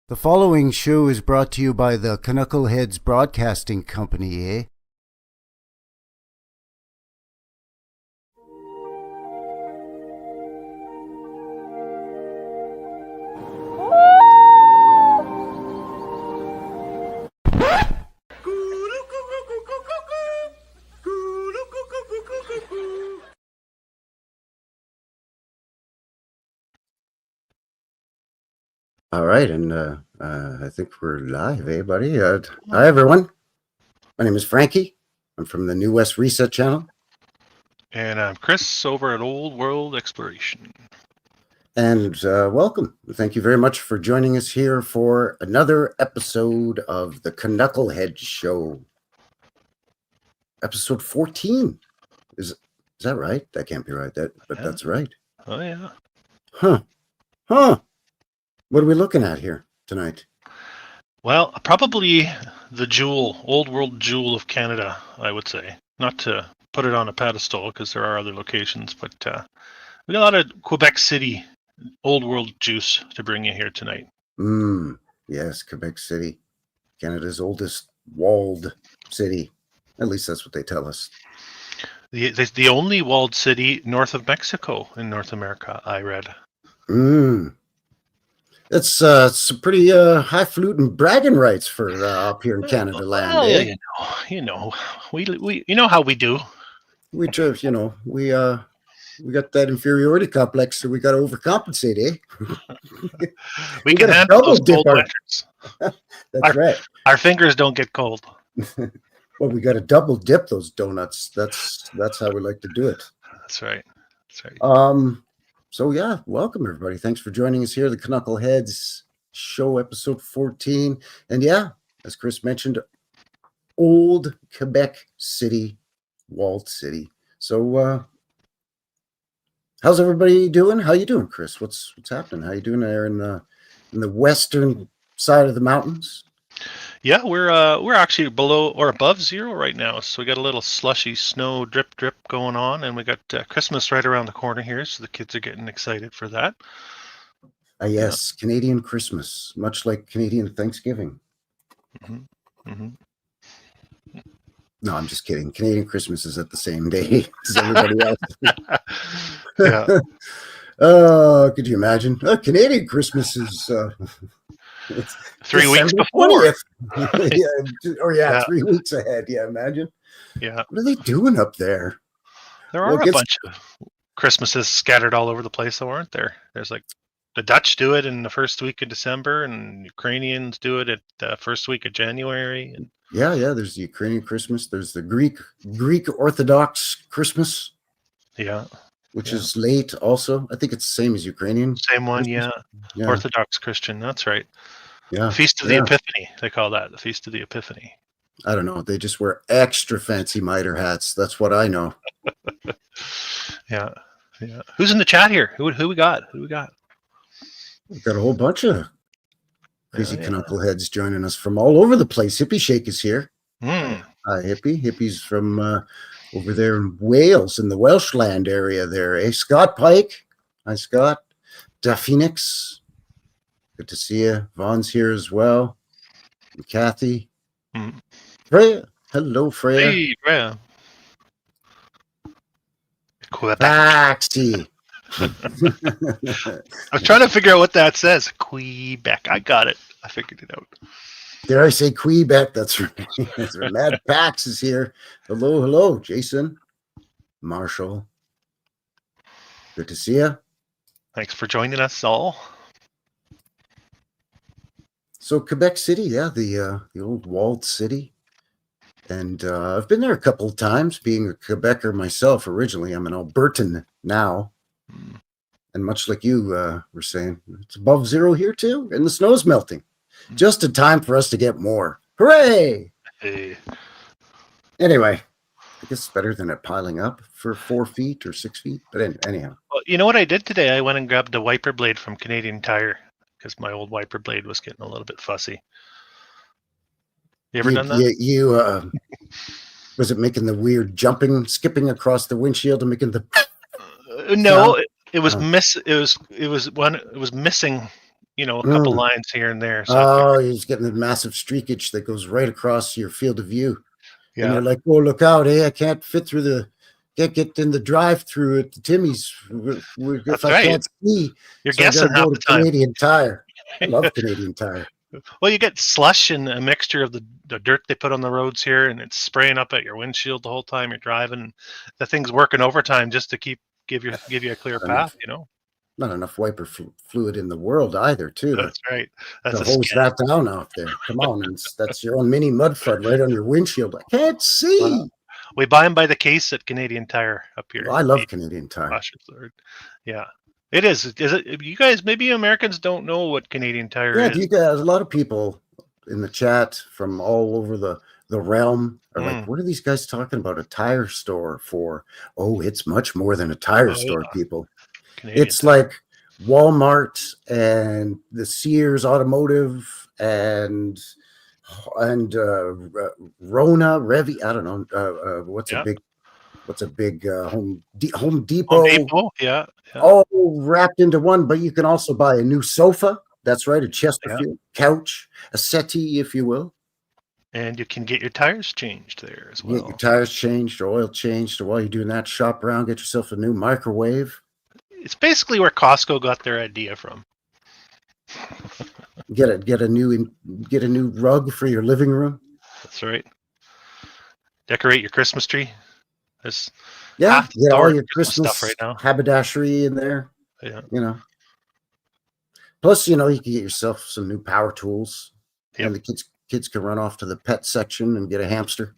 The following show is brought to you by the CANUCKLEHEADS Broadcasting Company, eh? All right, and I think we're live, eh, buddy? Hi, everyone. My name is Frankie. I'm from the New West Reset channel. And I'm Chris over at Old World Exploration. And welcome. Thank you very much for joining us here for another episode of the CANUCKLEHEADS Show. Episode 14. Is that right? That can't be right. That's right. Oh, yeah. Huh. What are we looking at here tonight? Well, probably the old world jewel of Canada, I would say. Not to put it on a pedestal, because there are other locations, but we got a lot of Quebec City old world juice to bring you here tonight. Yes, Quebec City, Canada's oldest walled city. At least that's what they tell us. The only walled city north of Mexico in North America, I read. It's some pretty highfalutin bragging rights for up here in Canada land. Well, eh? we you know how we do. We just, we got that inferiority complex, so we got to overcompensate, eh? we can handle those cold winters. That's right. Our fingers don't get cold. Well, we got to double dip those donuts. That's how we like to do it. That's right. So yeah, welcome everybody. Thanks for joining us here, the CANUCKLEHEADS Show, episode 14. And yeah, as Chris mentioned, old Quebec City, walled city. So how's everybody doing? How you doing, Chris? What's happening? How you doing there in the western side of the mountains? Yeah, we're actually below or above zero right now, so we got a little slushy snow drip going on, and we got Christmas right around the corner here, so the kids are getting excited for that. Yes, yeah. Canadian Christmas, much like Canadian Thanksgiving. No, I'm just kidding. Canadian Christmas is at the same day as everybody else. Yeah. Could you imagine? Canadian Christmas is 3 weeks before. 3 weeks ahead. Yeah, imagine. Yeah. What are they doing up there? There are a bunch of Christmases scattered all over the place, though, aren't there? There's like the Dutch do it in the first week of December, and Ukrainians do it at the first week of January. And yeah. There's the Ukrainian Christmas. There's the Greek Orthodox Christmas. Yeah. Which is late also. I think it's the same as Ukrainian. Same one, yeah. Orthodox Christian, that's right. Yeah. Feast of the Epiphany, they call that. The Feast of the Epiphany. I don't know. They just wear extra fancy mitre hats. That's what I know. Yeah. Who's in the chat here? Who we got? We've got a whole bunch of crazy CANUCKLEHEADS joining us from all over the place. Hippie Shake is here. Hi, Hippie. Hippie's from over there in Wales, in the Welshland area there, eh? Scott Pike. Hi, Scott. Da Phoenix. Good to see you. Vaughn's here as well. And Kathy. Freya. Hello, Freya. Hey, Freya. Quebec. I was trying to figure out what that says. Quebec. I got it. I figured it out. Did I say Quebec? That's right. That's right. Mad Pax is here. Hello, Jason. Marshall. Good to see you. Thanks for joining us all. So Quebec City, yeah, the old walled city. And I've been there a couple of times, being a Quebecer myself originally. I'm an Albertan now. And much like you were saying, it's above zero here too, and the snow's melting. Just in time for us to get more. Hooray! Hey. Anyway, I guess it's better than it piling up for 4 feet or 6 feet. But anyhow. Well, you know what I did today? I went and grabbed a wiper blade from Canadian Tire because my old wiper blade was getting a little bit fussy. You ever done that? You was it making the weird skipping across the windshield and making the no, it was missing a couple lines here and there. So oh, you're just getting the massive streakage that goes right across your field of view. yeah. And you're like, oh, look out, hey, I can't fit through can't get in the drive-through at the Timmy's if I can't see. You're so guessing I gotta half go the to time. Canadian Tire. I love Canadian Tire. Well, you get slush and a mixture of the dirt they put on the roads here, and it's spraying up at your windshield the whole time you're driving. The thing's working overtime just to give you a clear path. Not enough wiper fluid in the world either, too. That's right. That's to hose that down out there. Come on, and that's your own mini mud flood right on your windshield. I can't see. We buy them by the case at Canadian Tire up here. Well, I love Canadian Tire. Yeah, it is. Is it? You guys, maybe Americans don't know what Canadian Tire is. Yeah, you guys, a lot of people in the chat from all over the realm are like, what are these guys talking about a tire store for? Oh, it's much more than a tire store, people. It's like Walmart and the Sears Automotive and Rona Revy. I don't know what's a big Home Depot. Home Depot, yeah. All wrapped into one. But you can also buy a new sofa. That's right, a Chesterfield couch, a settee, if you will. And you can get your tires changed there as well. Get your tires changed, or oil changed, or while you're doing that, shop around, get yourself a new microwave. It's basically where Costco got their idea from. Get a new rug for your living room. That's right. Decorate your Christmas tree. Get all your Christmas stuff right now. Haberdashery in there. Yeah. Plus, you can get yourself some new power tools. Yep. And the kids can run off to the pet section and get a hamster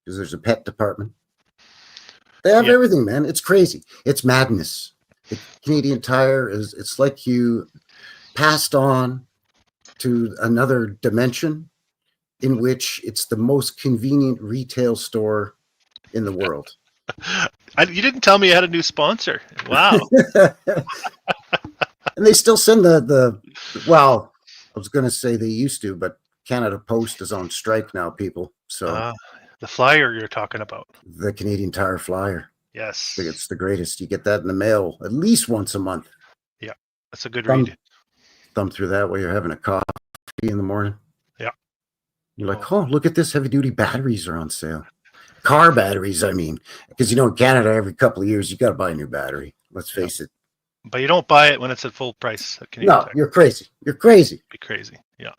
because there's a pet department. They have everything, man. It's crazy. It's madness. The Canadian Tire it's like you passed on to another dimension in which it's the most convenient retail store in the world. You didn't tell me you had a new sponsor. Wow. And they still send well, I was going to say they used to, but Canada Post is on strike now, people. So the flyer you're talking about. The Canadian Tire flyer. Yes. It's the greatest. You get that in the mail at least once a month. Yeah. That's a good read. Thumb through that while you're having a coffee in the morning. Yeah. You're like, oh, look at this. Heavy duty batteries are on sale. Car batteries, I mean. Because, in Canada, every couple of years, you got to buy a new battery. Let's face it. But you don't buy it when it's at full price. No, you're crazy. You're crazy. Be crazy. Yeah.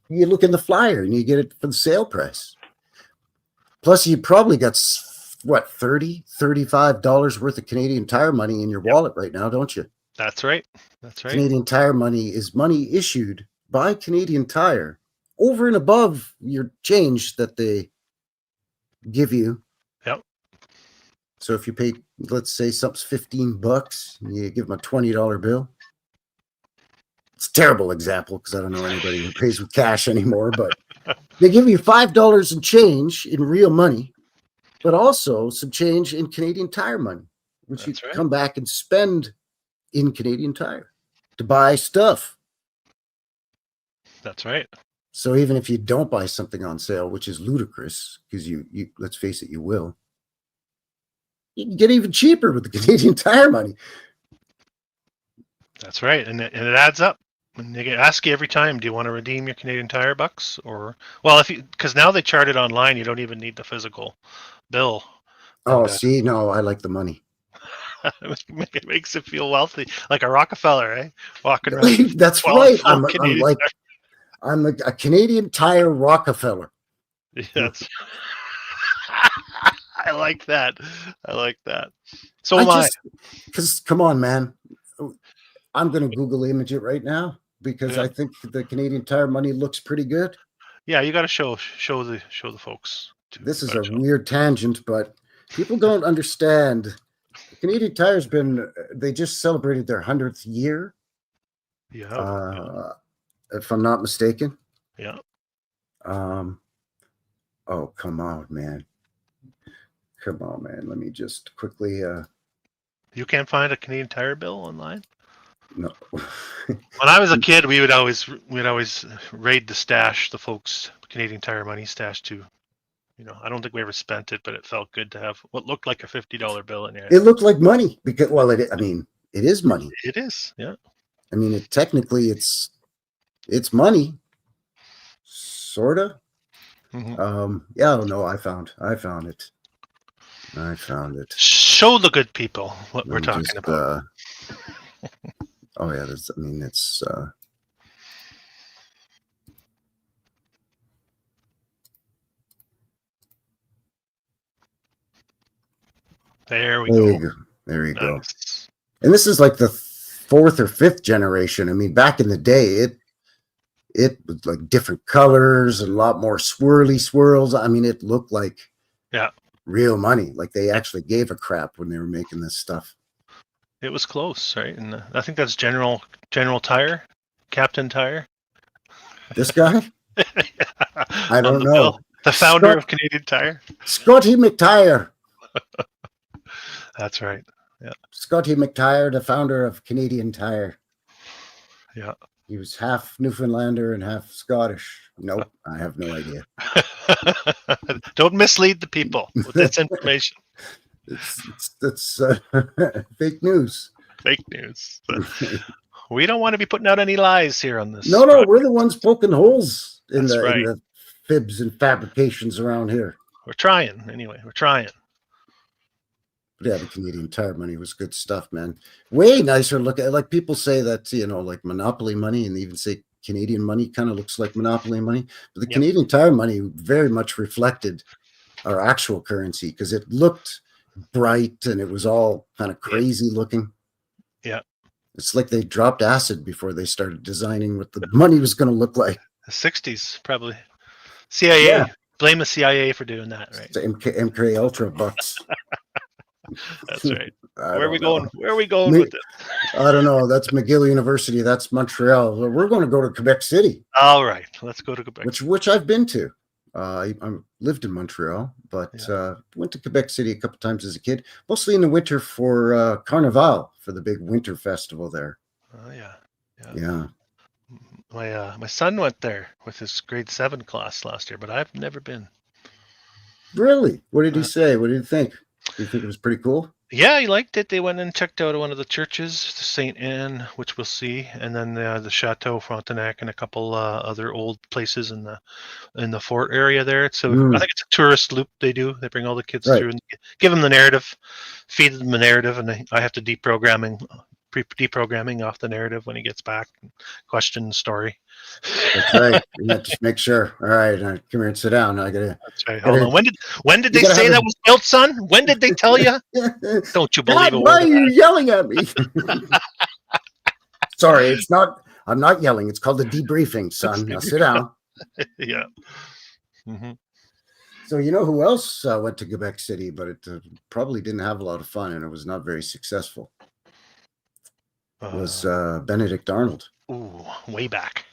You look in the flyer and you get it for the sale price. Plus, you probably got, $30, $35 worth of Canadian Tire money in your wallet right now, don't you? That's right. That's right. Canadian Tire money is money issued by Canadian Tire over and above your change that they give you. Yep. So if you pay, let's say something's $15, you give them a $20 bill. It's a terrible example because I don't know anybody who pays with cash anymore, but they give you $5 in change in real money, but also some change in Canadian Tire money, which you come back and spend in Canadian Tire to buy stuff. That's right. So even if you don't buy something on sale, which is ludicrous, because you let's face it, you will. You can get even cheaper with the Canadian Tire money. That's right, and it adds up. And they ask you every time, do you want to redeem your Canadian Tire bucks? Or, well, because now they chart it online, you don't even need the physical bill. Oh, see, no, I like the money. It makes it feel wealthy, like a Rockefeller, eh? Walking around. That's right. I'm a Canadian Tire Rockefeller. Yes. I like that. So am I. Because, come on, man. I'm going to Google image it right now because I think the Canadian Tire money looks pretty good. Yeah, you got to show the folks. This is a weird tangent, but people don't understand. Canadian Tire's they just celebrated their 100th year. Yeah. If I'm not mistaken. Yeah. Oh, come on, man. Let me just quickly. You can't find a Canadian Tire bill online? No. When I was a kid, we'd always raid the folks' Canadian Tire money stash too. I don't think we ever spent it, but it felt good to have what looked like a $50 bill in there. It looked like money because, it is money. It is, yeah. I mean, technically it's money, sorta. Yeah, no, I found it. Show the good people what we're I'm talking just, about. oh yeah, it's There we go. There you go. Nice. And this is like the 4th or 5th generation. I mean, back in the day, it was like different colors and a lot more swirly swirls. I mean, it looked like real money. Like they actually gave a crap when they were making this stuff. It was close, right? And I think that's General Tire, Captain Tire. This guy? I don't know. Bill, the founder of Canadian Tire. Scotty McTire. That's right. Yeah. Scotty McTire, the founder of Canadian Tire. Yeah. He was half Newfoundlander and half Scottish. Nope, I have no idea. Don't mislead the people with this information. It's fake news. Fake news. We don't want to be putting out any lies here on this. No, we're the ones poking holes in the fibs and fabrications around here. We're trying, anyway. We're trying. But yeah, the Canadian Tire money was good stuff, man. Way nicer look at, like people say that, like Monopoly money, and they even say Canadian money kind of looks like Monopoly money. But the Canadian Tire money very much reflected our actual currency because it looked bright and it was all kind of crazy looking. Yeah. It's like they dropped acid before they started designing what the money was going to look like. The 60s, probably. CIA. Yeah. Blame the CIA for doing that, right? It's MK Ultra bucks. That's right. Where are we going with this? I don't know. That's McGill University. That's Montreal. We're going to go to Quebec City. All right. Let's go to Quebec. Which I've been to. I lived in Montreal, but went to Quebec City a couple times as a kid, mostly in the winter for Carnival, for the big winter festival there. Oh, Yeah. My son went there with his grade 7 class last year, but I've never been. Really? What did he say? What did he think? Do you think it was pretty cool? Yeah, he liked it. They went and checked out one of the churches, St. Anne, which we'll see, and then the Chateau Frontenac and a couple other old places in the fort area there. So I think it's a tourist loop they do. They bring all the kids through and give them the narrative, feed them the narrative, and I have to deprogramming off the narrative when he gets back, question the story. That's right. You have to make sure. All right, come here and sit down. I gotta. That's right. Hold on. When did they say that was built, son? When did they tell you? Don't you believe it? Why are you yelling at me? Sorry, it's not. I'm not yelling. It's called a debriefing, son. Now sit down. Yeah. Mm-hmm. So you know who else went to Quebec City, but it probably didn't have a lot of fun, and it was not very successful. Was Benedict Arnold. Ooh, way back.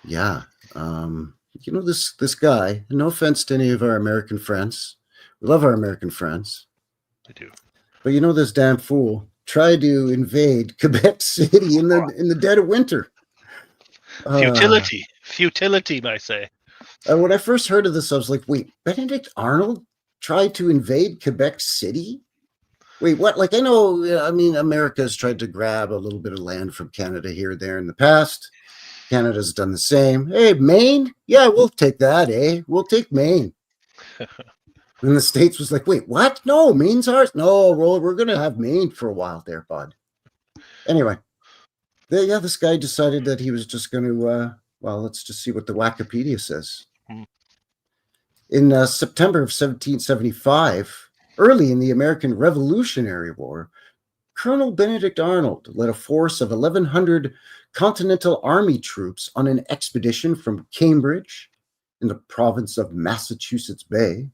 Yeah. This guy, no offense to any of our American friends. We love our American friends. We do. But this damn fool tried to invade Quebec City in the dead of winter. Futility, I say. When I first heard of this, I was like, wait, Benedict Arnold tried to invade Quebec City? Wait, what? Like, I know, America's tried to grab a little bit of land from Canada here or there in the past. Canada's done the same. Hey, Maine? Yeah, we'll take that, eh? We'll take Maine. And the States was like, wait, what? No, Maine's ours? No, we're going to have Maine for a while there, bud. Anyway, this guy decided that he was just going to, let's just see what the Wikipedia says. In September of 1775, early in the American Revolutionary War, Colonel Benedict Arnold led a force of 1,100 Continental Army troops on an expedition from Cambridge in the province of Massachusetts Bay.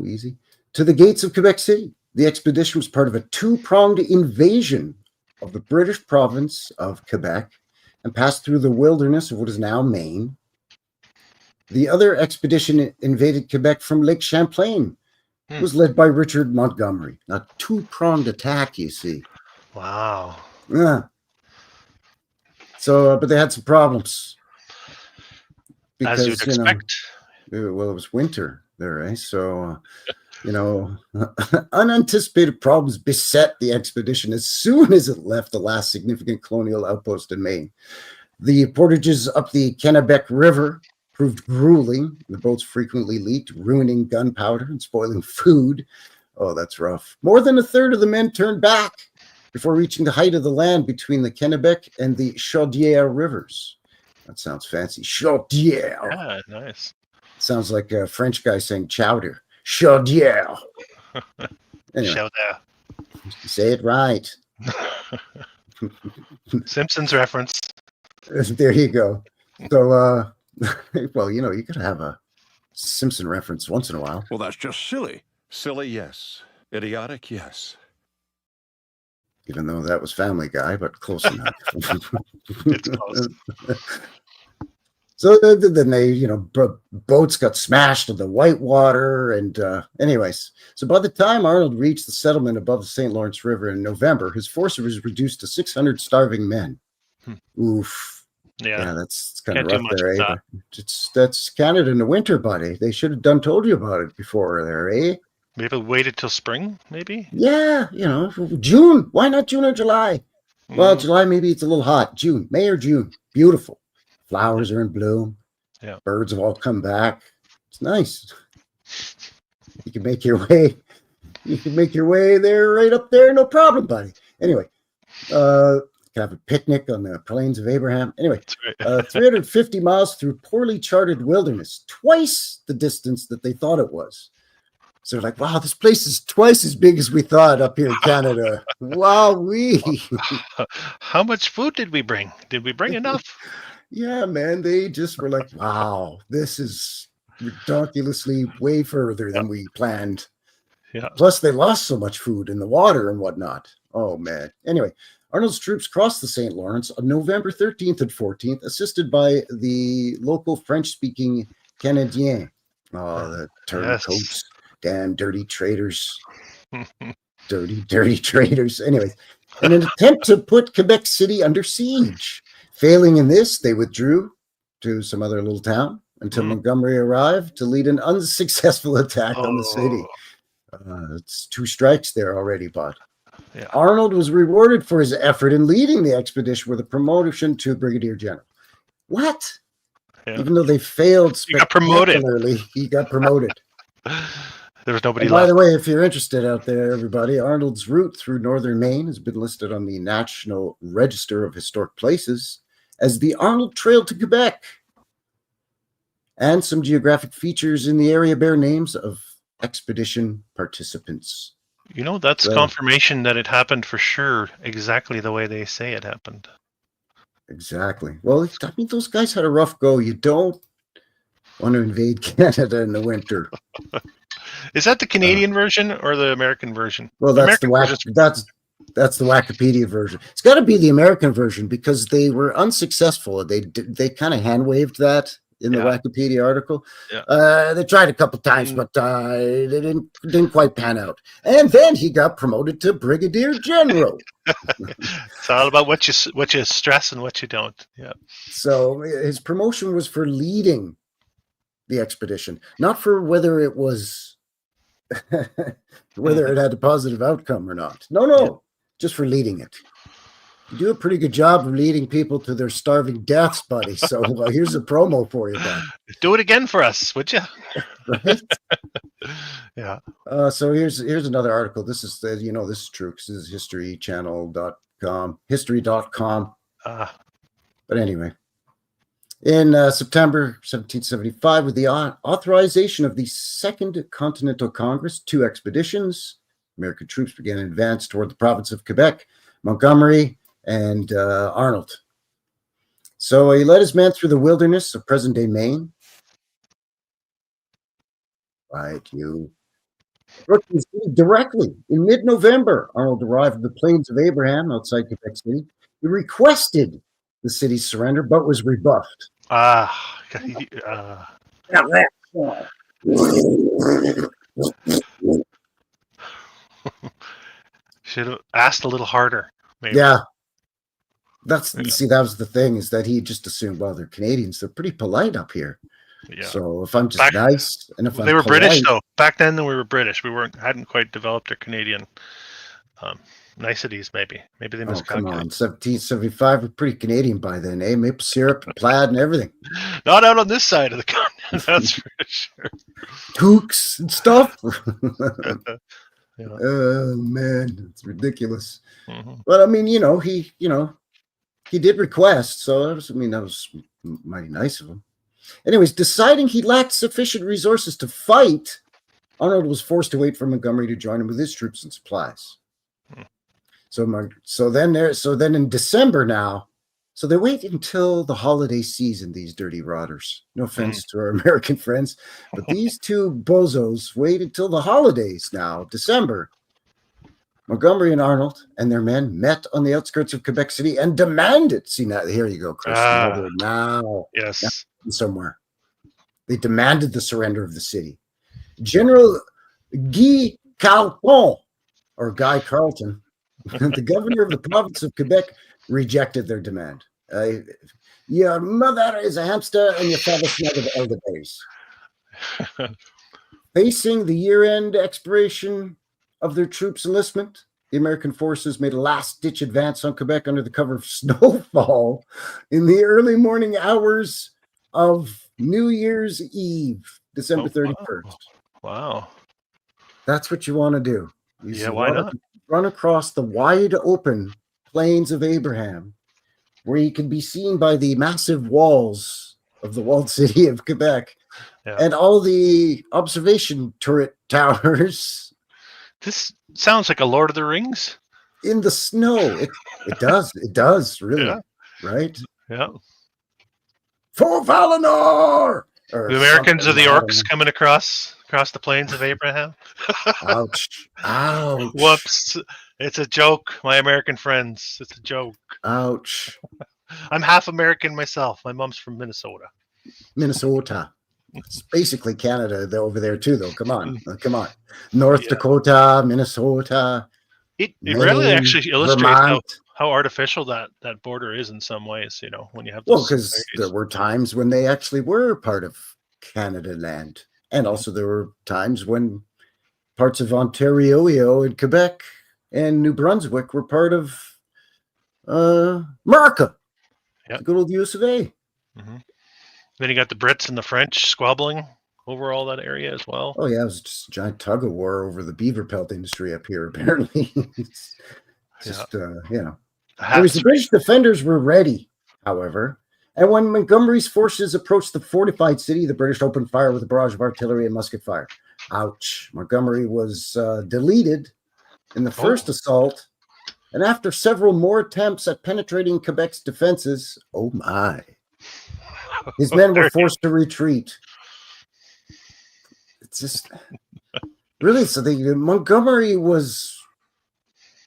Easy. To the gates of Quebec City. The expedition was part of a two-pronged invasion of the British province of Quebec and passed through the wilderness of what is now Maine. The other expedition invaded Quebec from Lake Champlain. It was led by Richard Montgomery. A two-pronged attack, you see. Wow. Yeah. So, but they had some problems. Because, as you'd expect. It was winter there, eh? So Unanticipated problems beset the expedition as soon as it left the last significant colonial outpost in Maine. The portages up the Kennebec River proved grueling. The boats frequently leaked, ruining gunpowder and spoiling food. Oh, that's rough. More than a third of the men turned back before reaching the height of the land between the Kennebec and the Chaudière rivers. That sounds fancy. Chaudière. Yeah, nice. Sounds like a French guy saying chowder. Chaudière. Anyway, Chaudière. Say it right. Simpsons reference. There you go. So, well, you could have a Simpson reference once in a while. Well, that's just silly. Silly, yes. Idiotic, yes. Even though that was Family Guy, but close enough. It's close. So then they, boats got smashed in the whitewater. And anyways, so by the time Arnold reached the settlement above the St. Lawrence River in November, his force was reduced to 600 starving men. Oof. Yeah, that's kind of rough there, eh? That's Canada in the winter, buddy. They should have told you about it before there, eh? Maybe waited till spring, maybe? Yeah, June. Why not June or July? Well, July, maybe it's a little hot. June, May or June. Beautiful. Flowers are in bloom. Yeah. Birds have all come back. It's nice. You can make your way. You can make your way there, right up there, no problem, buddy. Anyway, you can have a picnic on the Plains of Abraham. Anyway, 350 miles through poorly charted wilderness, twice the distance that they thought it was. So they're like, wow, this place is twice as big as we thought up here in Canada. Wow-wee. How much food did we bring? Did we bring enough? Yeah, man, they just were like, wow, this is ridiculously way further than we planned. Yeah. Plus, they lost so much food in the water and whatnot. Oh, man. Anyway, Arnold's troops crossed the St. Lawrence on November 13th and 14th, assisted by the local French-speaking Canadiens. Oh, the turncoats. Damn dirty traitors. dirty traitors. Anyways, in an attempt to put Quebec City under siege. Failing in this, they withdrew to some other little town until Montgomery arrived to lead an unsuccessful attack on the city. It's 2 strikes there already, bud. Yeah. Arnold was rewarded for his effort in leading the expedition with a promotion to Brigadier General. What? Yeah. Even though they failed spectacularly, he got promoted. There was nobody left. By the way, if you're interested out there, everybody, Arnold's route through northern Maine has been listed on the National Register of Historic Places as the Arnold Trail to Quebec. And some geographic features in the area bear names of expedition participants. That's confirmation that it happened for sure, exactly the way they say it happened. Exactly. Well, I mean, those guys had a rough go. You don't want to invade Canada in the winter. Is that the Canadian version or the American version? Well, that's the Wikipedia version. It's got to be the American version because they were unsuccessful. They kind of hand waved that in the Wikipedia article. Yeah. They tried a couple times, but they didn't quite pan out. And then he got promoted to Brigadier General. It's all about what you stress and what you don't. Yeah. So his promotion was for leading the expedition, not for whether it was whether it had a positive outcome or not. No, just for leading it. You do a pretty good job of leading people to their starving deaths, buddy. So here's a promo for you, bud. Do it again for us, would you? Right? Yeah. So here's another article. This is this is true because this is history.com. But anyway. In September 1775, with the authorization of the Second Continental Congress, 2 expeditions, American troops began an advance toward the province of Quebec, Montgomery, and Arnold. So he led his men through the wilderness of present-day Maine. Right, you. Directly in mid-November, Arnold arrived at the Plains of Abraham outside Quebec City. He requested the city's surrender, but was rebuffed. Should have asked a little harder. Maybe. Yeah. That was the thing, is that he just assumed, well, they're Canadians. They're pretty polite up here. Yeah. So if I'm just nice and if they I'm were polite, British though. Back then, we were British. We hadn't quite developed our Canadian niceties. Maybe they oh, miscalculated. come on, 1775, we're pretty Canadian by then, eh? Maple syrup, plaid, and everything. Not out on this side of the continent, that's for sure. Toques and stuff. Yeah. Oh man, it's ridiculous. Mm-hmm. But I mean, he did request, so that was mighty nice of him. Anyways, deciding he lacked sufficient resources to fight, Arnold was forced to wait for Montgomery to join him with his troops and supplies. So then in December now, so they wait until the holiday season, these dirty rotters. No offense to our American friends, but these two bozos wait until the holidays now, December. Montgomery and Arnold and their men met on the outskirts of Quebec City and demanded. See, now here you go, Chris. Now, yes, somewhere. They demanded the surrender of the city. General Guy Carleton, or Guy Carleton, the governor of the province of Quebec, rejected their demand. Your mother is a hamster and your father's mother of elderberries. Facing the year-end expiration of their troops' enlistment, the American forces made a last-ditch advance on Quebec under the cover of snowfall in the early morning hours of New Year's Eve, December 31st. Wow. That's what you want to do. Why not? Run across the wide open plains of Abraham, where you can be seen by the massive walls of the walled city of Quebec and all the observation turret towers. This sounds like a Lord of the Rings. In the snow. It does, really. Right? Yeah. For Valinor! The Americans are the orcs coming across the plains of Abraham. Ouch. Whoops. It's a joke, my American friends. It's a joke. Ouch. I'm half American myself. My mom's from Minnesota. It's basically Canada over there too, though. Come on. North Dakota, Minnesota. It really actually illustrates how artificial that border is in some ways, when you have those. Well, because there were times when they actually were part of Canada land. And also there were times when parts of Ontario and Quebec and New Brunswick were part of America. The good old US of A. Mm-hmm. Then you got the Brits and the French squabbling over all that area as well. Oh, yeah. It was just a giant tug of war over the beaver pelt industry up here, apparently. Anyways, the British defenders were ready, however. And when Montgomery's forces approached the fortified city, the British opened fire with a barrage of artillery and musket fire. Ouch. Montgomery was deleted in the first assault. And after several more attempts at penetrating Quebec's defenses, oh my, his men were forced to retreat. It's just really, so Montgomery was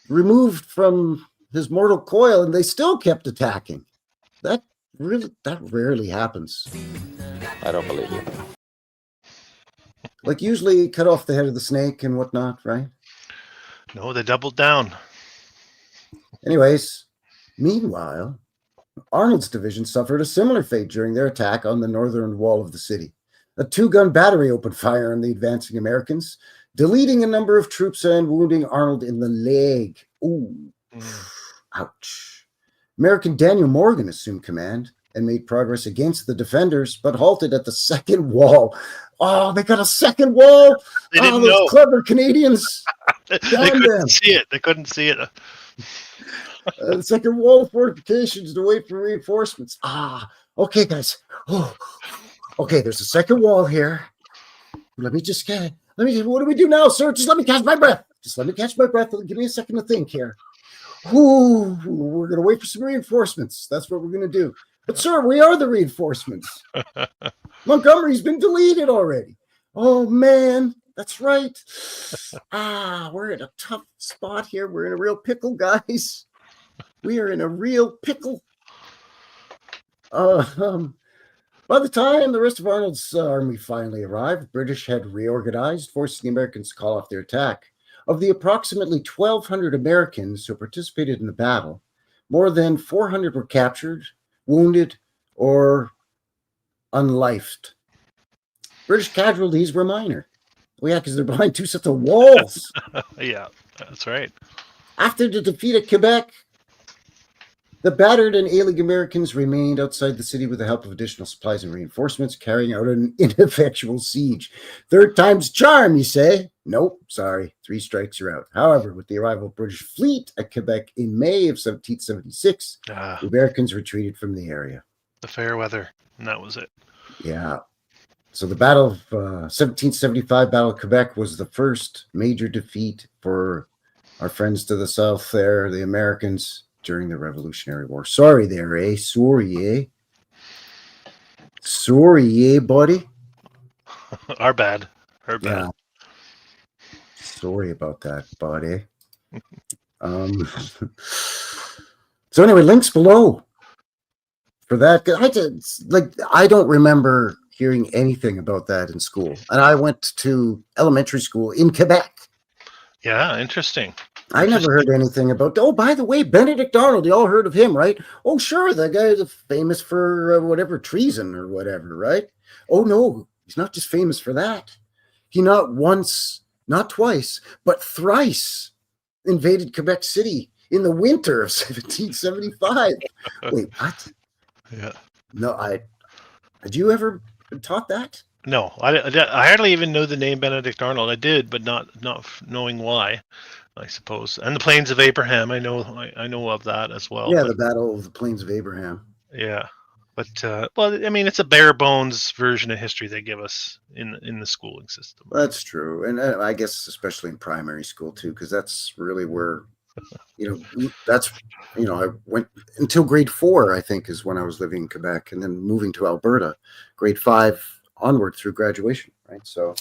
removed from his mortal coil and they still kept attacking. That rarely happens. I don't believe you. Like usually cut off the head of the snake and whatnot, right? No, they doubled down. Anyways, meanwhile, Arnold's division suffered a similar fate during their attack on the northern wall of the city. A 2-gun battery opened fire on the advancing Americans, deleting a number of troops and wounding Arnold in the leg. Ooh, ouch. American Daniel Morgan assumed command and made progress against the defenders, but halted at the second wall. Oh, they got a second wall? They didn't those know. Clever Canadians. They couldn't see it. They couldn't see it. The second wall of fortifications to wait for reinforcements. Okay, guys. Okay, there's a second wall here. What do we do now, sir? Just let me catch my breath. Give me a second to think here. We're going to wait for some reinforcements. That's what we're going to do. But, sir, we are the reinforcements. Montgomery's been deleted already. Oh, man. That's right. We're in a tough spot here. We're in a real pickle, guys. We are in a real pickle. By the time the rest of Arnold's army finally arrived, the British had reorganized, forcing the Americans to call off their attack. Of the approximately 1,200 Americans who participated in the battle, more than 400 were captured, wounded, or unlifed. British casualties were minor. Oh, yeah, because they're behind 2 sets of walls. Yeah, that's right. After the defeat at Quebec, the battered and ailing Americans remained outside the city with the help of additional supplies and reinforcements, carrying out an ineffectual siege. Third time's charm, you say? Nope, sorry. 3 strikes are out. However, with the arrival of British fleet at Quebec in May of 1776, the Americans retreated from the area. The fair weather, and that was it. Yeah. So the Battle of 1775 Battle of Quebec was the first major defeat for our friends to the south there, the Americans, during the Revolutionary War. Sorry there, eh? Sorry, eh? Sorry, eh, buddy? Our bad. Our bad. Yeah. Sorry about that, buddy. So anyway, links below for that. I don't remember hearing anything about that in school. And I went to elementary school in Quebec. Yeah, interesting. I never heard anything about. Oh, by the way, Benedict Arnold. You all heard of him, right? Oh, sure, the guy is famous for whatever treason or whatever, right? Oh no, he's not just famous for that. He not once, not twice, but thrice invaded Quebec City in the winter of 1775. Wait, what? Yeah. No, had you ever been taught that? No, I hardly even know the name Benedict Arnold. I did, but not knowing why, I suppose. And the Plains of Abraham, I know of that as well. Yeah, but, the Battle of the Plains of Abraham. Yeah, but well, I mean, it's a bare bones version of history they give us in the schooling system. That's true, and I guess especially in primary school too, because that's really where, I went until grade 4. I think is when I was living in Quebec, and then moving to Alberta, grade 5 onward through graduation. Right, so.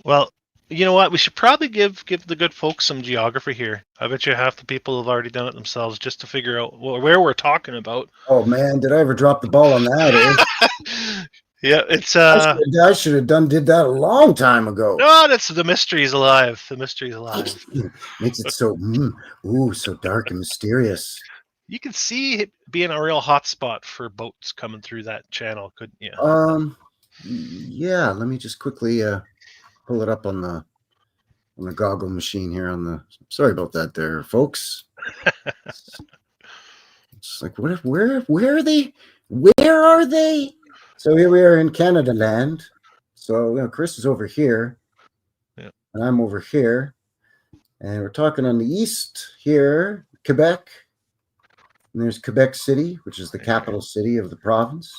Well, you know what? We should probably give the good folks some geography here. I bet you half the people have already done it themselves just to figure out where we're talking about. Oh man, did I ever drop the ball on that? Eh? Yeah, it's I should have did that a long time ago. No, that's the mystery's alive. The mystery's alive. Makes it so so dark and mysterious. You can see it being a real hot spot for boats coming through that channel, couldn't you? Yeah, let me just quickly pull it up on the goggle machine here on the. Sorry about that, there, folks. It's like where are they? Where are they? So here we are in Canada land. So Chris is over here, yeah, and I'm over here, and we're talking on the east here, Quebec. And there's Quebec City, which is the capital city of the province.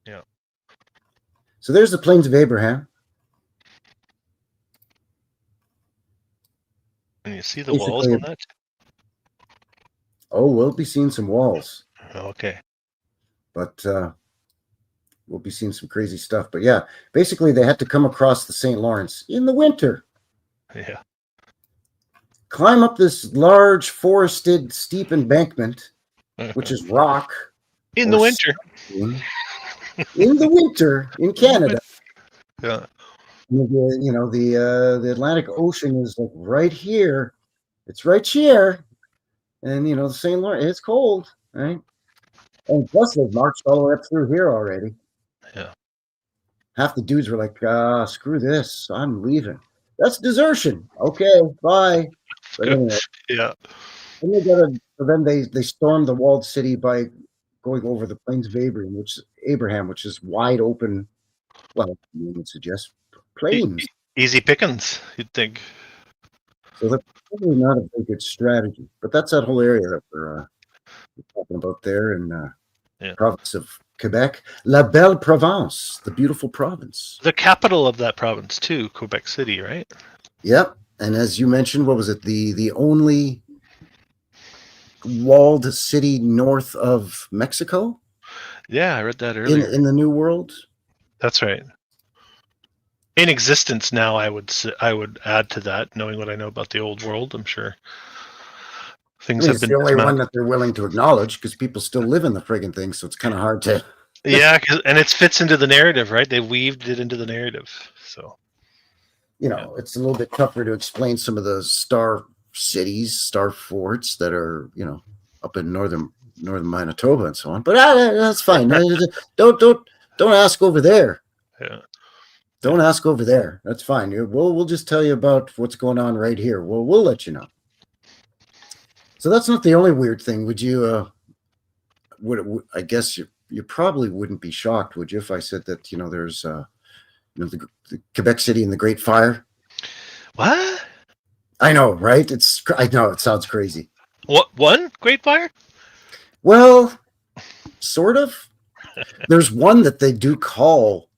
Yeah. So there's the Plains of Abraham. And you see the walls on that? Oh, we'll be seeing some walls. Okay. But we'll be seeing some crazy stuff. But yeah, basically they had to come across the St. Lawrence in the winter. Yeah. Climb up this large forested steep embankment, which is rock. In the winter. In the winter in Canada. Yeah. The Atlantic Ocean is like right here. It's right here. And, the St. Lawrence, it's cold, right? And plus they've marched all the way up through here already. Yeah. Half the dudes were like, screw this. I'm leaving. That's desertion. Okay, bye. But anyway, yeah. Then they stormed the walled city by going over the Plains of Abraham, which is wide open. Well, you would suggest plains. Easy pickings, you'd think. So that's probably not a very good strategy. But that's that whole area that we're talking about there in the province of Quebec. La Belle Province, the beautiful province. The capital of that province, too, Quebec City, right? Yep. And as you mentioned, what was it? The only walled city north of Mexico? Yeah, I read that earlier. In the New World? That's right. In existence now, I would add to that, knowing what I know about the old world. I'm sure things have been. It's the only one that they're willing to acknowledge because people still live in the friggin' thing, so it's kind of hard to. Yeah, and it fits into the narrative, right? They weaved it into the narrative, so. It's a little bit tougher to explain some of the star cities, star forts that are, up in northern Manitoba and so on. But that's fine. Don't ask over there. Yeah. Don't ask over there. That's fine. We'll just tell you about what's going on right here. We'll let you know. So that's not the only weird thing. Would you? I guess you probably wouldn't be shocked, would you, if I said that there's the Quebec City and the Great Fire? What? I know, right? I know it sounds crazy. What one Great Fire? Well, sort of. There's one that they do call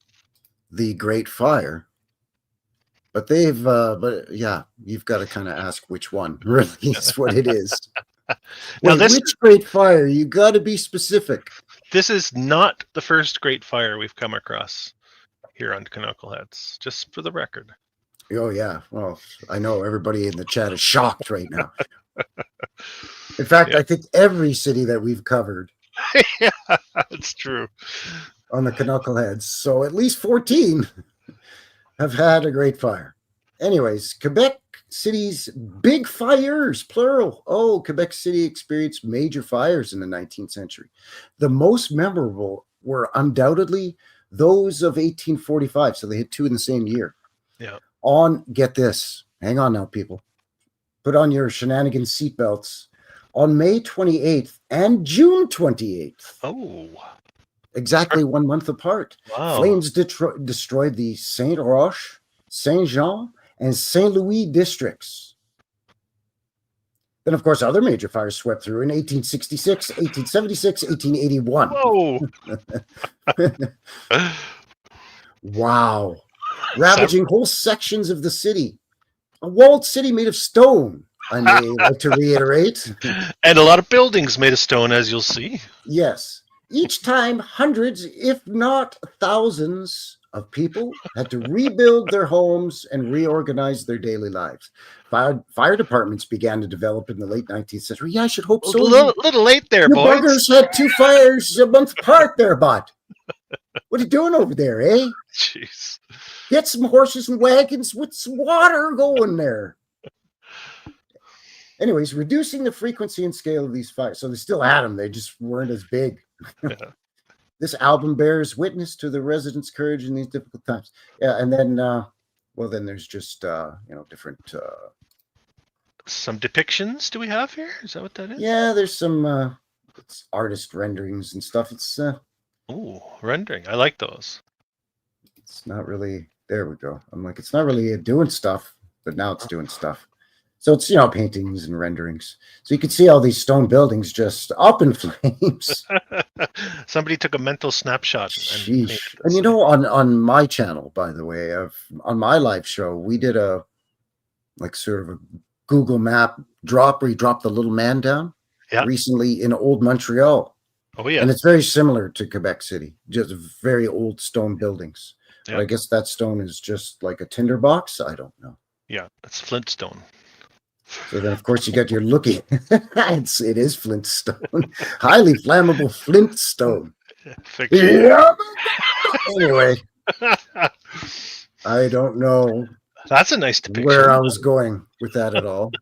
the Great Fire, but you've got to kind of ask which one really is what it is. Now Wait, which Great Fire? You got to be specific. This is not the first Great Fire we've come across here on Knuckleheads, just for the record. Oh yeah, well, I know everybody in the chat is shocked right now. In fact, I think every city that we've covered, yeah, it's true, on the Knuckleheads, so at least 14 have had a Great Fire. Anyways, Quebec City's big fires, plural. Oh, Quebec City experienced major fires in the 19th century. The most memorable were undoubtedly those of 1845. So they hit two in the same year. Yeah. Get this. Hang on now, people. Put on your shenanigans seatbelts. On May 28th and June 28th. Oh. Exactly 1 month apart. Wow. Flames destroyed the Saint Roch, Saint Jean, and Saint Louis districts. Then, of course, other major fires swept through in 1866, 1876, 1881. Whoa. Wow. Ravaging whole sections of the city. A walled city made of stone, I may like to reiterate. And a lot of buildings made of stone, as you'll see. Yes. Each time, hundreds, if not thousands, of people had to rebuild their homes and reorganize their daily lives. Fire departments began to develop in the late 19th century. Yeah, I should hope so. A little late there, you boys. buggers had two fires a month apart there, bud. What are you doing over there, eh? Jeez. Get some horses and wagons with some water going there. Anyways, reducing the frequency and scale of these fires. So they still had them. They just weren't as big. Yeah. This album bears witness to the residents' courage in these difficult times. Yeah, and then, then there's just, different... Some depictions do we have here? Is that what that is? Yeah, there's some it's artist renderings and stuff. It's... Ooh, rendering. I like those. It's not really... There we go. I'm like, it's not really doing stuff, but now it's doing stuff. So it's, paintings and renderings. So you can see all these stone buildings just up in flames. Somebody took a mental snapshot. Sheesh. And on my channel, by the way, on my live show, we did a sort of a Google map drop where you drop the little man down recently in old Montreal. Oh, yeah. And it's very similar to Quebec City, just very old stone buildings. Yeah. I guess that stone is just like a tinderbox. I don't know. Yeah, it's Flintstone. So then, of course, you got your looking. It is Flintstone. Highly flammable Flintstone. Yeah. Anyway, I don't know. That's a nice depiction. Where I was going with that at all.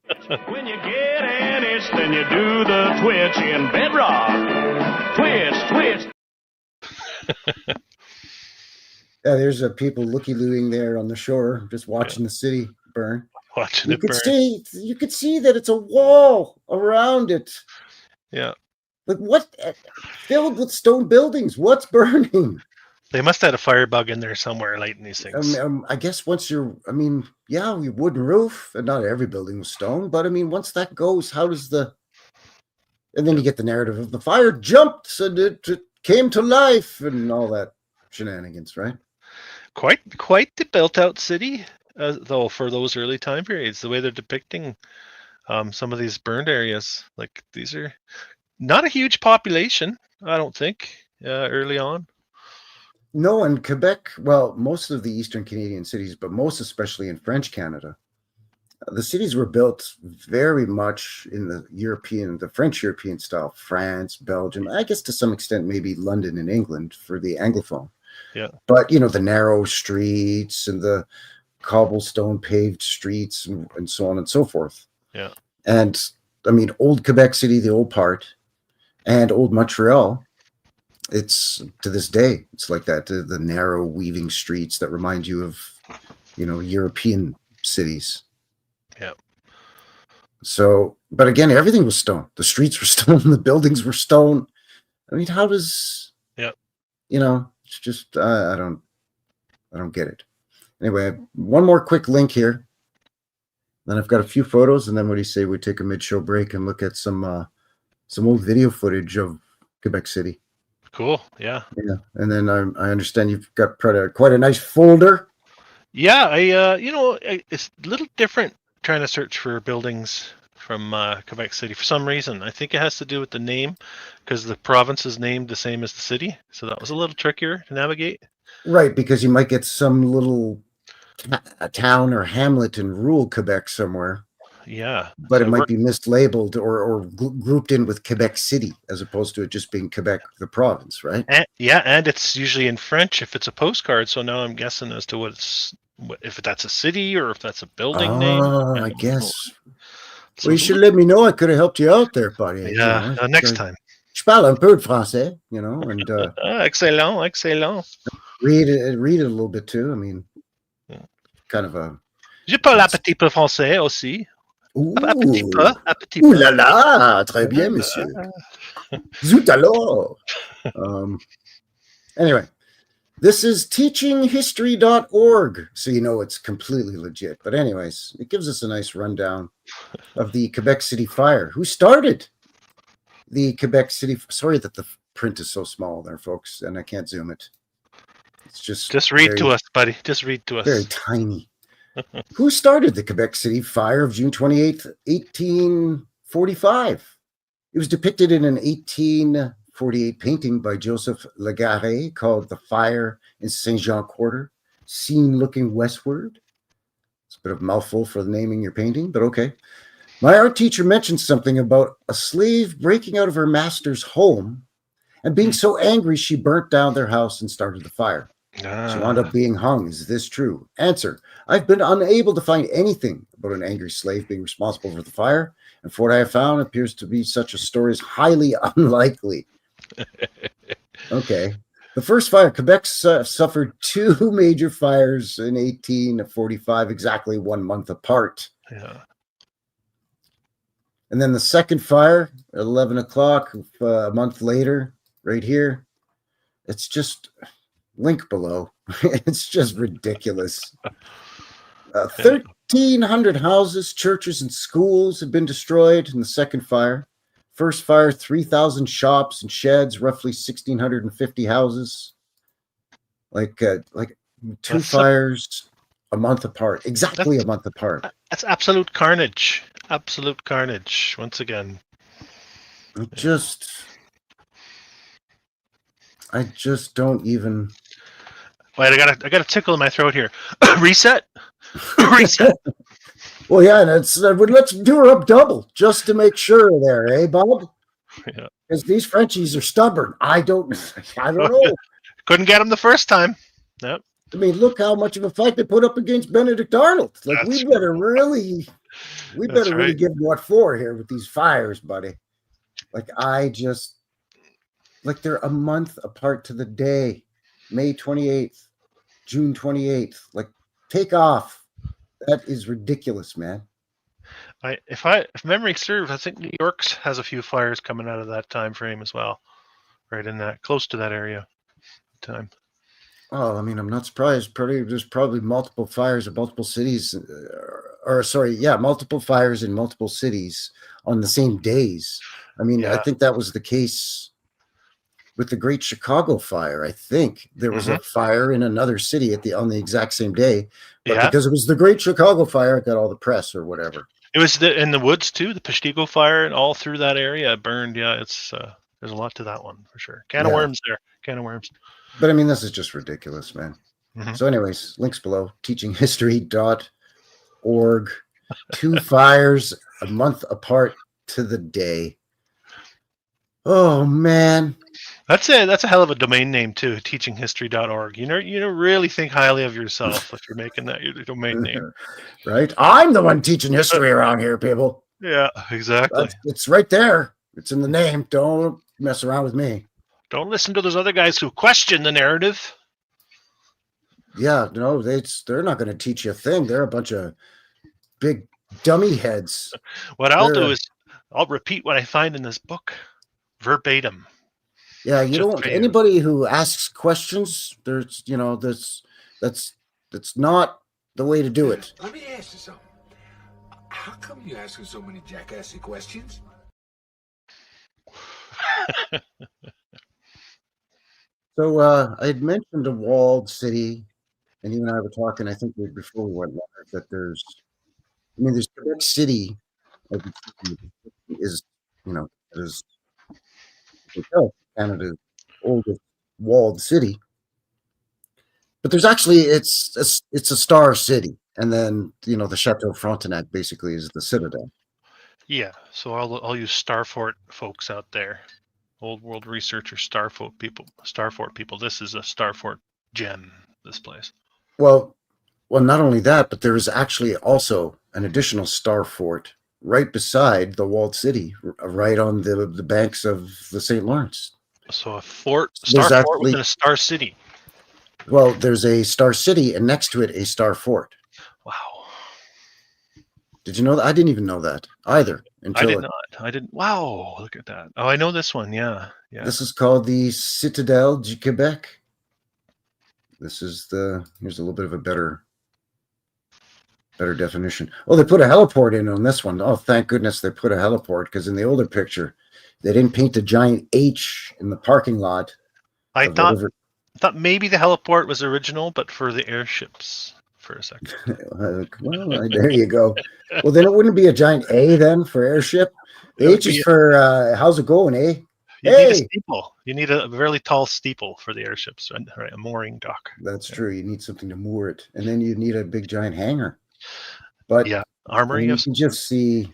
When you get anise, then you do the twitch in bedrock. Twitch. Yeah, there's people looky-looing there on the shore, just watching the city burn. You could see that it's a wall around it. Yeah. Like what? Filled with stone buildings. What's burning? They must have had a firebug in there somewhere lighting these things. I guess once we wooden roof, and not every building was stone, but once that goes, how does and then you get the narrative of the fire jumped and it came to life and all that shenanigans, right? Quite the built-out city. Though for those early time periods, the way they're depicting some of these burned areas, like these are not a huge population, I don't think, early on. No, in Quebec, well, most of the Eastern Canadian cities, but most especially in French Canada, the cities were built very much in the French European style, France, Belgium, I guess to some extent maybe London and England for the Anglophone. Yeah. But, the narrow streets and the cobblestone paved streets and so on and so forth. Yeah. And old Quebec City, the old part, and old Montreal, It's to this day, it's like that. The narrow weaving streets that remind you of, European cities. Yeah. So, but again, everything was stone. The streets were stone. The buildings were stone. I mean, how does? Yeah. It's just I don't get it. Anyway, one more quick link here. Then I've got a few photos, and then what do you say we take a mid-show break and look at some old video footage of Quebec City. Cool. Yeah. Yeah, and then I understand you've got quite a nice folder. Yeah, it's a little different trying to search for buildings from Quebec City for some reason. I think it has to do with the name, because the province is named the same as the city, so that was a little trickier to navigate. Right, because you might get some little town or hamlet in rural Quebec somewhere. Yeah, but so it might be mislabeled or grouped in with Quebec City as opposed to it just being Quebec, the province, right? And it's usually in French if it's a postcard. So now I'm guessing as to if that's a city or if that's a building name. I guess. Well, you should let me know. I could have helped you out there, buddy. Yeah, next time. Je parle un peu de français, and excellent, excellent. Read it a little bit too. I mean, kind of a. Je parle un petit peu français aussi. Ouh, un petit peu. Ouh là là, très bien, monsieur. Zut alors. Anyway, this is teachinghistory.org, so it's completely legit. But anyways, it gives us a nice rundown of the Quebec City fire. Who started the Quebec City? Sorry that the print is so small there, folks, and I can't zoom it. It's just read to us, buddy. Just read to us. Very tiny. Who started the Quebec City fire of June 28th, 1845? It was depicted in an 1848 painting by Joseph Legaré called The Fire in Saint-Jean Quarter, seen looking westward. It's a bit of a mouthful for naming your painting, but okay. My art teacher mentioned something about a slave breaking out of her master's home and being so angry she burnt down their house and started the fire. She wound up being hung. Is this true? Answer: I've been unable to find anything about an angry slave being responsible for the fire, and for what I have found, it appears to be such a story is highly unlikely. Okay. The first fire, Quebec suffered two major fires in 1845, exactly 1 month apart. Yeah. And then the second fire, at 11 o'clock, a month later, right here. It's just... link below. It's just ridiculous. 1,300 houses, churches, and schools have been destroyed in the second fire. First fire, 3,000 shops and sheds, roughly 1,650 houses. Like two fires a month apart. Exactly a month apart. That's absolute carnage. Absolute carnage. Once again. I just don't even. Wait, I got a tickle in my throat here. Reset. Reset. Well, yeah, let's do her up double just to make sure there, eh, Bob? Yeah. Because these Frenchies are stubborn. I don't know. Couldn't get them the first time. Yep. I mean, look how much of a fight they put up against Benedict Arnold. Like, we better really give them what for here with these fires, buddy. Like, they're a month apart to the day. May 28th, June 28th. Like, take off. That is ridiculous, man. If memory serves, I think New York's has a few fires coming out of that time frame as well, right in that close to that area time. Oh, I mean, I'm not surprised. There's probably multiple fires in multiple cities, multiple fires in multiple cities on the same days. I mean, I think that was the case with the Great Chicago Fire. I think there was a fire in another city on the exact same day, but because it was the Great Chicago Fire, it got all the press or whatever. It was in the woods too, the Peshtigo Fire, and all through that area it burned. Yeah, it's there's a lot to that one for sure. Can of worms there. Can of worms. But I mean, this is just ridiculous, man. So anyways, links below, teachinghistory.org. Two fires a month apart to the day. Oh, man. That's a hell of a domain name too, teachinghistory.org. You really think highly of yourself if you're making that your domain name. Right? I'm the one teaching history around here, people. Yeah, exactly. It's right there. It's in the name. Don't mess around with me. Don't listen to those other guys who question the narrative. Yeah, no, they're not going to teach you a thing. They're a bunch of big dummy heads. What I'll do is I'll repeat what I find in this book verbatim. Yeah, you Just don't. for you. Anybody who asks questions, that's not the way to do it. Let me ask you something. How come you asking so many jackassy questions? So I had mentioned a walled city, and you and I were talking, I think before we went live, that there's Quebec City is, is Canada's oldest walled city. But there's actually, it's a star city. And then, the Chateau Frontenac basically is the citadel. Yeah, so I'll use Starfort folks out there. Old world researcher, Starfort people. This is a Starfort gem, this place. Well, not only that, but there is actually also an additional star fort right beside the walled city, right on the banks of the St. Lawrence. So a fort within a star city. Well, there's a star city, and next to it, a star fort. Wow. Did you know that? I didn't even know that either. I did not. I didn't. Wow, look at that. Oh, I know this one. Yeah. This is called the Citadelle du Québec. Here's a little bit of a better definition. Oh, they put a heliport in on this one. Oh, thank goodness they put a heliport, because in the older picture, they didn't paint a giant H in the parking lot. I thought maybe the heliport was original, but for the airships for a second. Well, there you go. Well, then it wouldn't be a giant A then for airship. The H is for how's it going, eh? You need a steeple. You need a really tall steeple for the airships, right? A mooring dock. That's true. You need something to moor it, and then you need a big giant hangar. But yeah, armory. You can just see.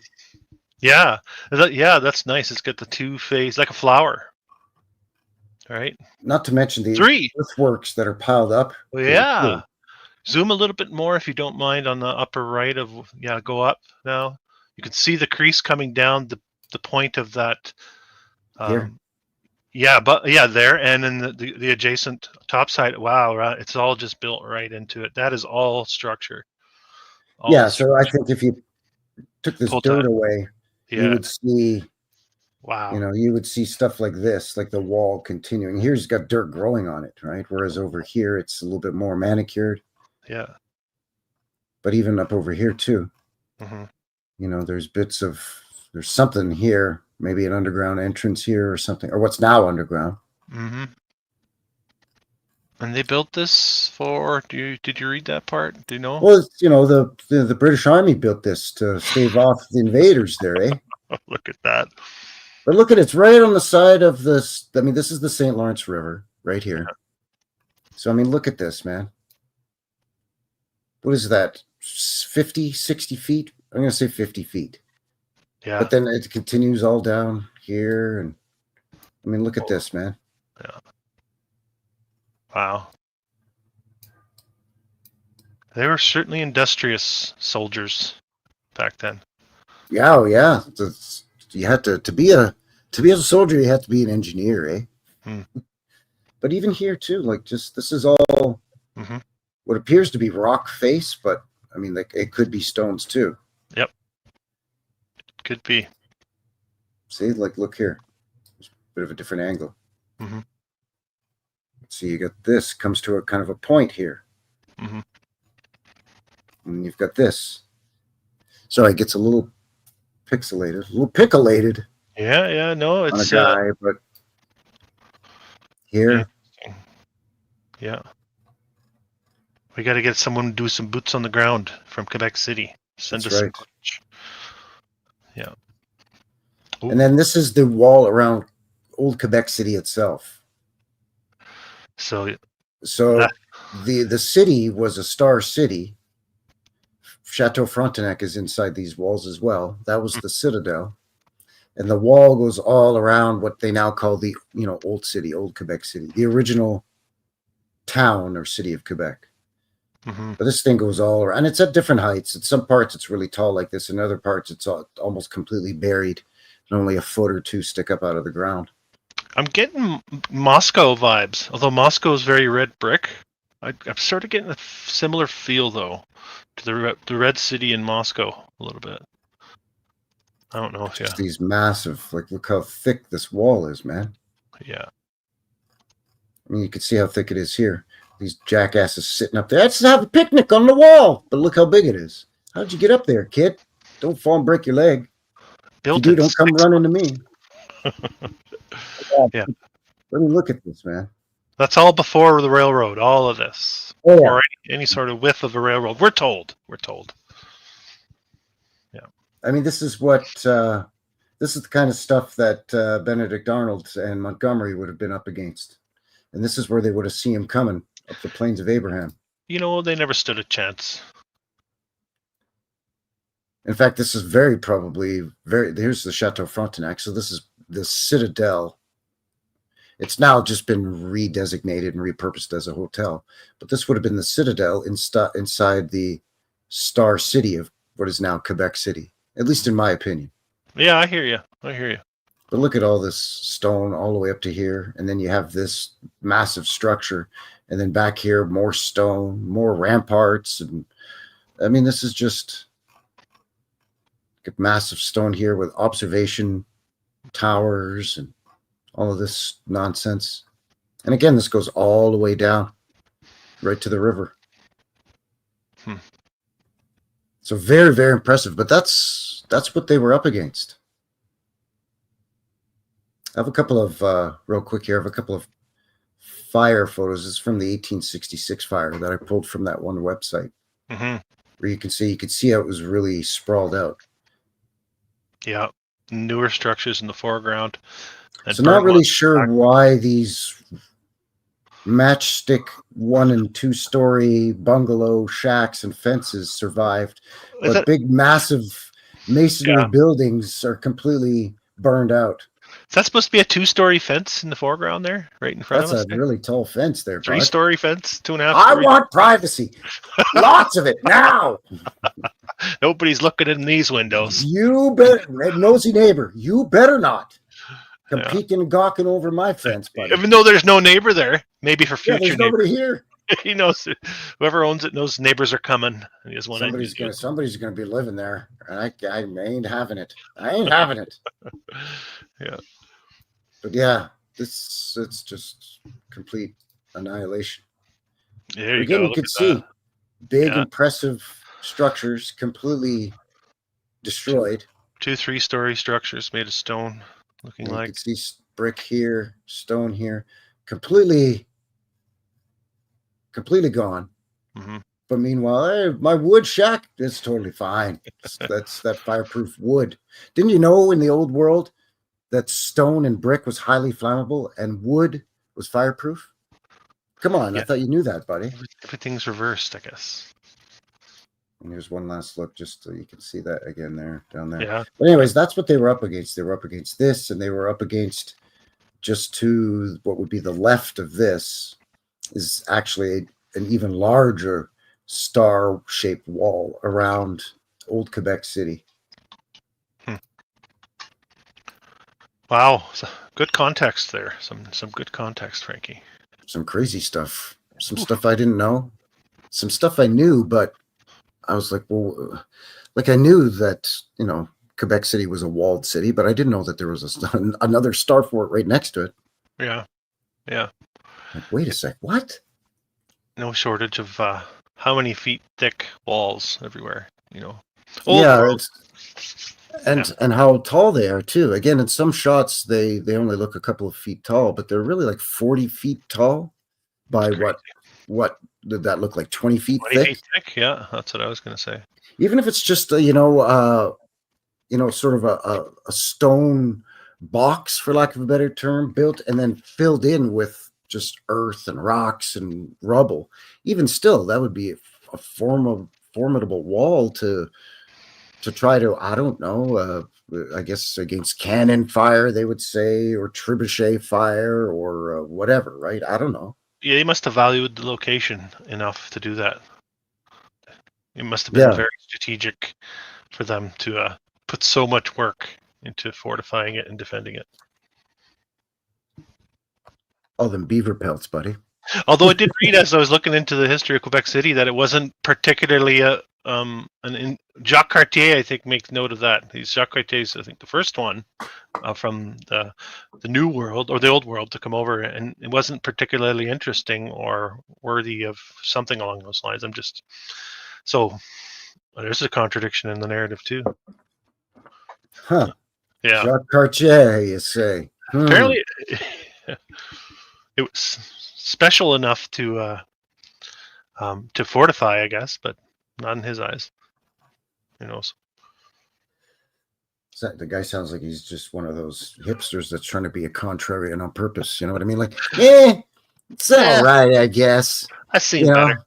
Yeah, that's nice. It's got the two-phase, like a flower. All right. Not to mention the earthworks that are piled up. Yeah. Zoom a little bit more if you don't mind on the upper right of go up now. You can see the crease coming down the point of that. Here. There, and then the adjacent top side. Wow, right, it's all just built right into it. That is all structure. So I think if you took this dirt away, you would see. Wow. You would see stuff like this, like the wall continuing. Here's got dirt growing on it, right? Whereas over here, it's a little bit more manicured. Yeah. But even up over here too, there's there's something here, maybe an underground entrance here or something, or what's now underground. Mm-hmm. And they built this for, did you read that part? Do you know? Well, the British Army built this to stave off the invaders there, eh? Look at that. But look at it, it's right on the side of this. I mean, this is the St. Lawrence River right here. Yeah. So, I mean, look at this, man. What is that? 50, 60 feet? I'm going to say 50 feet. Yeah. But then it continues all down here. And I mean, look at this, man. Yeah. Wow. They were certainly industrious soldiers back then. Yeah, yeah. You had to be a soldier. You had to be an engineer, eh? But even here too, like this is all what appears to be rock face, but I mean, like it could be stones too. Yep, it could be. See, like look here, there's a bit of a different angle. So you got this comes to a kind of a point here, and you've got this. So it gets a little pixelated, a little pickolated. Yeah, no, it's on a guy, but here. Yeah. We got to get someone to do some boots on the ground from Quebec City. Send us some footage. Yeah. Ooh. And then this is the wall around old Quebec City itself. So the city was a star city. Chateau Frontenac is inside these walls as well. That was the citadel. And the wall goes all around what they now call the, old city, old Quebec City, the original town or city of Quebec. But this thing goes all around, and it's at different heights. At some parts, it's really tall like this. In other parts, it's almost completely buried, and only a foot or two stick up out of the ground. I'm getting Moscow vibes, although Moscow is very red brick. I'm sort of getting a similar feel, though, to the Red City in Moscow a little bit. I don't know. Just these massive, like, look how thick this wall is, man. Yeah. I mean, you can see how thick it is here. These jackasses sitting up there. Let's have a picnic on the wall. But look how big it is. How'd you get up there, kid? Don't fall and break your leg. If you do, don't come running to me. Yeah. Let me look at this, man. That's all before the railroad, all of this. Oh, yeah. Or any sort of width of a railroad. We're told. Yeah. I mean, this is the kind of stuff that Benedict Arnold and Montgomery would have been up against. And this is where they would have seen him coming up the plains of Abraham. You know, they never stood a chance. In fact, this is very probably here's the Chateau Frontenac. So this is the Citadel. It's now just been redesignated and repurposed as a hotel. But this would have been the Citadel inside the Star City of what is now Quebec City, at least in my opinion. Yeah, I hear you. But look at all this stone all the way up to here. And then you have this massive structure. And then back here, more stone, more ramparts. And I mean, this is just massive stone here with observation towers and all of this nonsense. And again, this goes all the way down right to the river. So very, very impressive. But that's what they were up against. I have a couple of real quick here. I have a couple of fire photos. It's from the 1866 fire that I pulled from that one website, where you can see how it was really sprawled out. Yeah, newer structures in the foreground. So not really sure why these matchstick 1 and 2 story bungalow shacks and fences survived, but big massive masonry buildings are completely burned out. Is that supposed to be a 2-story fence in the foreground there, right in front of us? That's a really tall fence there, 3-story fence, 2.5 stories. I want privacy. Lots of it now. Nobody's looking in these windows. You better, nosy neighbor, you better not come peeking and gawking over my fence, buddy. Even though there's no neighbor there, maybe for future there's nobody here. He knows, whoever owns it knows neighbors are coming. And he just somebody's gonna be living there, and I ain't having it. I ain't having it. Yeah. But yeah, it's just complete annihilation. There you Again, go. you could see big, impressive structures completely destroyed. 2-3-story structures made of stone, looking like. You can see brick here, stone here, completely gone. But meanwhile, my wood shack is totally fine. That's that fireproof wood. Didn't you know in the old world that stone and brick was highly flammable and wood was fireproof? Come on, I thought you knew that, buddy. Everything's reversed, I guess. And here's one last look, just so you can see that again there, down there. Yeah. But anyways, that's what they were up against. They were up against this, and they were up against just to what would be the left of this is actually an even larger star-shaped wall around old Quebec City. Wow, good context there. Some good context, Frankie. Some crazy stuff. Some stuff I didn't know. Some stuff I knew, but I was like, well, like I knew that, Quebec City was a walled city, but I didn't know that there was another star fort right next to it. Yeah. Like, wait a sec, what? No shortage of how many feet thick walls everywhere, And how tall they are too. Again, in some shots they only look a couple of feet tall, but they're really like 40 feet tall by what did that look like? 20 feet 20 thick? feet thick, yeah, that's what I was going to say. Even if it's just sort of a stone box, for lack of a better term, built and then filled in with just earth and rocks and rubble. Even still, that would be a formidable wall to try to, I don't know, I guess against cannon fire, they would say, or trebuchet fire, or whatever, right? I don't know. Yeah, they must have valued the location enough to do that. It must have been very strategic for them to put so much work into fortifying it and defending it. All them beaver pelts, buddy. Although I did read as I was looking into the history of Quebec City that it wasn't particularly Jacques Cartier, I think, makes note of that. Jacques Cartier is, I think, the first one from the New World or the Old World to come over, and it wasn't particularly interesting or worthy of something along those lines. There's a contradiction in the narrative too. Huh. Yeah. Jacques Cartier, you say. Apparently, it was special enough to fortify, I guess, but not in his eyes. Who knows? The guy sounds like he's just one of those hipsters that's trying to be a contrarian on purpose. You know what I mean? Like, it's all right, I guess. I've seen better.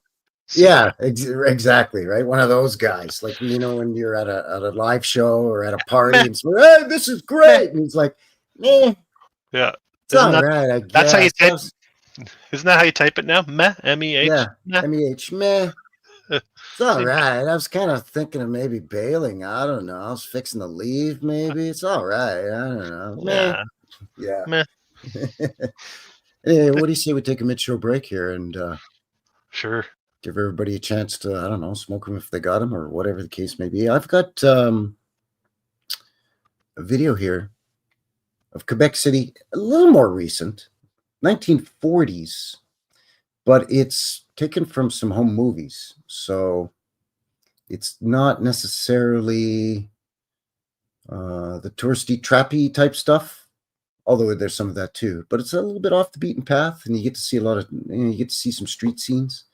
Yeah, exactly. Right. One of those guys, like, when you're at a live show or at a party and it's like, hey, this is great. And he's like, yeah, it's all right, I guess. That's how you type. Isn't that how you type it now? Meh, M-E-H. Yeah, meh. M-E-H, meh. It's all right. I was kind of thinking of maybe bailing. I don't know. I was fixing to leave, maybe. It's all right. I don't know. Meh. Yeah. Meh. Anyway, what do you say we take a mid-show break here and sure, give everybody a chance to, I don't know, smoke them if they got them or whatever the case may be. I've got a video here of Quebec City, a little more recent, 1940s, but it's taken from some home movies. So it's not necessarily the touristy, trappy type stuff, although there's some of that too. But it's a little bit off the beaten path, and you get to see you get to see some street scenes.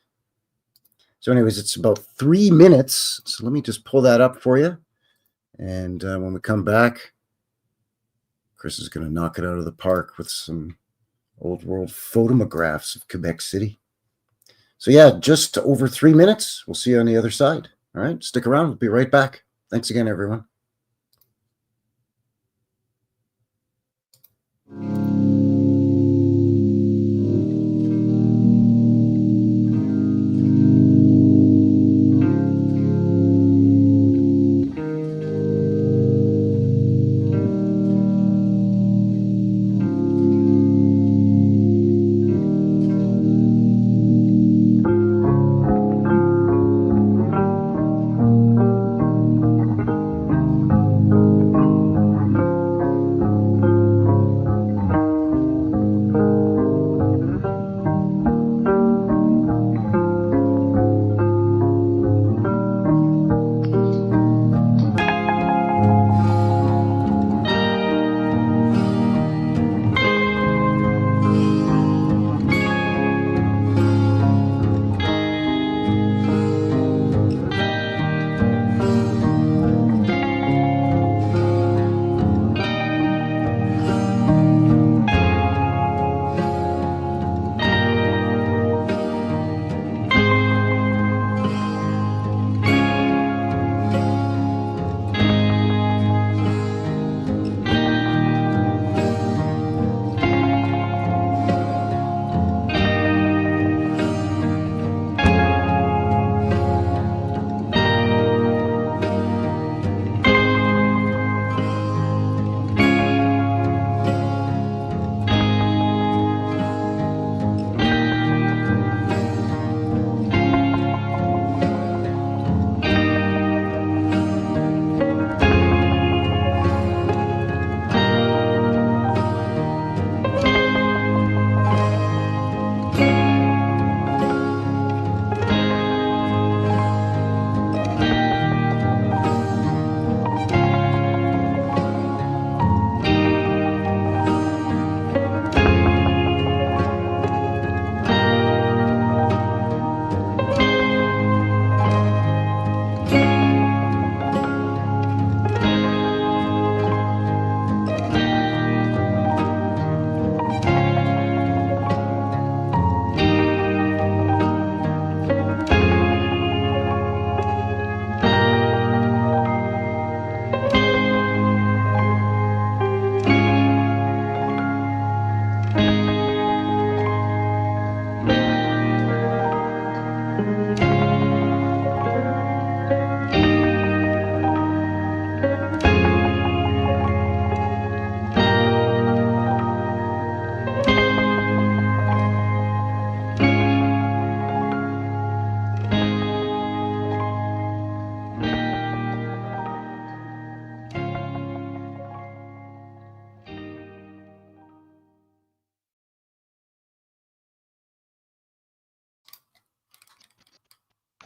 So anyways, it's about 3 minutes. So let me just pull that up for you. And when we come back, Chris is going to knock it out of the park with some old world photographs of Quebec City. So yeah, just over 3 minutes. We'll see you on the other side. All right, stick around. We'll be right back. Thanks again, everyone.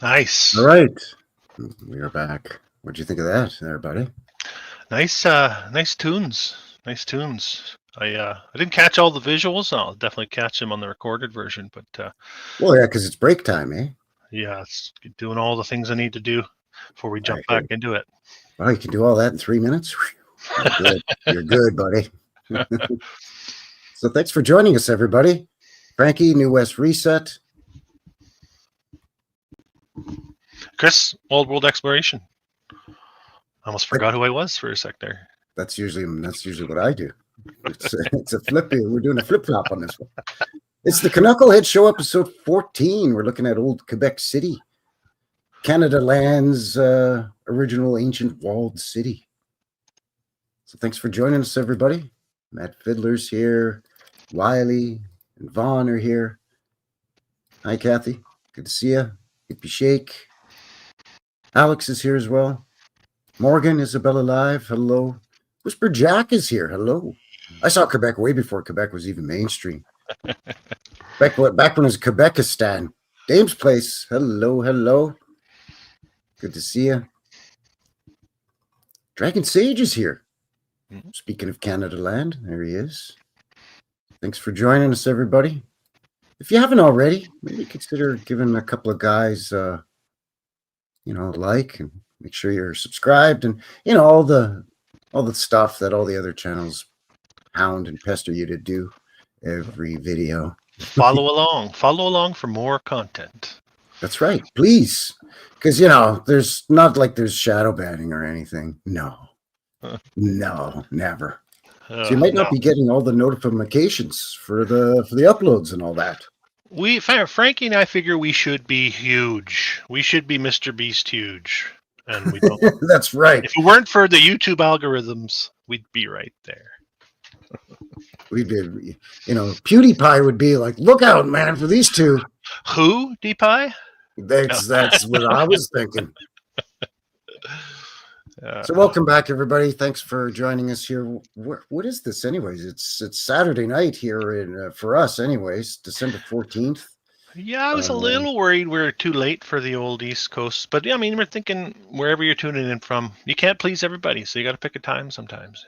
Nice. All right. We are back. What'd you think of that there, buddy? Nice tunes. Nice tunes. I didn't catch all the visuals. I'll definitely catch them on the recorded version. But Well, yeah, because it's break time, eh? yeah, it's doing all the things I need to do before we jump I hear back into it. Well, you can do all that in 3 minutes. You're good. You're good, buddy. So thanks for joining us, everybody. Frankie, New West Reset. Chris, Old World Exploration. I almost forgot who I was for a sec there. That's usually what I do. It's a flip. We're doing a flip flop on this one. It's the Knucklehead Show, episode 14. We're looking at old Quebec City, Canada Land's original ancient walled city. So thanks for joining us, everybody. Matt Fiddler's here. Wiley and Vaughn are here. Hi, Kathy. Good to see you. Hippie Shake. Alex is here as well. Morgan, Isabella Live. Hello. Whisper Jack is here. Hello. I saw Quebec way before Quebec was even mainstream. back when it was Quebecistan. Dame's Place. Hello, hello. Good to see you. Dragon Sage is here. Speaking of Canada Land, there he is. Thanks for joining us, everybody. If you haven't already, maybe consider giving a couple of guys, a like, and make sure you're subscribed, and all the stuff that all the other channels hound and pester you to do every video. Follow along for more content. That's right, please, because there's not like there's shadow banning or anything. No, never. So you might not be getting all the notifications for the uploads and all that. Frankie and I figure we should be huge. We should be Mr. Beast huge, and we don't. That's right. If it weren't for the YouTube algorithms, we'd be right there. We'd be, PewDiePie would be like, "Look out, man, for these two." Who, DPie? That's what I was thinking. So welcome back, everybody. Thanks for joining us here. What is this, anyways? It's Saturday night here for us, anyways. December 14th. Yeah, I was a little worried we were too late for the old East Coast, but I mean, we're thinking wherever you're tuning in from, you can't please everybody, so you got to pick a time sometimes,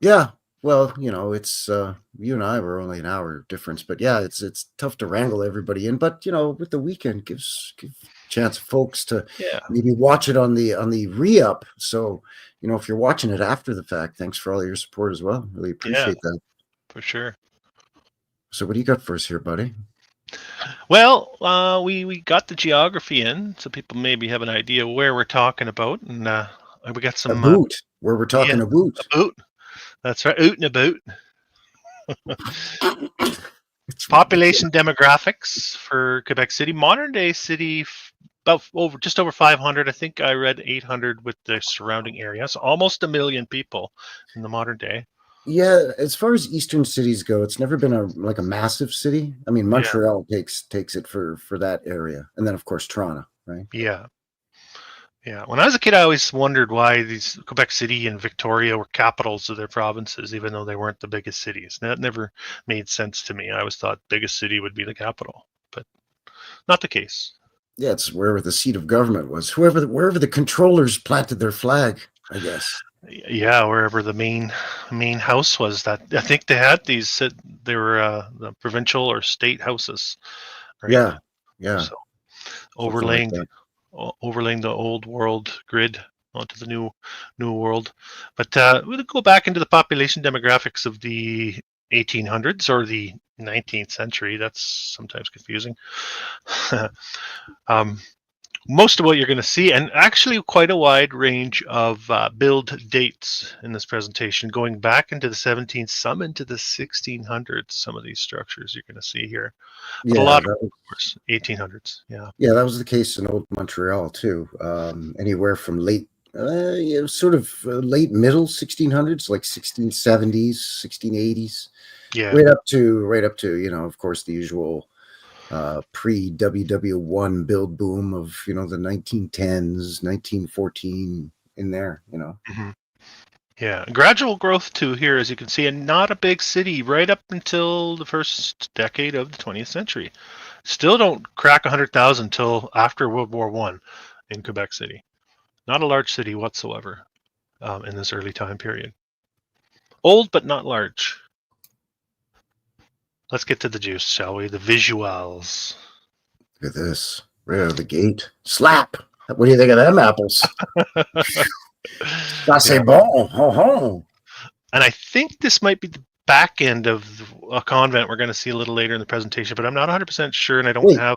Yeah, well, it's you and I were only an hour difference, but yeah, it's tough to wrangle everybody in. But with the weekend give chance folks to maybe watch it on the re-up. So if you're watching it after the fact, thanks for all your support as well. Really appreciate that. For sure. So what do you got for us here, buddy? Well, we got the geography in, so people maybe have an idea where we're talking about, and we got some where we're talking about. That's right, out and about. Population demographics for Quebec City, modern day city, just over 500. I think I read 800 with the surrounding area, so almost 1 million people in the modern day. Yeah, as far as eastern cities go, it's never been a massive city. I mean, Montreal takes it for that area, and then of course Toronto, right? Yeah. When I was a kid, I always wondered why these Quebec City and Victoria were capitals of their provinces, even though they weren't the biggest cities. That never made sense to me. I always thought biggest city would be the capital, but not the case. Yeah, it's wherever the seat of government was, wherever the controllers planted their flag, I guess. Yeah, wherever the main house was. That I think they had these. They were the provincial or state houses. Right? Yeah. So overlaying the old world grid onto the new world. But we'll go back into the population demographics of the 1800s or the 19th century. That's sometimes confusing. Most of what you're going to see, and actually quite a wide range of build dates in this presentation, going back into the 17th, some into the 1600s, some of these structures you're going to see here. But a lot of course, 1800s. Yeah, that was the case in old Montreal too. Anywhere from late middle 1600s, like 1670s, 1680s. Yeah, right up to of course the usual pre-WW1 build boom of the 1910s, 1914 in there. Mm-hmm. Yeah, gradual growth too here, as you can see, and not a big city right up until the first decade of the 20th century. Still don't crack 100,000 till after World War I in Quebec City. Not a large city whatsoever in this early time period. Old, but not large. Let's get to the juice, shall we? The visuals. Look at this. Right out of the gate. Slap. What do you think of them apples? Ça c'est bon. Ho ho. And I think this might be the back end of a convent we're going to see a little later in the presentation, but I'm not 100% sure, and I don't have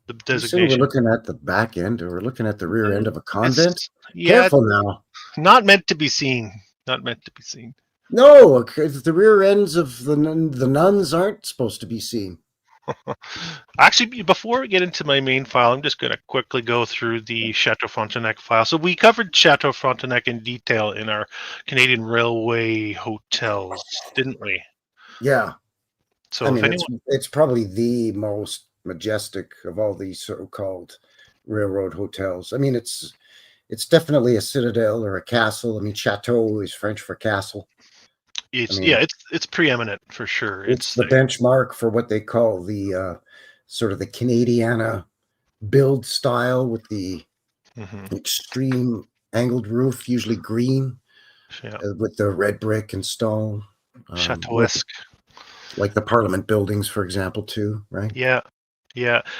the designation. We're looking at the back end, or we're looking at the rear end of a convent? Yeah, careful now. Not meant to be seen. Not meant to be seen. No, the rear ends of the nuns aren't supposed to be seen. Actually, before we get into my main file, I'm just going to quickly go through the Chateau Frontenac file. So we covered Chateau Frontenac in detail in our Canadian Railway hotels, didn't we? Yeah. So I mean, it's probably the most majestic of all these so-called railroad hotels. I mean, it's definitely a citadel or a castle. I mean, chateau is French for castle. It's preeminent for sure. It's the benchmark for what they call the sort of the Canadiana build style with the extreme angled roof, usually green, with the red brick and stone. Chateauesque. Like the Parliament buildings, for example, too, right? Yeah.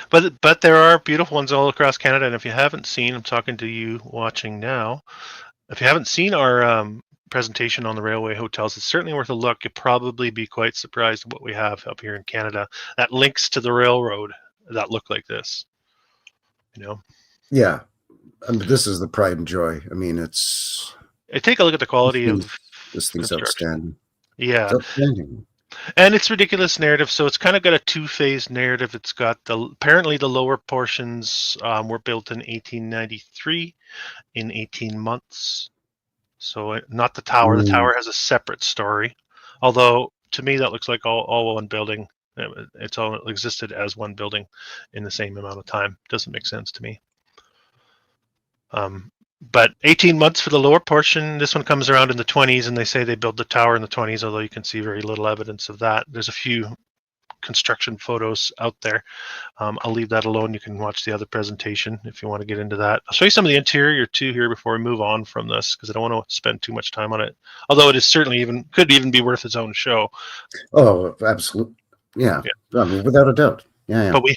But there are beautiful ones all across Canada, and if you haven't seen, I'm talking to you watching now, if you haven't seen our presentation on the railway hotels, it's certainly worth a look. You'll probably be quite surprised at what we have up here in Canada that links to the railroad that look like this. Yeah, I mean, this is the pride and joy. I mean, take a look at the quality of this thing's outstanding. Yeah, it's outstanding. And it's ridiculous narrative, so it's kind of got a two-phase narrative. It's got apparently the lower portions were built in 1893 in 18 months. So not the tower. The tower has a separate story. Although to me that looks like all one building. It's all existed as one building in the same amount of time. Doesn't make sense to me. But 18 months for the lower portion. This one comes around in the 20s, and they say they built the tower in the 20s, although you can see very little evidence of that. There's a few construction photos out there. I'll leave that alone. You can watch the other presentation if you want to get into that. I'll show you some of the interior too here before we move on from this, because I don't want to spend too much time on it. Although it is certainly could even be worth its own show. Oh, absolutely. Yeah. I mean, without a doubt. Yeah. But we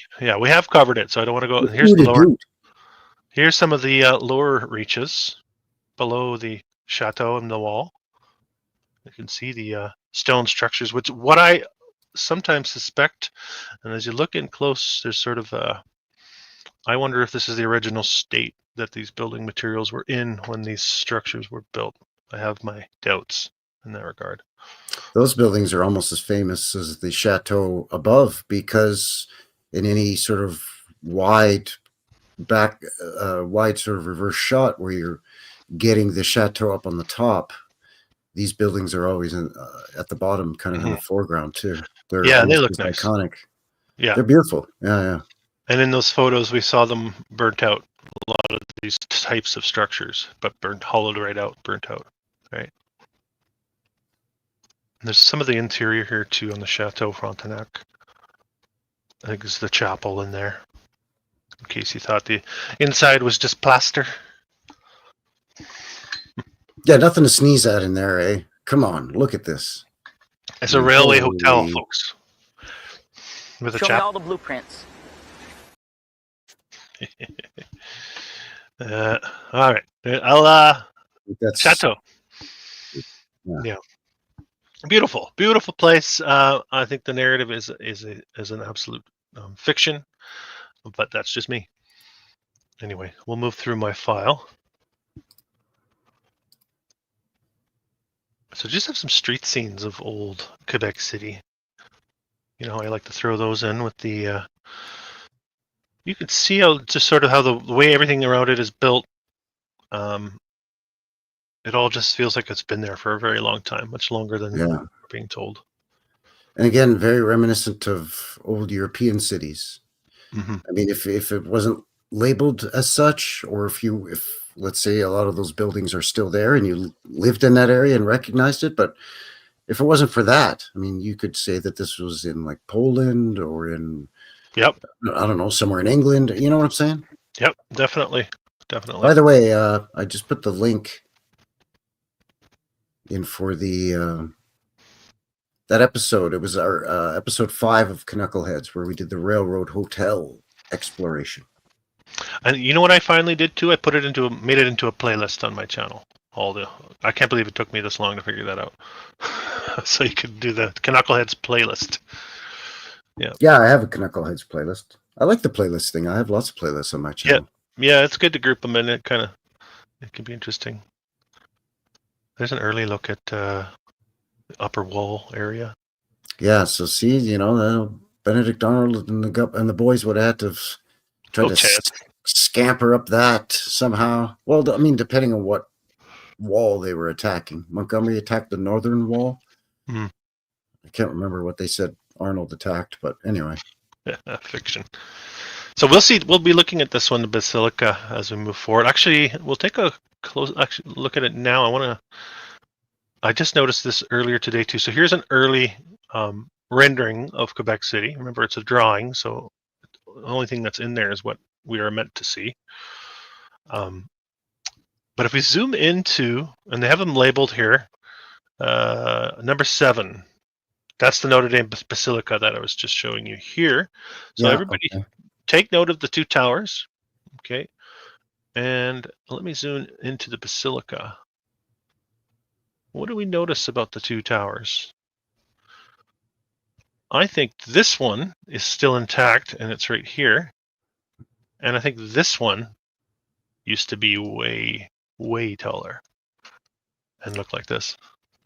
have covered it, so I don't want to go. Here's the lower. Here's some of the lower reaches below the chateau and the wall. You can see the stone structures, which what I sometimes suspect, and as you look in close, there's sort of I wonder if this is the original state that these building materials were in when these structures were built. I have my doubts in that regard. Those buildings are almost as famous as the chateau above, because in any sort of wide sort of reverse shot where you're getting the chateau up on the top, these buildings are always at the bottom, kind of in the foreground too. They look nice. Iconic. Yeah, they're beautiful. Yeah. And in those photos, we saw them burnt out. A lot of these types of structures, but hollowed right out, burnt out. Right. And there's some of the interior here too on the Chateau Frontenac. I think it's the chapel in there. In case you thought the inside was just plaster. Yeah, nothing to sneeze at in there, eh? Come on, look at this. It's a railway hotel, folks. With a Show me all the blueprints. All right, I'll Chateau. Yeah. Beautiful place. I think the narrative is an absolute fiction. But that's just me. Anyway, we'll move through my file. So just have some street scenes of old Quebec City. You know, I like to throw those in with the... you can see how the way everything around it is built. It all just feels like it's been there for a very long time, much longer than we're being told. And again, very reminiscent of old European cities. Mm-hmm. I mean, if it wasn't labeled as such, or if let's say a lot of those buildings are still there and you lived in that area and recognized it, but if it wasn't for that, I mean, you could say that this was in like Poland or in Yep. I don't know, somewhere in England. You know what I'm saying? Yep. Definitely. Definitely. By the way, I just put the link in for the that episode. It was our episode 5 of Knuckleheads, where we did the Railroad Hotel exploration. And you know what I finally did too? I made it into a playlist on my channel. I can't believe it took me this long to figure that out. So you could do the Knuckleheads playlist. Yeah, I have a Knuckleheads playlist. I like the playlist thing. I have lots of playlists on my channel. Yeah, it's good to group them in. It can be interesting. There's an early look at the upper wall area. Yeah, so see, Benedict Arnold and the boys would have to try to scamper up that somehow. Well, I mean, depending on what wall they were attacking. Montgomery attacked the northern wall. I can't remember what they said Arnold attacked, but anyway. Fiction. So we'll see. We'll be looking at this one, the Basilica, as we move forward. Actually, we'll take a close look at it now. I just noticed this earlier today too. So here's an early rendering of Quebec City. Remember, it's a drawing, so the only thing that's in there is what we are meant to see. But if we zoom into, and they have them labeled here, number 7. That's the Notre Dame Basilica that I was just showing you here. So everybody take note of the 2 towers. Okay. And let me zoom into the Basilica. What do we notice about the 2 towers? I think this one is still intact, and it's right here. And I think this one used to be way, way taller and look like this.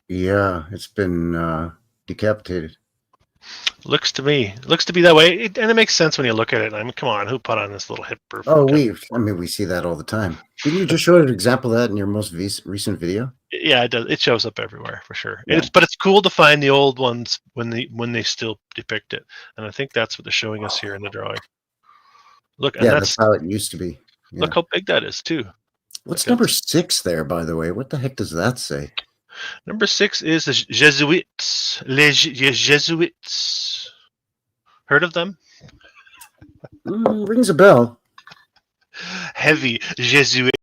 Yeah, it's been decapitated. Looks to be that way, and it makes sense when you look at it. I mean, come on, who put on this little hip roof? Oh, we see that all the time. Didn't you just show an example of that in your most recent video? Yeah, it does. It shows up everywhere for sure. Yeah. But it's cool to find the old ones when they still depict it, and I think that's what they're showing us here in the drawing. Look, and that's how it used to be. Yeah. Look how big that is too. What's number 6 there, by the way? What the heck does that say? Number 6 is the Jesuits. Les Jesuits. Heard of them? Rings a bell. Heavy Jesuit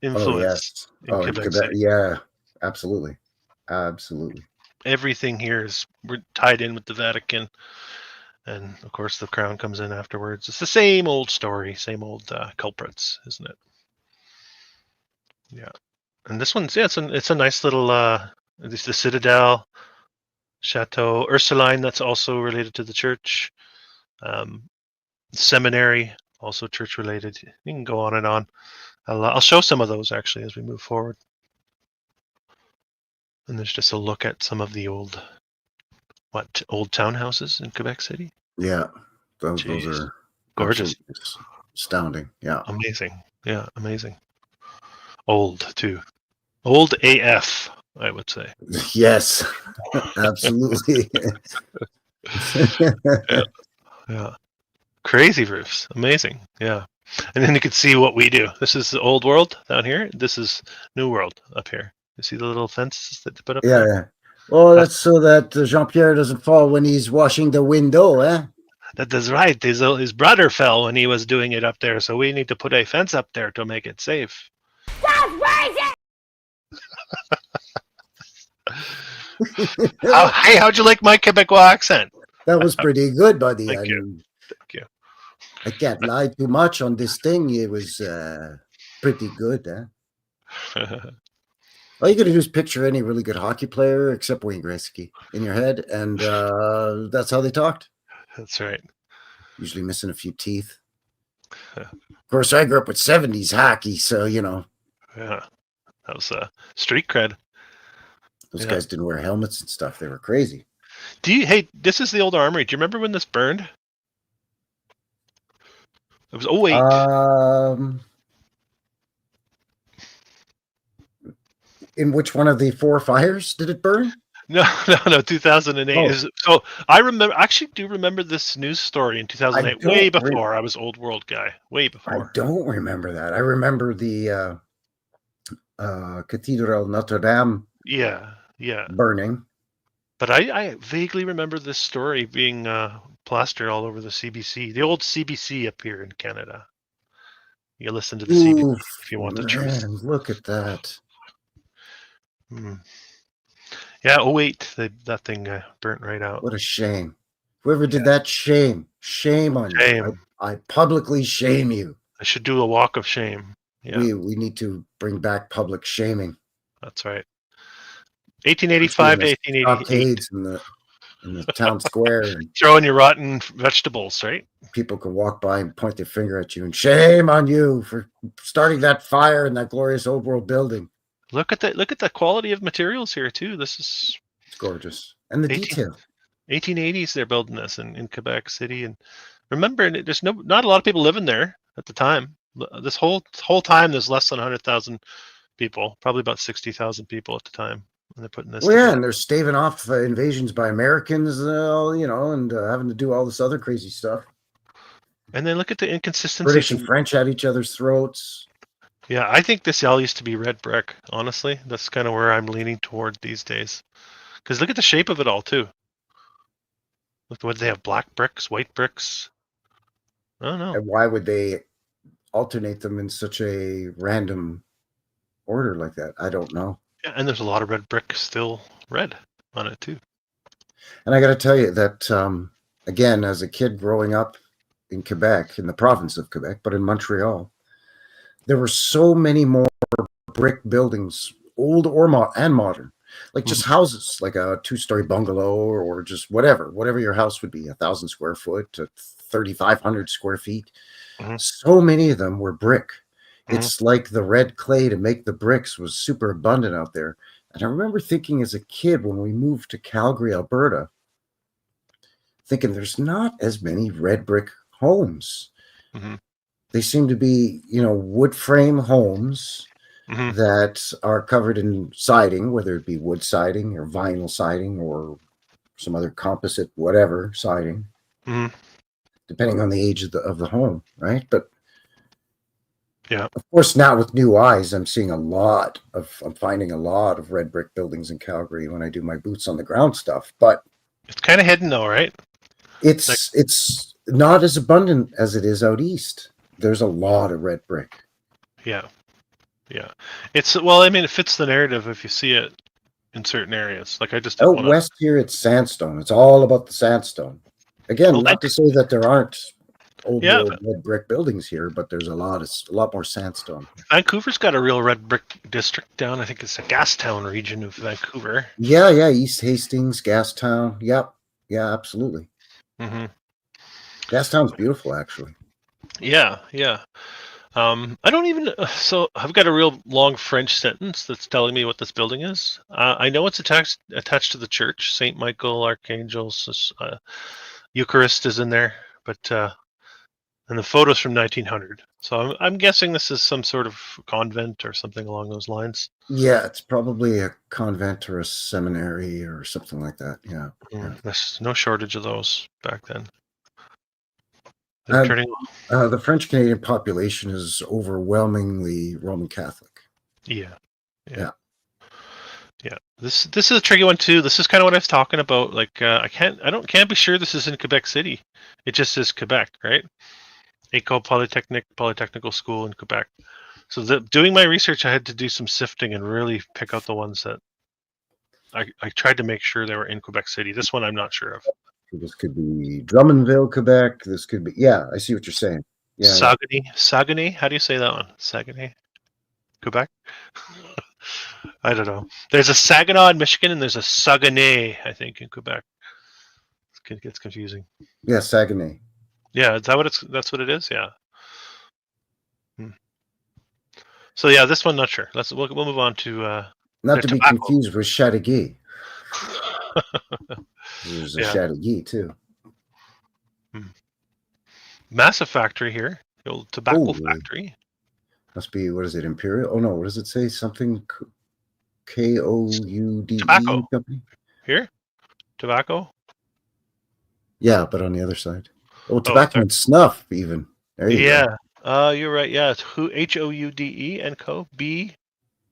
influence in Quebec City. Yeah, absolutely. Everything here we're tied in with the Vatican, and of course the crown comes in afterwards. It's the same old story, same old culprits, isn't it? Yeah. And this one's it's a nice little the Citadel, Chateau Ursuline, that's also related to the church. Seminary, also church related. You can go on and on. I'll show some of those actually as we move forward. And there's just a look at some of the old townhouses in Quebec City. Yeah, those are gorgeous, astounding. Yeah, amazing. Yeah, amazing. Old too. Old AF, I would say. Yes, absolutely. Yeah. Crazy roofs. Amazing. Yeah. And then you can see what we do. This is the old world down here. This is new world up here. You see the little fences that they put up there? Yeah. Well, that's so that Jean-Pierre doesn't fall when he's washing the window, eh? That is right. His brother fell when he was doing it up there, so we need to put a fence up there to make it safe. That's crazy! How'd you like my Quebecois accent? That was pretty good, buddy. Thank you. I can't lie too much on this thing. It was pretty good, huh? All you got to do is picture any really good hockey player except Wayne Gretzky in your head, and that's how they talked. That's right. Usually missing a few teeth. Of course, I grew up with 70s hockey, so, Yeah. That was street cred. Those guys didn't wear helmets and stuff. They were crazy. Hey, this is the old armory. Do you remember when this burned? It was 08. In which one of the 4 fires did it burn? No, 2008. Oh. So I actually do remember this news story in 2008, way before I was old world guy, way before. I don't remember that. I remember the Cathedral Notre Dame Yeah. burning. But I vaguely remember this story being plaster all over the CBC, the old CBC up here in Canada. You listen to the Ooh, CBC if you want the truth. man, look at that. Yeah, 08, that thing burnt right out. What a shame. Whoever did that, shame on you. Shame. I publicly shame you. I should do a walk of shame. Yeah, We need to bring back public shaming. that's right. 1885 to 1888. Stockades in the town square, and Throwing your rotten vegetables, right? people can walk by and point their finger at you and shame on you for starting that fire in that glorious old world building. Look at the quality of materials here too. It's gorgeous, and the detail. 1880s they're building this in Quebec City, and remember, there's not a lot of people living there at the time. This whole time there's less than 100,000 people, probably about 60,000 people at the time when they're putting this. Well, yeah, and they're staving off invasions by Americans, and having to do all this other crazy stuff. And then look at the inconsistency. British and French at each other's throats. Yeah, I think this all used to be red brick. Honestly, that's kind of where I'm leaning toward these days. Because look at the shape of it all too. Look, what they have: black bricks, white bricks. I don't know. And why would they alternate them in such a random order like that? I don't know. Yeah, and there's a lot of red brick still red on it too. And I got to tell you that, again, as a kid growing up in Quebec, in the province of Quebec, but in Montreal, there were so many more brick buildings, old and modern, like just houses, like a 2-story bungalow or just whatever your house would be, 1,000 square foot to 3,500 square feet. So many of them were brick. It's like the red clay to make the bricks was super abundant out there. And I remember thinking as a kid when we moved to Calgary, Alberta, thinking there's not as many red brick homes. They seem to be, wood frame homes that are covered in siding, whether it be wood siding or vinyl siding or some other composite, whatever siding, depending on the age of the home, right? But yeah, of course, now with new eyes, I'm finding a lot of red brick buildings in Calgary when I do my boots on the ground stuff. But it's kind of hidden though, right? It's not as abundant as it is out east. There's a lot of red brick. Yeah. It fits the narrative if you see it in certain areas. Like I just out west here, it's sandstone. It's all about the sandstone. Again, not to say that there aren't old red brick buildings here, but there's a lot more sandstone. Vancouver's got a real red brick district down. I think it's the Gastown region of Vancouver. Yeah, East Hastings, Gastown. Yep. Yeah, absolutely. Gastown's beautiful, actually. Yeah. I don't even. So I've got a real long French sentence that's telling me what this building is. I know it's attached to the church, Saint Michael, Archangels, Eucharist is in there, but and the photo's from 1900. So I'm guessing this is some sort of convent or something along those lines. Yeah, it's probably a convent or a seminary or something like that. Yeah. There's no shortage of those back then. The French Canadian population is overwhelmingly Roman Catholic. Yeah. This is a tricky one too. This is kind of what I was talking about. Like I can't be sure this is in Quebec City. It just says Quebec, right? École Polytechnical School in Quebec. So doing my research, I had to do some sifting and really pick out the ones that I tried to make sure they were in Quebec City. This one I'm not sure of. This could be Drummondville, Quebec. This could be, I see what you're saying. Yeah. Saguenay. How do you say that one? Saguenay, Quebec. I don't know. There's a Saginaw in Michigan, and there's a Saguenay, I think, in Quebec. It gets confusing. Yeah, Saguenay. Yeah, that's what it is. Yeah. So yeah, this one not sure. We'll move on to not to be confused with Chateauguay. There's a Chateauguay too. Massive factory here, the old tobacco factory. Must be, what is it, Imperial? Oh no, what does it say? Something KOUDE tobacco company here. Tobacco. Yeah, but on the other side. Oh, tobacco and snuff even. There you go. You're right. Yeah, it's HOUDE and Co. B.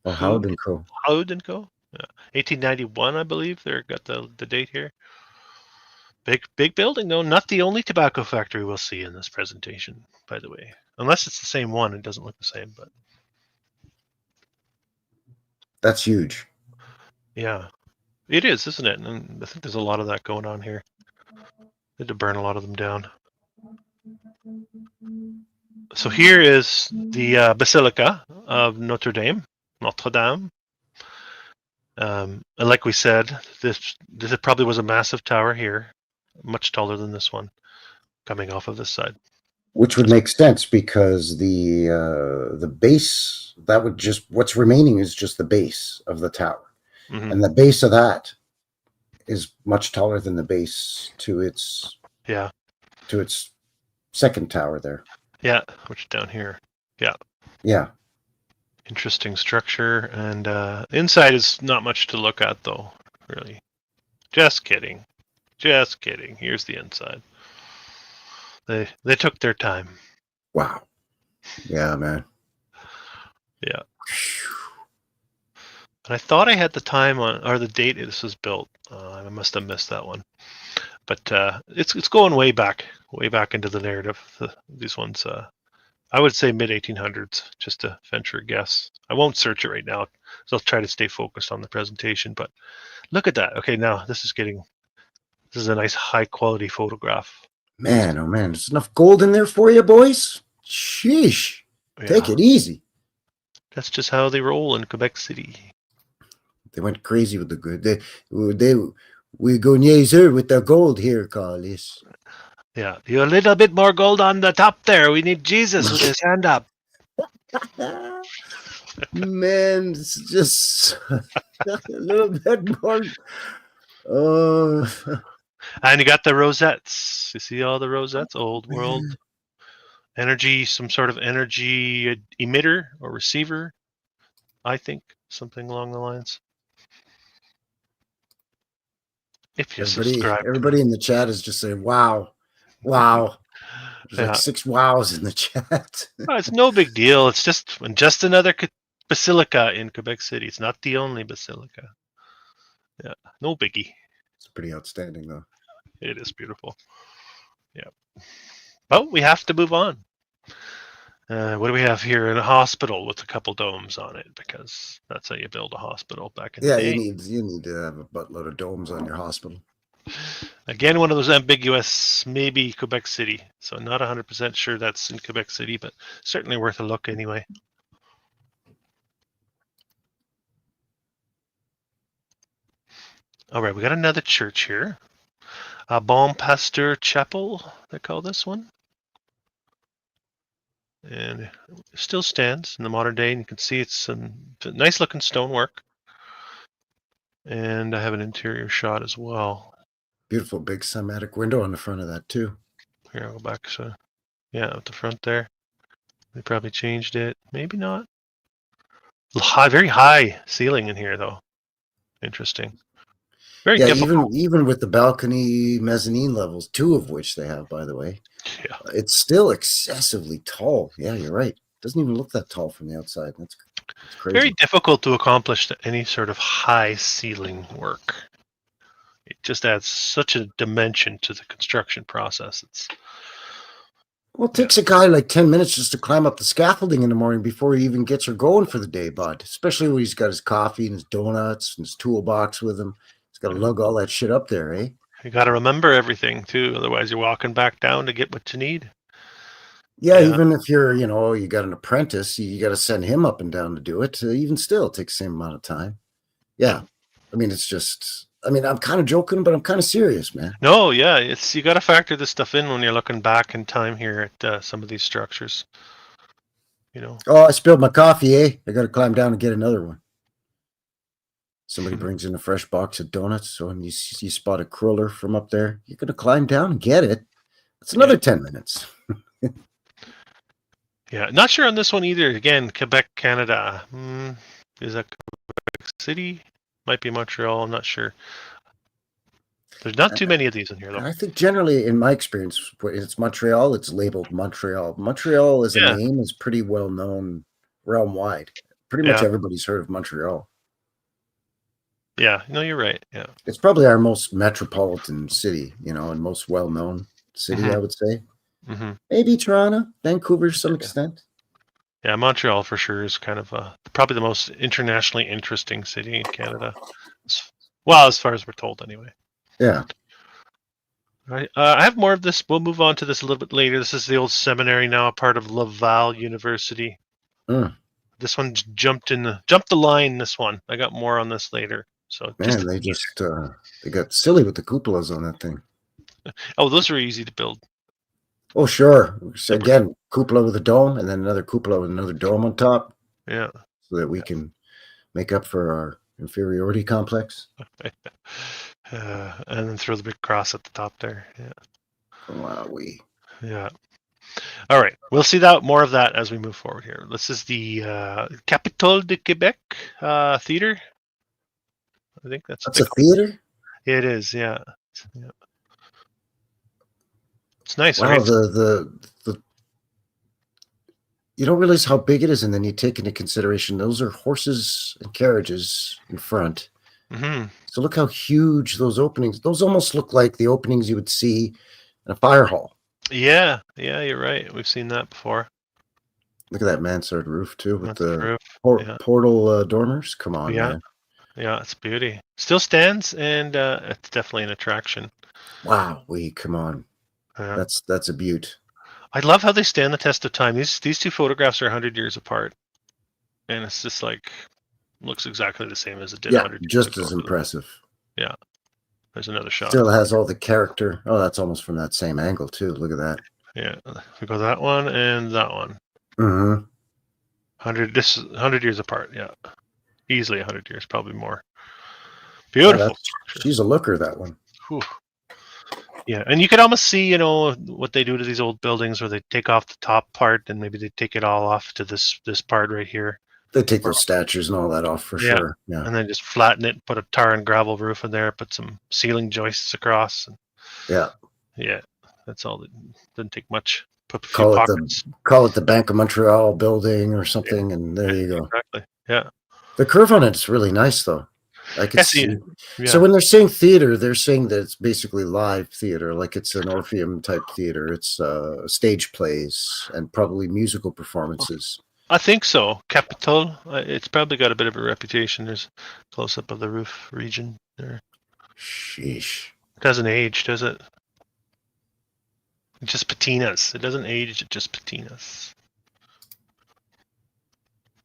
Oh, Howd and Co. Howd and Co. Yeah. 1891, I believe. They got the date here. Big building, though. Not the only tobacco factory we'll see in this presentation, by the way. Unless it's the same one. It doesn't look the same, but... That's huge. Yeah. It is, isn't it? And I think there's a lot of that going on here. They had to burn a lot of them down. So here is the Basilica of Notre Dame. And like we said, this probably was a massive tower here, much taller than this one, coming off of this side. Which would make sense because the base, that would just, what's remaining is just the base of the tower. Mm-hmm. And the base of that is much taller than the base to its second tower there. Yeah, which is down here. Yeah. Yeah. Interesting structure, and inside is not much to look at, though, really. Just kidding. Just kidding. Here's the inside. They took their time. Wow. Yeah, man. Yeah. And I thought I had the time on, or the date this was built. I must have missed that one. But it's going way back into the narrative. These ones, I would say mid-1800s, just to venture a guess. I won't search it right now, so I'll try to stay focused on the presentation. But look at that. Okay, now this is a nice high-quality photograph. Man, oh man, there's enough gold in there for you, boys. Sheesh. Yeah. Take it easy. That's just how they roll in Quebec City. They went crazy with the good. We go nazer with the gold here, Carlis. Yeah, you're a little bit more gold on the top there. We need Jesus with his hand up. Man, it's just a little bit more. And you got the rosettes. You see all the rosettes? Old world. Energy, some sort of energy emitter or receiver, I think. Something along the lines. If you subscribe. Everybody in the chat is just saying, wow. Wow. There's like 6 wows in the chat. Oh, it's no big deal. It's just another basilica in Quebec City. It's not the only basilica. Yeah, no biggie. It's pretty outstanding, though. It is beautiful. Yeah. But we have to move on. What do we have here? A hospital with a couple domes on it, because that's how you build a hospital back in the day. You need to have a buttload of domes on your hospital. Again, one of those ambiguous, maybe Quebec City. So not 100% sure that's in Quebec City, but certainly worth a look anyway. All right, we got another church here. Bon Pasteur Chapel, they call this one. And it still stands in the modern day, and you can see it's a nice looking stonework. And I have an interior shot as well. Beautiful big cymatic window on the front of that too. Here, I'll go back. So, yeah, at the front there. They probably changed it. Maybe not. Very high ceiling in here, though. Interesting. Very difficult. Even with the balcony mezzanine levels, 2 of which they have, by the way. Yeah. It's still excessively tall. Yeah, you're right. Doesn't even look that tall from the outside. That's crazy. Very difficult to accomplish any sort of high ceiling work. It just adds such a dimension to the construction process. Well, it takes a guy like 10 minutes just to climb up the scaffolding in the morning before he even gets her going for the day, bud. Especially when he's got his coffee and his donuts and his toolbox with him. He's got to lug all that shit up there, eh? You got to remember everything, too. Otherwise, you're walking back down to get what you need. Yeah, even if you're, you got an apprentice, you got to send him up and down to do it. Even still, it takes the same amount of time. Yeah. I mean, it's just... I'm kind of joking, but I'm kind of serious, man. No, yeah, you got to factor this stuff in when you're looking back in time here at some of these structures. Oh, I spilled my coffee, eh? I got to climb down and get another one. Somebody brings in a fresh box of donuts, so when you spot a cruller from up there, you're going to climb down and get it. It's another 10 minutes. Yeah, not sure on this one either. Again, Quebec, Canada. Is that Quebec City? Might be Montreal. I'm not sure. There's not too many of these in here, though. I think generally, in my experience, it's Montreal. It's labeled Montreal. Montreal as a name is pretty well known realm wide. Pretty much everybody's heard of Montreal. Yeah, no, you're right. Yeah. It's probably our most metropolitan city, and most well-known city, I would say. Mm-hmm. Maybe Toronto, Vancouver to some extent. Yeah, Montreal for sure is kind of probably the most internationally interesting city in Canada. Well, as far as we're told, anyway. Yeah. Right. I have more of this. We'll move on to this a little bit later. This is the old seminary now, a part of Laval University. This one jumped the line. This one, I got more on this later. So man, they got silly with the cupolas on that thing. Oh, those are easy to build. Oh, sure. So again, cupola with a dome, and then another cupola with another dome on top. Yeah. So that we can make up for our inferiority complex. And then throw the big cross at the top there. Yeah. Wowee. Yeah. All right. We'll see more of that as we move forward here. This is the Capitole de Quebec theater. I think that's a theater? It is, yeah. It's nice. Wow, the you don't realize how big it is, and then you take into consideration those are horses and carriages in front. Mm-hmm. So look how huge those openings. Those almost look like the openings you would see in a fire hall. Yeah, you're right. We've seen that before. Look at that mansard roof too, with the roof. portal dormers. Come on, yeah. man. Yeah, it's beauty. Still stands, and it's definitely an attraction. Wow, come on. Yeah. That's a beaut. I love how they stand the test of time. These two photographs are 100 years apart, and it's just like looks exactly the same as it did. 100 years just ago. as impressive. Yeah, there's another shot. Still has all the character. Oh, that's almost from that same angle too. Look at that. Yeah, we go that one and that one. Mm-hmm. 100 years apart. Yeah, easily 100 years, probably more. Beautiful. She's a looker, that one. Whew. Yeah, and you could almost see, what they do to these old buildings, where they take off the top part and maybe they take it all off to this part right here. They take those statues and all that off for sure. Yeah, and then just flatten it, put a tar and gravel roof in there, put some ceiling joists across. And yeah, that's all. It didn't take much. Put a few pockets. Call it the Bank of Montreal building or something, and there you go. Exactly. Yeah. The curve on it's really nice, though. I can see. Yeah. So when they're saying theater, they're saying that it's basically live theater, like it's an Orpheum type theater. It's stage plays and probably musical performances. I think so. Capitole, it's probably got a bit of a reputation. There's a close up of the roof region there. Sheesh. It doesn't age, does it? It just patinas. It doesn't age, it just patinas.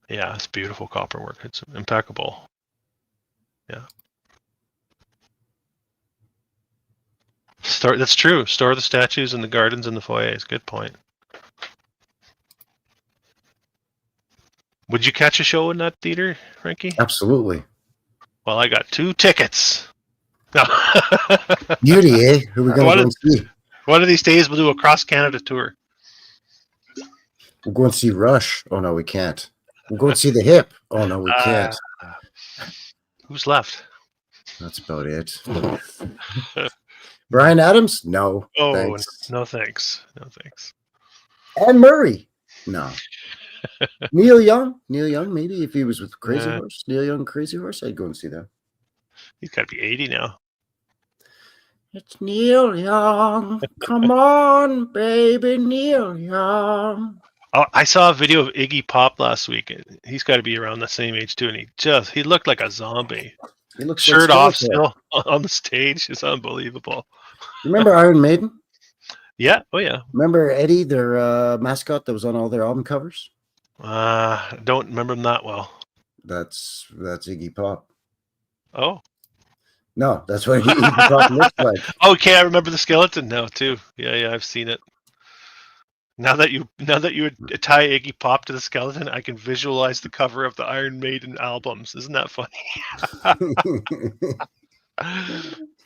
Yeah, it's beautiful copper work. It's impeccable. Yeah. That's true. Store the statues in the gardens and the foyers. Good point. Would you catch a show in that theater, Frankie? Absolutely. Well, I got 2 tickets. No. Beauty, eh? Who are we going to go and see? One of these days, we'll do a cross-Canada tour. We'll go and see Rush. Oh, no, we can't. We'll go and see The Hip. Oh, no, we can't. Who's left? That's about it. Bryan Adams? No. Oh, thanks. No thanks. No thanks. Anne Murray? No. Neil Young, maybe if he was with Crazy Horse. Neil Young, Crazy Horse, I'd go and see that. He's got to be 80 now. It's Neil Young. Come on, baby, Neil Young. Oh, I saw a video of Iggy Pop last week. He's got to be around the same age too, and he looked like a zombie. He looks shirt off still on the stage. It's unbelievable. Remember Iron Maiden? Yeah. Oh yeah. Remember Eddie, their mascot that was on all their album covers? Don't remember him that well. That's Iggy Pop. Oh. No, that's what Iggy Pop looks like. Okay, I remember the skeleton now too. Yeah, I've seen it. Now that you tie Iggy Pop to the skeleton, I can visualize the cover of the Iron Maiden albums. Isn't that funny?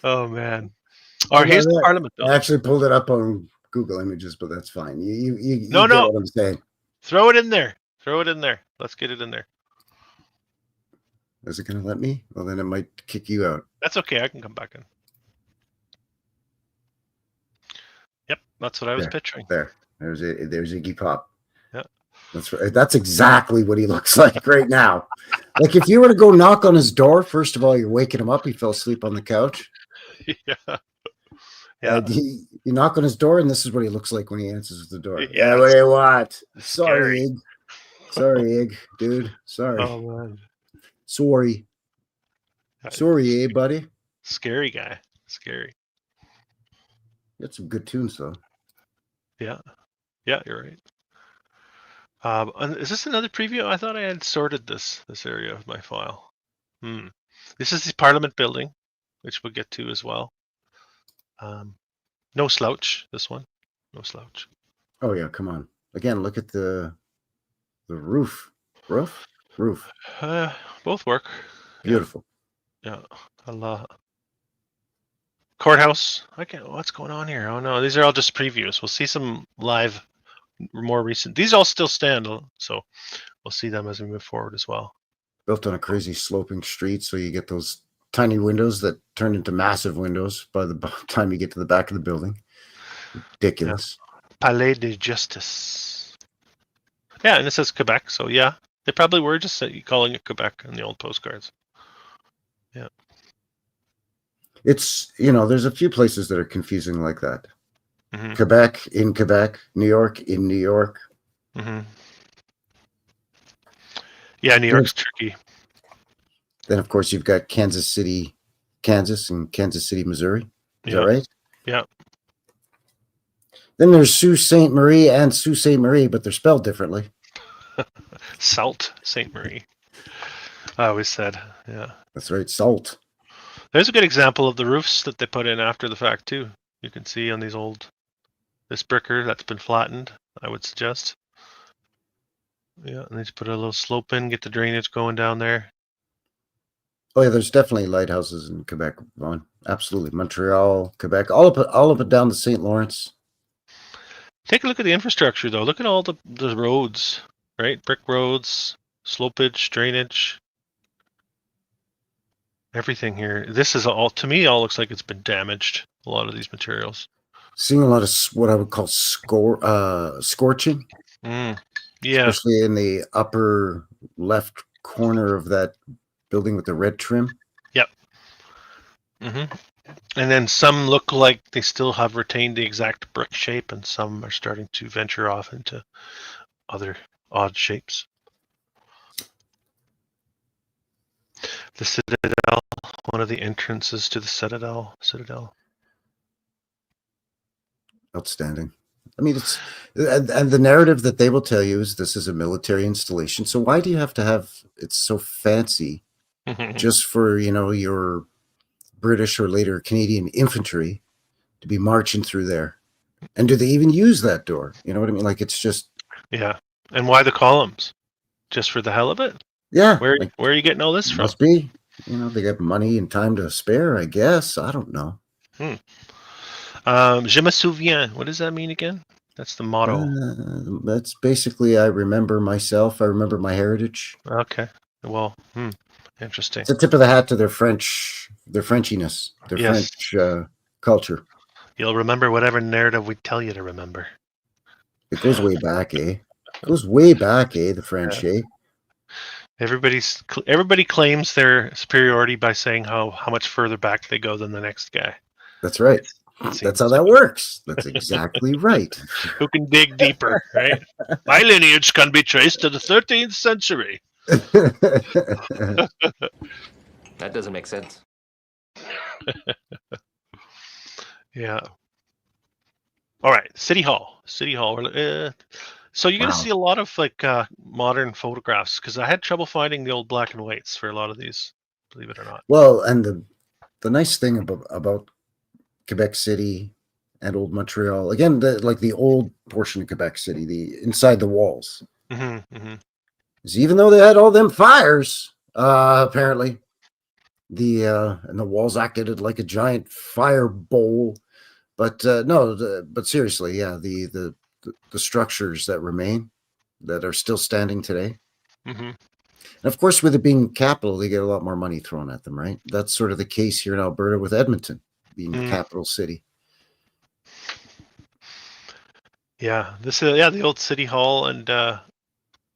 Oh man. Or here's the Parliament building. I actually pulled it up on Google Images, but that's fine. You no. Get what I'm saying. Throw it in there. Let's get it in there. Is it going to let me? Well, then it might kick you out. That's okay. I can come back in. Yep, that's what I was picturing. There's Iggy Pop. Yeah, that's right. That's exactly what he looks like right now. Like if you were to go knock on his door, first of all, you're waking him up. He fell asleep on the couch. Yeah. Yeah. You knock on his door, and this is what he looks like when he answers the door. Yeah, Yeah, what do you want? scary. Sorry, Ig. Sorry, Ig, dude. Sorry. Oh man. Sorry. Sorry, buddy. Scary guy. Scary. Got some good tunes though. Yeah. Yeah, you're right. And is this another preview? I thought I had sorted this area of my file. This is the Parliament building, which we'll get to as well. No slouch, this one. No slouch. Oh yeah, come on. Again, look at the roof. Roof? Both work. Beautiful. Yeah. Allah. Courthouse. What's going on here? Oh no, these are all just previews. We'll see some live, more recent. These all still stand, so we'll see them as we move forward as well. Built on a crazy sloping street, so you get those tiny windows that turn into massive windows by the time you get to the back of the building. Ridiculous. Yeah. Palais de Justice. Yeah, and it says Quebec, so yeah, they probably were just calling it Quebec in the old postcards. Yeah. It's, there's a few places that are confusing like that. Mm-hmm. Quebec in Quebec, New York in New York. Mm-hmm. Yeah, New York's tricky. Then, of course, you've got Kansas City, Kansas, and Kansas City, Missouri. Is that right? Yeah. Then there's Sault Ste. Marie and Sault Ste. Marie, but they're spelled differently. Sault Ste. Marie. I always said, yeah. That's right, Salt. There's a good example of the roofs that they put in after the fact, too. You can see on this bricker that's been flattened, I would suggest. Yeah, and they just put a little slope in, get the drainage going down there. Oh, yeah, there's definitely lighthouses in Quebec, Vaughn. Absolutely. Montreal, Quebec, all up and down the St. Lawrence. Take a look at the infrastructure, though. Look at all the roads, right? Brick roads, slopage, drainage. Everything here. This is all, to me, all looks like it's been damaged, a lot of these materials. Seeing a lot of what I would call scorching. Yeah. Especially in the upper left corner of that building with the red trim. Yep. Mm-hmm. And then some look like they still have retained the exact brick shape, and some are starting to venture off into other odd shapes. The Citadel, one of the entrances to the Citadel. Outstanding. I mean, and the narrative that they will tell you is this is a military installation. So why do you have to have it so fancy just for, your British or later Canadian infantry to be marching through there? And do they even use that door? You know what I mean? Like, it's just... Yeah. And why the columns? Just for the hell of it? Yeah. Where are you getting all this from? Must be. They got money and time to spare, I guess. I don't know. Je me souviens. What does that mean again? That's the motto. That's basically, I remember myself. I remember my heritage. Okay. Well, interesting. It's a tip of the hat to their Frenchiness, French culture. You'll remember whatever narrative we tell you to remember. It goes way back, eh? The French, eh? Everybody claims their superiority by saying how much further back they go than the next guy. That's right. That's how that works. That's exactly right. Who can dig deeper, right? My lineage can be traced to the 13th century. That doesn't make sense. Yeah. All right. City Hall. So you're going to see a lot of modern photographs, because I had trouble finding the old black and whites for a lot of these, believe it or not. Well, and the nice thing about Quebec City and old Montreal, again, the old portion of Quebec City, the inside the walls, is even though they had all them fires, apparently, and the walls acted like a giant fire bowl. But but seriously, yeah, the structures that remain, that are still standing today. And of course, with it being capital, they get a lot more money thrown at them, right? That's sort of the case here in Alberta with Edmonton being the capital city. Yeah, this is the old City Hall, and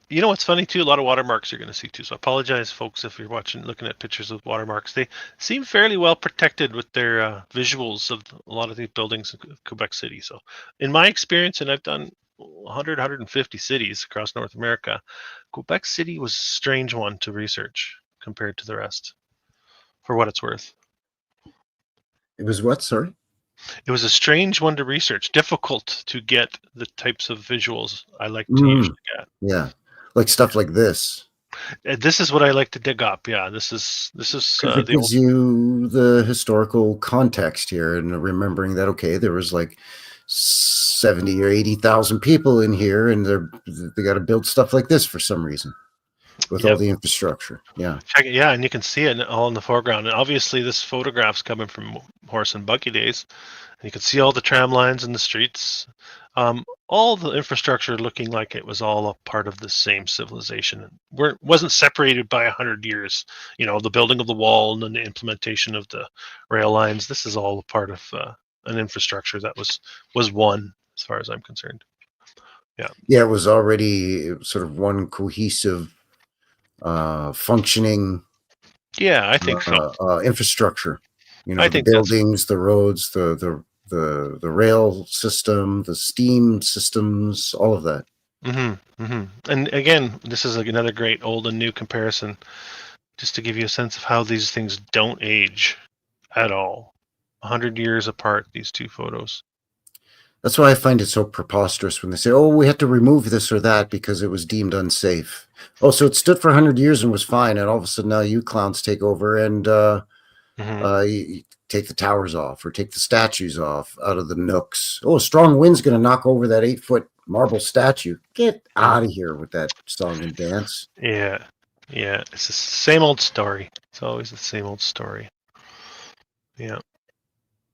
You know what's funny too? A lot of watermarks you're going to see too. So I apologize, folks, if you're looking at pictures of watermarks. They seem fairly well protected with their visuals of a lot of the buildings in Quebec City. So, in my experience, and I've done 100, 150 cities across North America, Quebec City was a strange one to research compared to the rest, for what it's worth. It was what? Sorry? It was a strange one to research, difficult to get the types of visuals I like to usually get. Yeah, like stuff like this. This is what I like to dig up. Yeah, this is It gives you the historical context here, and remembering that there was like 70 or 80,000 people in here, and they got to build stuff like this for some reason with all the infrastructure. Yeah, check it. Yeah, and you can see it all in the foreground. And obviously, this photograph's coming from horse and buggy days. And you can see all the tram lines in the streets. All the infrastructure looking like it was all a part of the same civilization. Wasn't separated by 100 years. You know, the building of the wall and then the implementation of the rail lines. This is all a part of an infrastructure that was one, as far as I'm concerned. Yeah. Yeah, it was already sort of one cohesive, functioning. Yeah, I think so. Infrastructure. You know, I the think buildings, the roads, the rail system, the steam systems, all of that. And again, this is like another great old and new comparison, just to give you a sense of how these things don't age at all. 100 years apart, these two photos. That's why I find it so preposterous when they say, "Oh, we had to remove this or that because it was deemed unsafe." Oh, so it stood for 100 years and was fine, and all of a sudden now you clowns take over and you take the towers off or take the statues off out of the nooks. Oh, a strong wind's going to knock over that 8-foot marble statue. Get out of here with that song and dance. Yeah. It's the same old story. It's always the same old story. Yeah.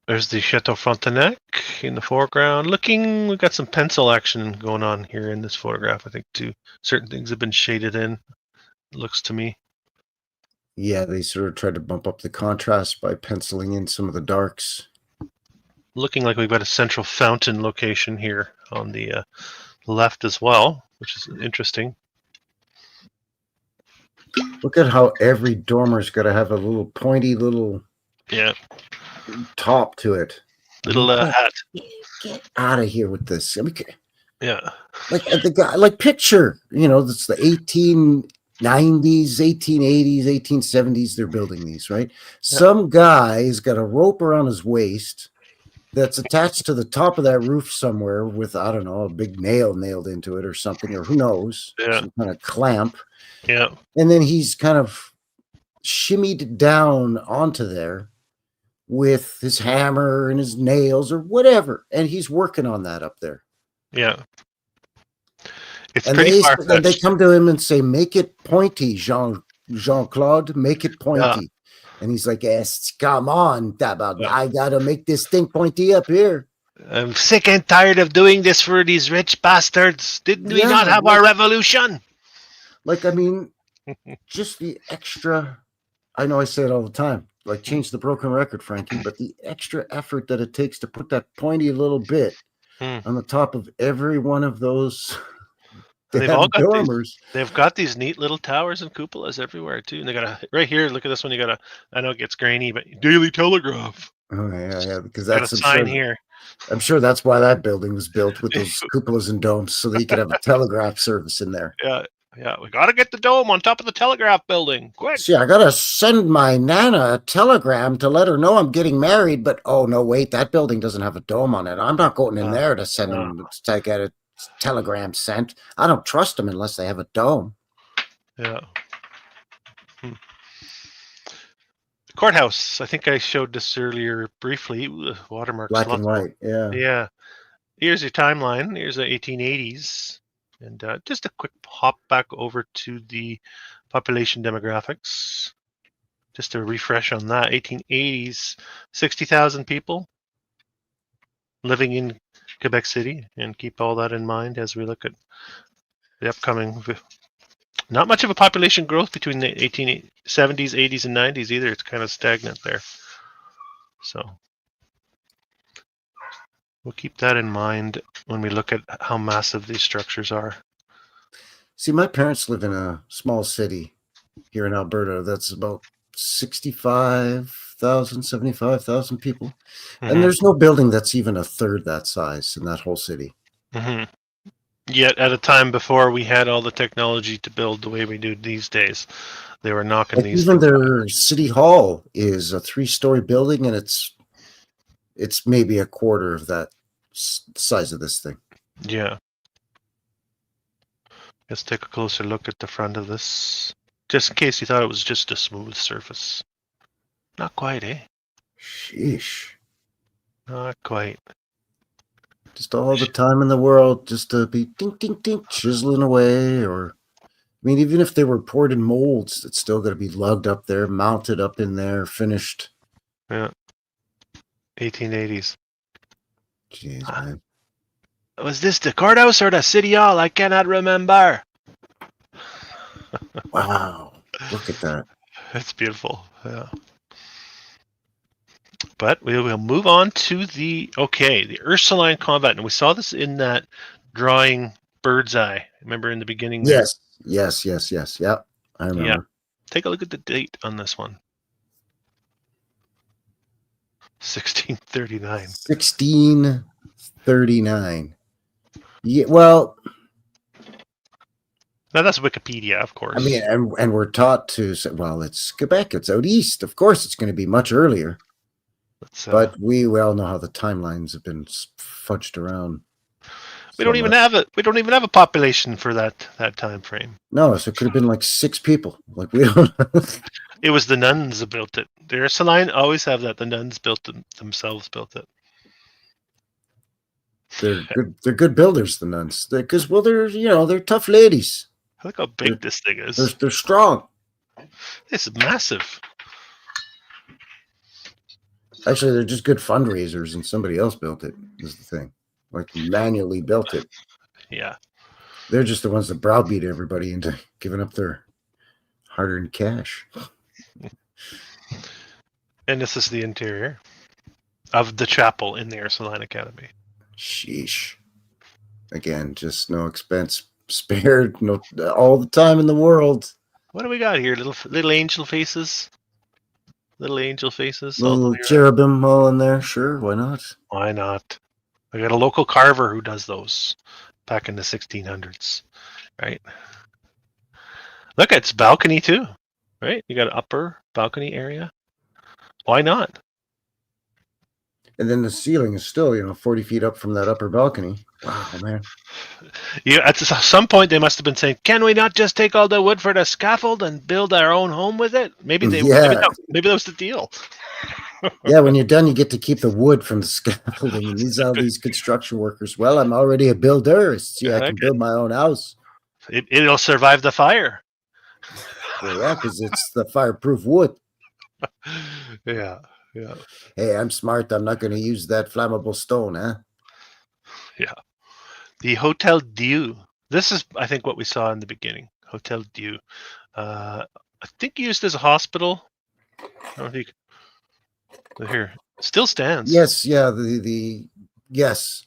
There's the Chateau Frontenac in the foreground. We've got some pencil action going on here in this photograph, I think, too. Certain things have been shaded in, it looks to me. Yeah, they sort of tried to bump up the contrast by penciling in some of the darks. Looking like we've got a central fountain location here on the left as well, which is interesting. Look at how every dormer's got to have a little pointy little top to it. Little hat. Get out of here with this. I mean, yeah. Like the guy, like picture, that's the 1890s, 1880s, 1870s. They're building these, right? Yeah. Some guy's got a rope around his waist that's attached to the top of that roof somewhere with, I don't know, a big nail nailed into it or something, or who knows, some kind of clamp. Yeah. And then he's kind of shimmied down onto there with his hammer and his nails or whatever. And he's working on that up there. Yeah. It's and pretty far-fetched. And they come to him and say, "Make it pointy, Jean-Claude, make it pointy." Yeah. And he's like, "Yes, come on, I gotta make this thing pointy up here. I'm sick and tired of doing this for these rich bastards. Didn't we not have our revolution?" Like, I mean, just the extra, I know I say it all the time, like change the broken record, Frankie, but the extra effort that it takes to put that pointy little bit on the top of every one of those. They've all got dormers. They've got these neat little towers and cupolas everywhere too. And they got right here. Look at this one. You got I know it gets grainy, but Daily Telegraph. Oh yeah, because that's a sign here. I'm sure that's why that building was built with those cupolas and domes, so that you could have a telegraph service in there. Yeah, we got to get the dome on top of the telegraph building. Quick. See, I got to send my Nana a telegram to let her know I'm getting married, but oh no, wait, that building doesn't have a dome on it. I'm not going in there to send them to get a telegram sent. I don't trust them unless they have a dome. Yeah. The courthouse. I think I showed this earlier briefly. Watermarks. Black and white. Yeah. Here's your timeline. Here's the 1880s. And just a quick hop back over to the population demographics. Just to refresh on that. 1880s, 60,000 people living in Quebec City, and keep all that in mind as we look at the upcoming. Not much of a population growth between the 1870s, 80s, and 90s either. It's kind of stagnant there. So we'll keep that in mind when we look at how massive these structures are. See, my parents live in a small city here in Alberta that's about 65,000, 75,000 people. And there's no building that's even a third that size in that whole city. Yet at a time before we had all the technology to build the way we do these days, they were knocking Like these even things their city hall is a 3-story building, and it's maybe a quarter of that size of this thing. Yeah. Let's take a closer look at the front of this. Just in case you thought it was just a smooth surface. Not quite, eh? Sheesh. Not quite. Just all the time in the world just to be dink, dink, dink, chiseling away. Or, I mean, even if they were poured in molds, it's still going to be lugged up there, mounted up in there, finished. Yeah. 1880s. Jeez, man. Was this the courthouse or the city hall? I cannot remember. Wow. Look at that. It's beautiful. Yeah. But we will move on to the Ursuline Convent. And we saw this in that drawing bird's eye. Remember in the beginning there? Yes. Yep. I remember. Yeah. Take a look at the date on this one. 1639. 1639. Yeah, well, now that's Wikipedia, of course. I mean, and we're taught to say, well, it's Quebec, it's out east. Of course, it's going to be much earlier. But we all know how the timelines have been fudged around. We don't even have a population for that time frame. No, so it could have been like 6 people. Like we don't. It was the nuns that built it. The Ursuline always have that. The nuns themselves built it. They're good builders, the nuns. Because they're tough ladies. Look how big this thing is. They're strong. This is massive. Actually, they're just good fundraisers, and somebody else built it. Is the thing, like manually built it. Yeah, they're just the ones that browbeat everybody into giving up their hard-earned cash. And this is the interior of the chapel in the Ursuline Academy. Sheesh. Again, just no expense spared. No, all the time in the world. What do we got here? Little angel faces. Little angel faces. Little cherubim all in there. Sure, why not? Why not? I got a local carver who does those back in the 1600s. Right? Look, it's balcony too. Right? You got an upper balcony area. Why not? And then the ceiling is still, 40 feet up from that upper balcony. Wow, man. Yeah, at some point they must have been saying, "Can we not just take all the wood for the scaffold and build our own home with it?" Maybe maybe that was the deal. Yeah, when you're done, you get to keep the wood from the scaffolding. And these are these construction workers. Well, I'm already a builder. See, I can build my own house. It'll survive the fire. Well, yeah, because it's the fireproof wood. Yeah. Hey, I'm smart. I'm not going to use that flammable stone, huh? Yeah. The Hotel Dieu. This is, I think, what we saw in the beginning. Hotel Dieu. I think used as a hospital. I don't think. Here, still stands. Yes, yeah. Yes.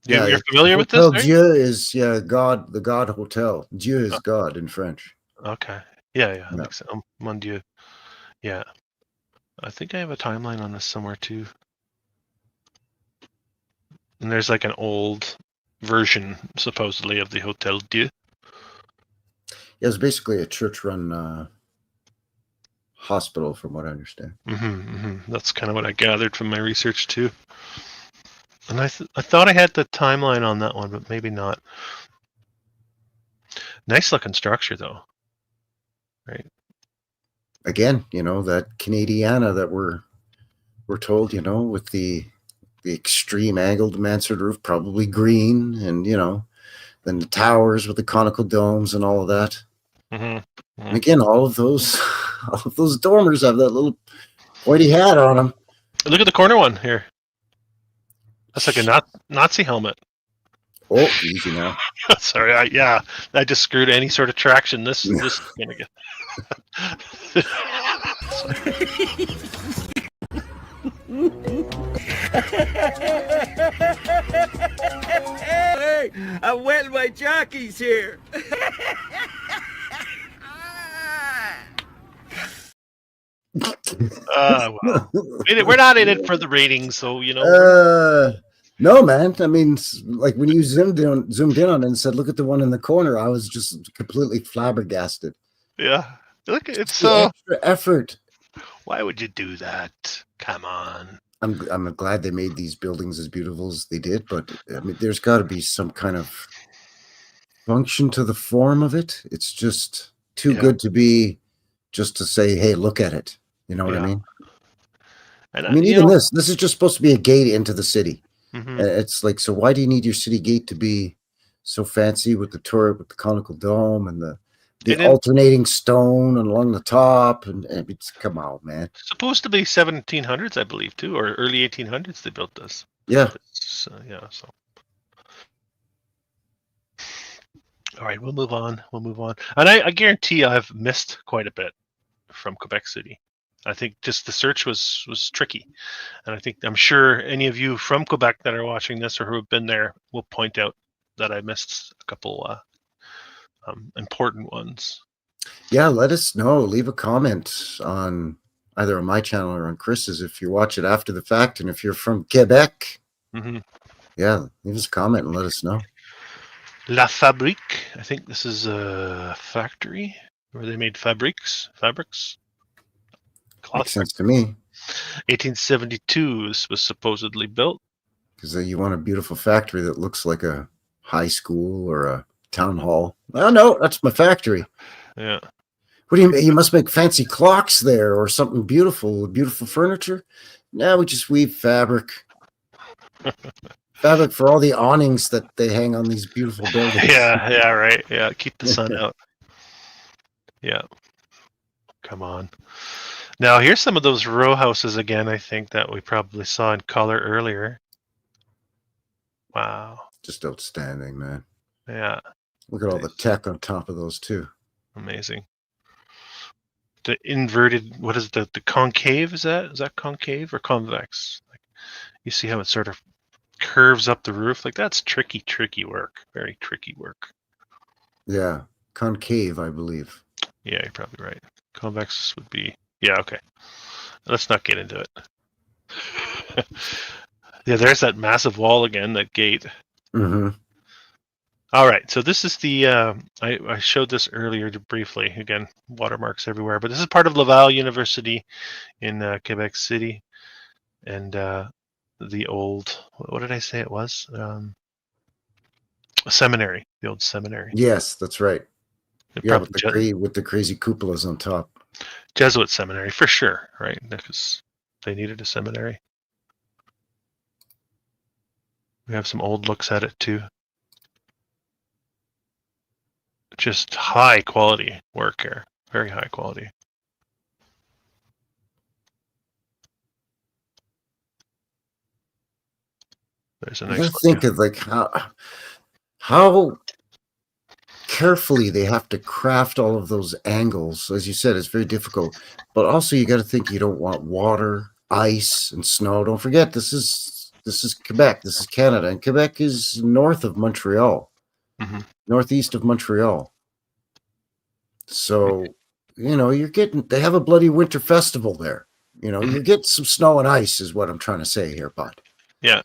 Yeah, you're familiar with this? Hotel Dieu is God, the God Hotel. Dieu is God in French. Okay. Yeah. I think so. Mon Dieu. Yeah. I think I have a timeline on this somewhere too. And there's like an old version, supposedly, of the Hotel Dieu. Yeah, it's basically a church-run hospital, from what I understand. That's kind of what I gathered from my research too. And I thought I had the timeline on that one, but maybe not. Nice looking structure, though. Right. Again, that Canadiana that we're told, with the extreme angled mansard roof, probably green, and then the towers with the conical domes and all of that. And again, all of those dormers have that little pointy hat on them. Look at the corner one here. That's like a Nazi helmet. Oh, easy now. Sorry, I just screwed any sort of traction. This is gonna get. Hey, I wet my jockeys here. Well, we're not in it for the ratings, so you know. No, man. I mean, like when you zoomed in on it and said, "Look at the one in the corner," I was just completely flabbergasted. Yeah, look, it's the extra effort. Why would you do that? Come on. I'm glad they made these buildings as beautiful as they did, but I mean, there's got to be some kind of function to the form of it. It's just too good to be just to say, "Hey, look at it." You know what I mean? And I mean, even this is just supposed to be a gate into the city. Mm-hmm. It's like, so why do you need your city gate to be so fancy with the turret, with the conical dome and the alternating stone and along the top? And it's, come on, man. Supposed to be 1700s, I believe, too, or early 1800s. They built this. Yeah. So. All right, we'll move on. And I guarantee I've missed quite a bit from Quebec City. I think just the search was tricky, and I'm sure any of you from Quebec that are watching this or who have been there will point out that I missed a couple important ones. Yeah, let us know. Leave a comment on either on my channel or on Chris's if you watch it after the fact, and if you're from Quebec, yeah, leave us a comment and let us know. La Fabrique. I think this is a factory where they made fabrics. Makes sense to me. 1872 this was supposedly built. Because you want a beautiful factory that looks like a high school or a town hall. Oh, no, that's my factory. Yeah. What do you mean? You must make fancy clocks there or something beautiful furniture? No, we just weave fabric. Fabric for all the awnings that they hang on these beautiful buildings. Yeah, right. Yeah, keep the sun out. Yeah. Come on. Now, here's some of those row houses again, I think, that we probably saw in color earlier. Wow. Just outstanding, man. Yeah. Look at all the tech on top of those, too. Amazing. The inverted, what is it, the concave? Is that concave or convex? Like, you see how it sort of curves up the roof? Like, that's tricky work. Very tricky work. Yeah. Concave, I believe. Yeah, you're probably right. Convex would be... Yeah, okay. Let's not get into it. Yeah, there's that massive wall again, that gate. Mm-hmm. All right, so this is the... I showed this earlier briefly. Again, watermarks everywhere. But this is part of Laval University in Quebec City. And the old... What did I say it was? A seminary. The old seminary. Yes, that's right. Yeah, with the crazy cupolas on top. Jesuit seminary, for sure, right? Because they needed a seminary. We have some old looks at it, too. Just high quality work here. Very high quality. There's a nice look. Think of like how carefully they have to craft all of those angles. As you said, it's very difficult. But also you got to think you don't want water, ice, and snow. Don't forget, this is Quebec. This is Canada. And Quebec is north of Montreal. Mm-hmm. Northeast of Montreal. So, they have a bloody winter festival there. You get some snow and ice is what I'm trying to say here, bud. Yeah.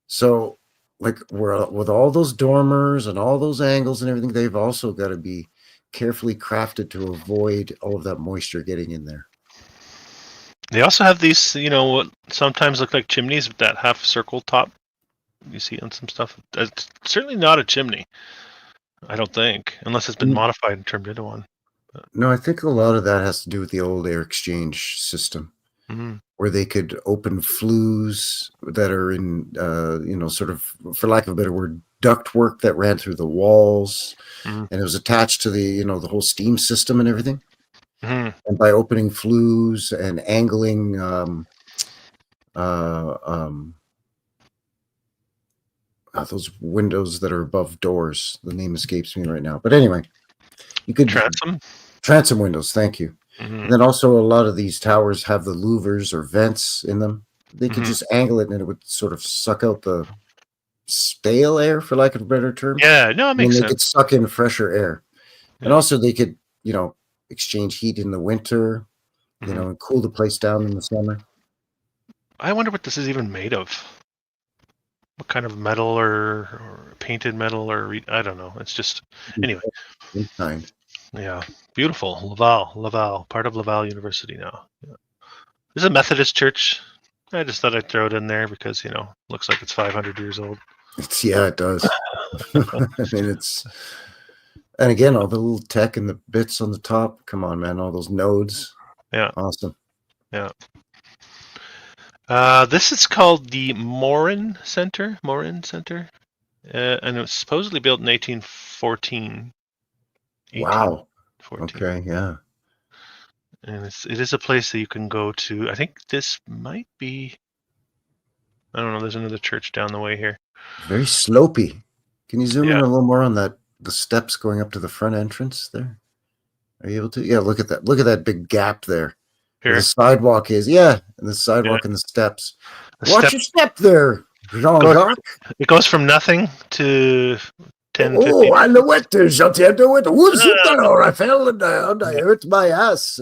So, like, with all those dormers and all those angles and everything, they've also got to be carefully crafted to avoid all of that moisture getting in there. They also have these, what sometimes look like chimneys with that half circle top. You see on some stuff. It's certainly not a chimney, I don't think, unless it's been modified and turned into one. No, I think a lot of that has to do with the old air exchange system, where they could open flues that are in, sort of, for lack of a better word, ductwork that ran through the walls, and it was attached to the, the whole steam system and everything. And by opening flues and angling those windows that are above doors, the name escapes me right now. But anyway, you could transom windows. Thank you. And then also a lot of these towers have the louvers or vents in them. They could just angle it and it would sort of suck out the stale air, for lack of a better term. Yeah, no, it makes they sense. could suck in fresher air, and Yeah. also they could, exchange heat in the winter, and cool the place down in the summer. I wonder what this is even made of. What kind of metal or painted metal or I don't know. It's just anyway. In kind. Yeah, beautiful. Laval, part of Laval University now. Yeah. This is a Methodist church. I just thought I'd throw it in there because looks like it's 500 years old. It does. I mean, and again, all the little tech and the bits on the top. Come on, man! All those nodes. Yeah, awesome. Yeah. This is called the Morin Center. And it was supposedly built in 1814. Wow. Okay, yeah. And it is a place that you can go to. I think this might be. I don't know. There's another church down the way here. Very slopey. Can you zoom in a little more on the steps going up to the front entrance there? Are you able to? Yeah, look at that. Look at that big gap there. Here. The sidewalk is. Yeah, and the sidewalk and the steps. Watch your step there, Jean-Jacques. It goes from nothing to 10, 15. Oh, I know it. Who's I fell down. I hurt my ass.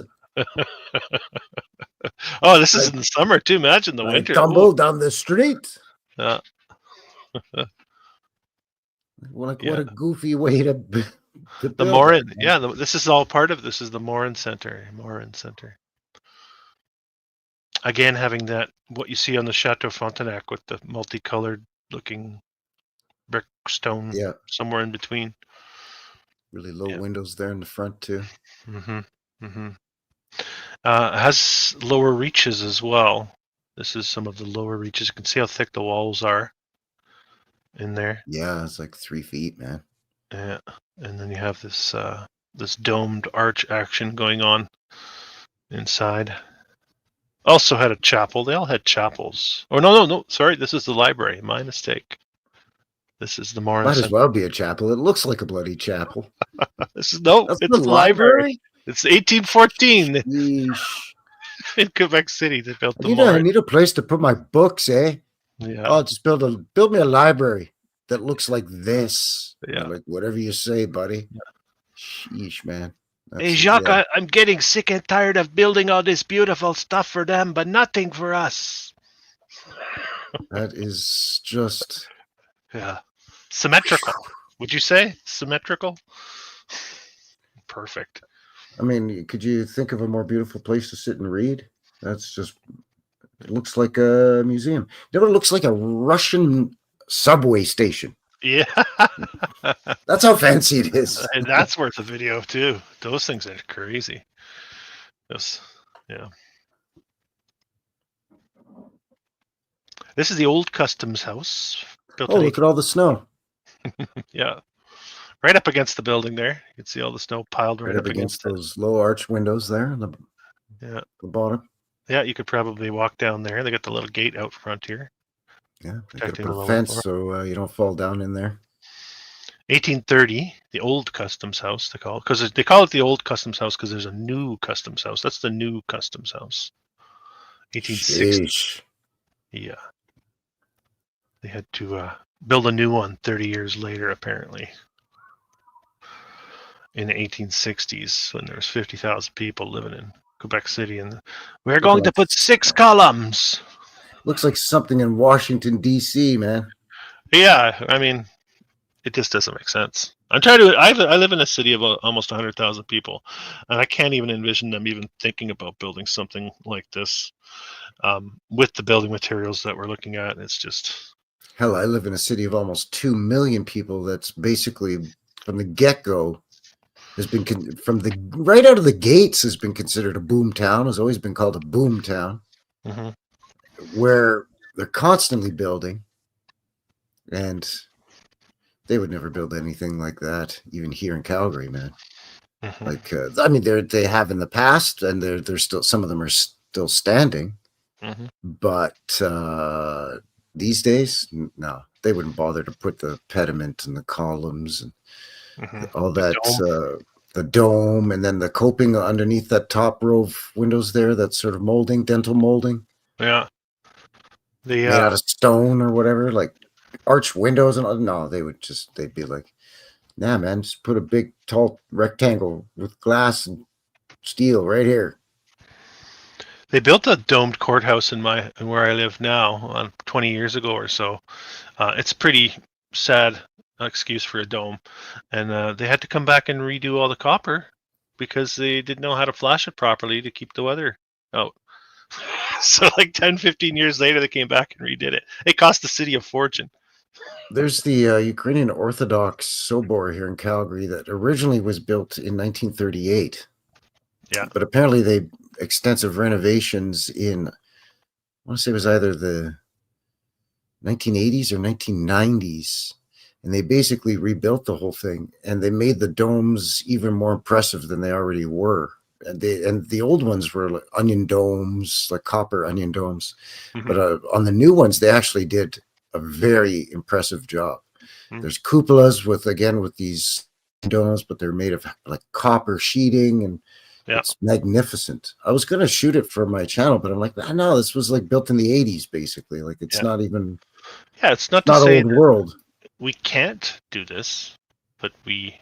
Oh, this is in the summer too. Imagine the winter. I tumbled down the street. What a goofy way to the Morin. Yeah, this is all part of this. Is the Morin Center. Again, having that what you see on the Chateau Frontenac with the multicolored looking brick stone. Yeah, somewhere in between. Really low windows there in the front too. Has lower reaches as well. This is some of the lower reaches. You can see how thick the walls are in there. Yeah, it's like 3 feet, man. Yeah, and then you have this this domed arch action going on inside. Also had a chapel. They all had chapels. Oh no! Sorry, this is the library. My mistake. This is the Morin. Might as well be a chapel. It looks like a bloody chapel. It's the library. It's 1814 in Quebec City. They built the Morin. I need a place to put my books, eh? Yeah. I'll just build me a library that looks like this. Yeah. Like whatever you say, buddy. Yeah. Sheesh, man. Hey, Jacques, I'm getting sick and tired of building all this beautiful stuff for them, but nothing for us. That is just... Yeah. Symmetrical. Would you say? Symmetrical? Perfect. I mean, could you think of a more beautiful place to sit and read? That's just... It looks like a museum. It looks like a Russian subway station. Yeah. That's how fancy it is. And that's worth a video too. Those things are crazy. Yeah. This is the old customs house. Look at all the snow. Yeah. Right up against the building there. You can see all the snow piled right up against those low arch windows there on the bottom. Yeah, you could probably walk down there. They got the little gate out front here. Yeah, they got a fence so you don't fall down in there. 1830, the old customs house, they call it the old customs house because there's a new customs house. That's the new customs house. 1860. Sheesh. Yeah. They had to build a new one 30 years later, apparently. In the 1860s, when there was 50,000 people living in Quebec City, and we're going to put 6 columns. Looks like something in Washington, D.C., man. Yeah, I mean, it just doesn't make sense. I live in a city of almost 100,000 people, and I can't even envision them even thinking about building something like this with the building materials that we're looking at. It's just... Hell, I live in a city of almost 2 million people that's basically, from the get-go, has been, right out of the gates, has been considered a boom town, has always been called a boom town. Mm-hmm. Where they're constantly building, and they would never build anything like that, even here in Calgary, man. Mm-hmm. Like, I mean, they have in the past, and they're still, some of them are still standing. Mm-hmm. But these days, no, they wouldn't bother to put the pediment and the columns and all that. The dome, and then the coping underneath that top row of windows there, that sort of molding, dental molding. Yeah. Made out of stone or whatever, like arch windows and all. No, they'd be like, nah, man, just put a big tall rectangle with glass and steel right here. They built a domed courthouse in where I live now 20 years ago or so. It's pretty sad excuse for a dome, and they had to come back and redo all the copper because they didn't know how to flash it properly to keep the weather out. So like 10, 15 years later, they came back and redid it. It cost the city a fortune. There's the Ukrainian Orthodox Sobor here in Calgary that originally was built in 1938. Yeah. But apparently they extensive renovations in, I want to say it was either the 1980s or 1990s. And they basically rebuilt the whole thing, and they made the domes even more impressive than they already were. And the old ones were like onion domes, like copper onion domes. Mm-hmm. But on the new ones, they actually did a very impressive job. Mm-hmm. There's cupolas with these domes, but they're made of like copper sheeting, and it's magnificent. I was going to shoot it for my channel, but I'm like, no, this was like built in the 80s, basically. Like it's not even. Yeah, it's not to say old world. We can't do this, but we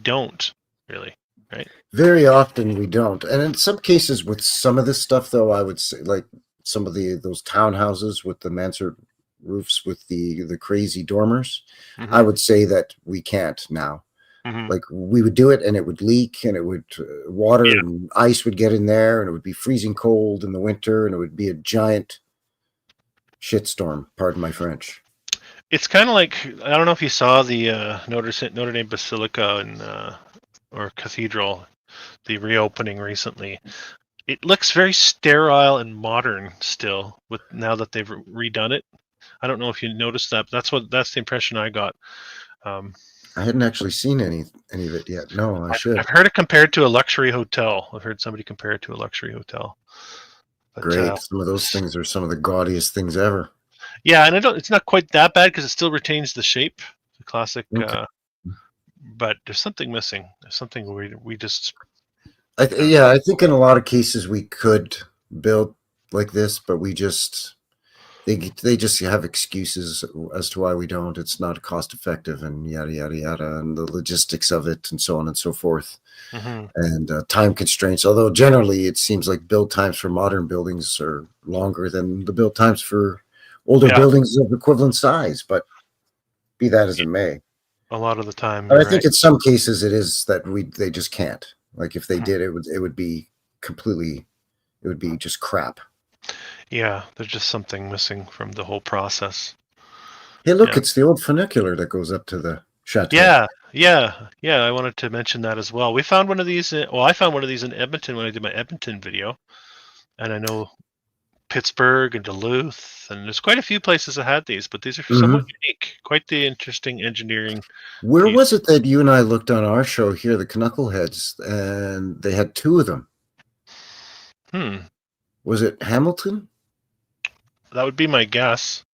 don't really, right? Very often we don't, and in some cases with some of this stuff, though, I would say like some of those townhouses with the mansard roofs with the crazy dormers, I would say that we can't now. Like we would do it, and it would leak, and it would water and ice would get in there, and it would be freezing cold in the winter, and it would be a giant shitstorm. Pardon my French. It's kind of like, I don't know if you saw the Notre Dame Basilica or Cathedral, the reopening recently. It looks very sterile and modern still, now that they've redone it. I don't know if you noticed that, but that's the impression I got. I hadn't actually seen any of it yet. No, I should. I've heard it compared to a luxury hotel. I've heard somebody compare it to a luxury hotel. But, great. Some of those things are some of the gaudiest things ever. Yeah, and it's not quite that bad because it still retains the shape, the classic. Okay. But there's something missing. There's something we just. I think in a lot of cases we could build like this, but we just they just have excuses as to why we don't. It's not cost effective, and yada yada yada, and the logistics of it, and so on and so forth, and time constraints. Although generally it seems like build times for modern buildings are longer than the build times for older buildings of equivalent size, but be that as it may. A lot of the time. But I think in some cases it is that they just can't. Like if they did, it would be just crap. Yeah, there's just something missing from the whole process. Hey, look, it's the old funicular that goes up to the chateau. Yeah. I wanted to mention that as well. We found one of these. I found one of these in Edmonton when I did my Edmonton video, and I know Pittsburgh and Duluth, and there's quite a few places that had these, but these are somewhat unique. Quite the interesting engineering. Where was it that you and I looked on our show here, the CANUCKLEHEADS, and they had two of them? Was it Hamilton? That would be my guess.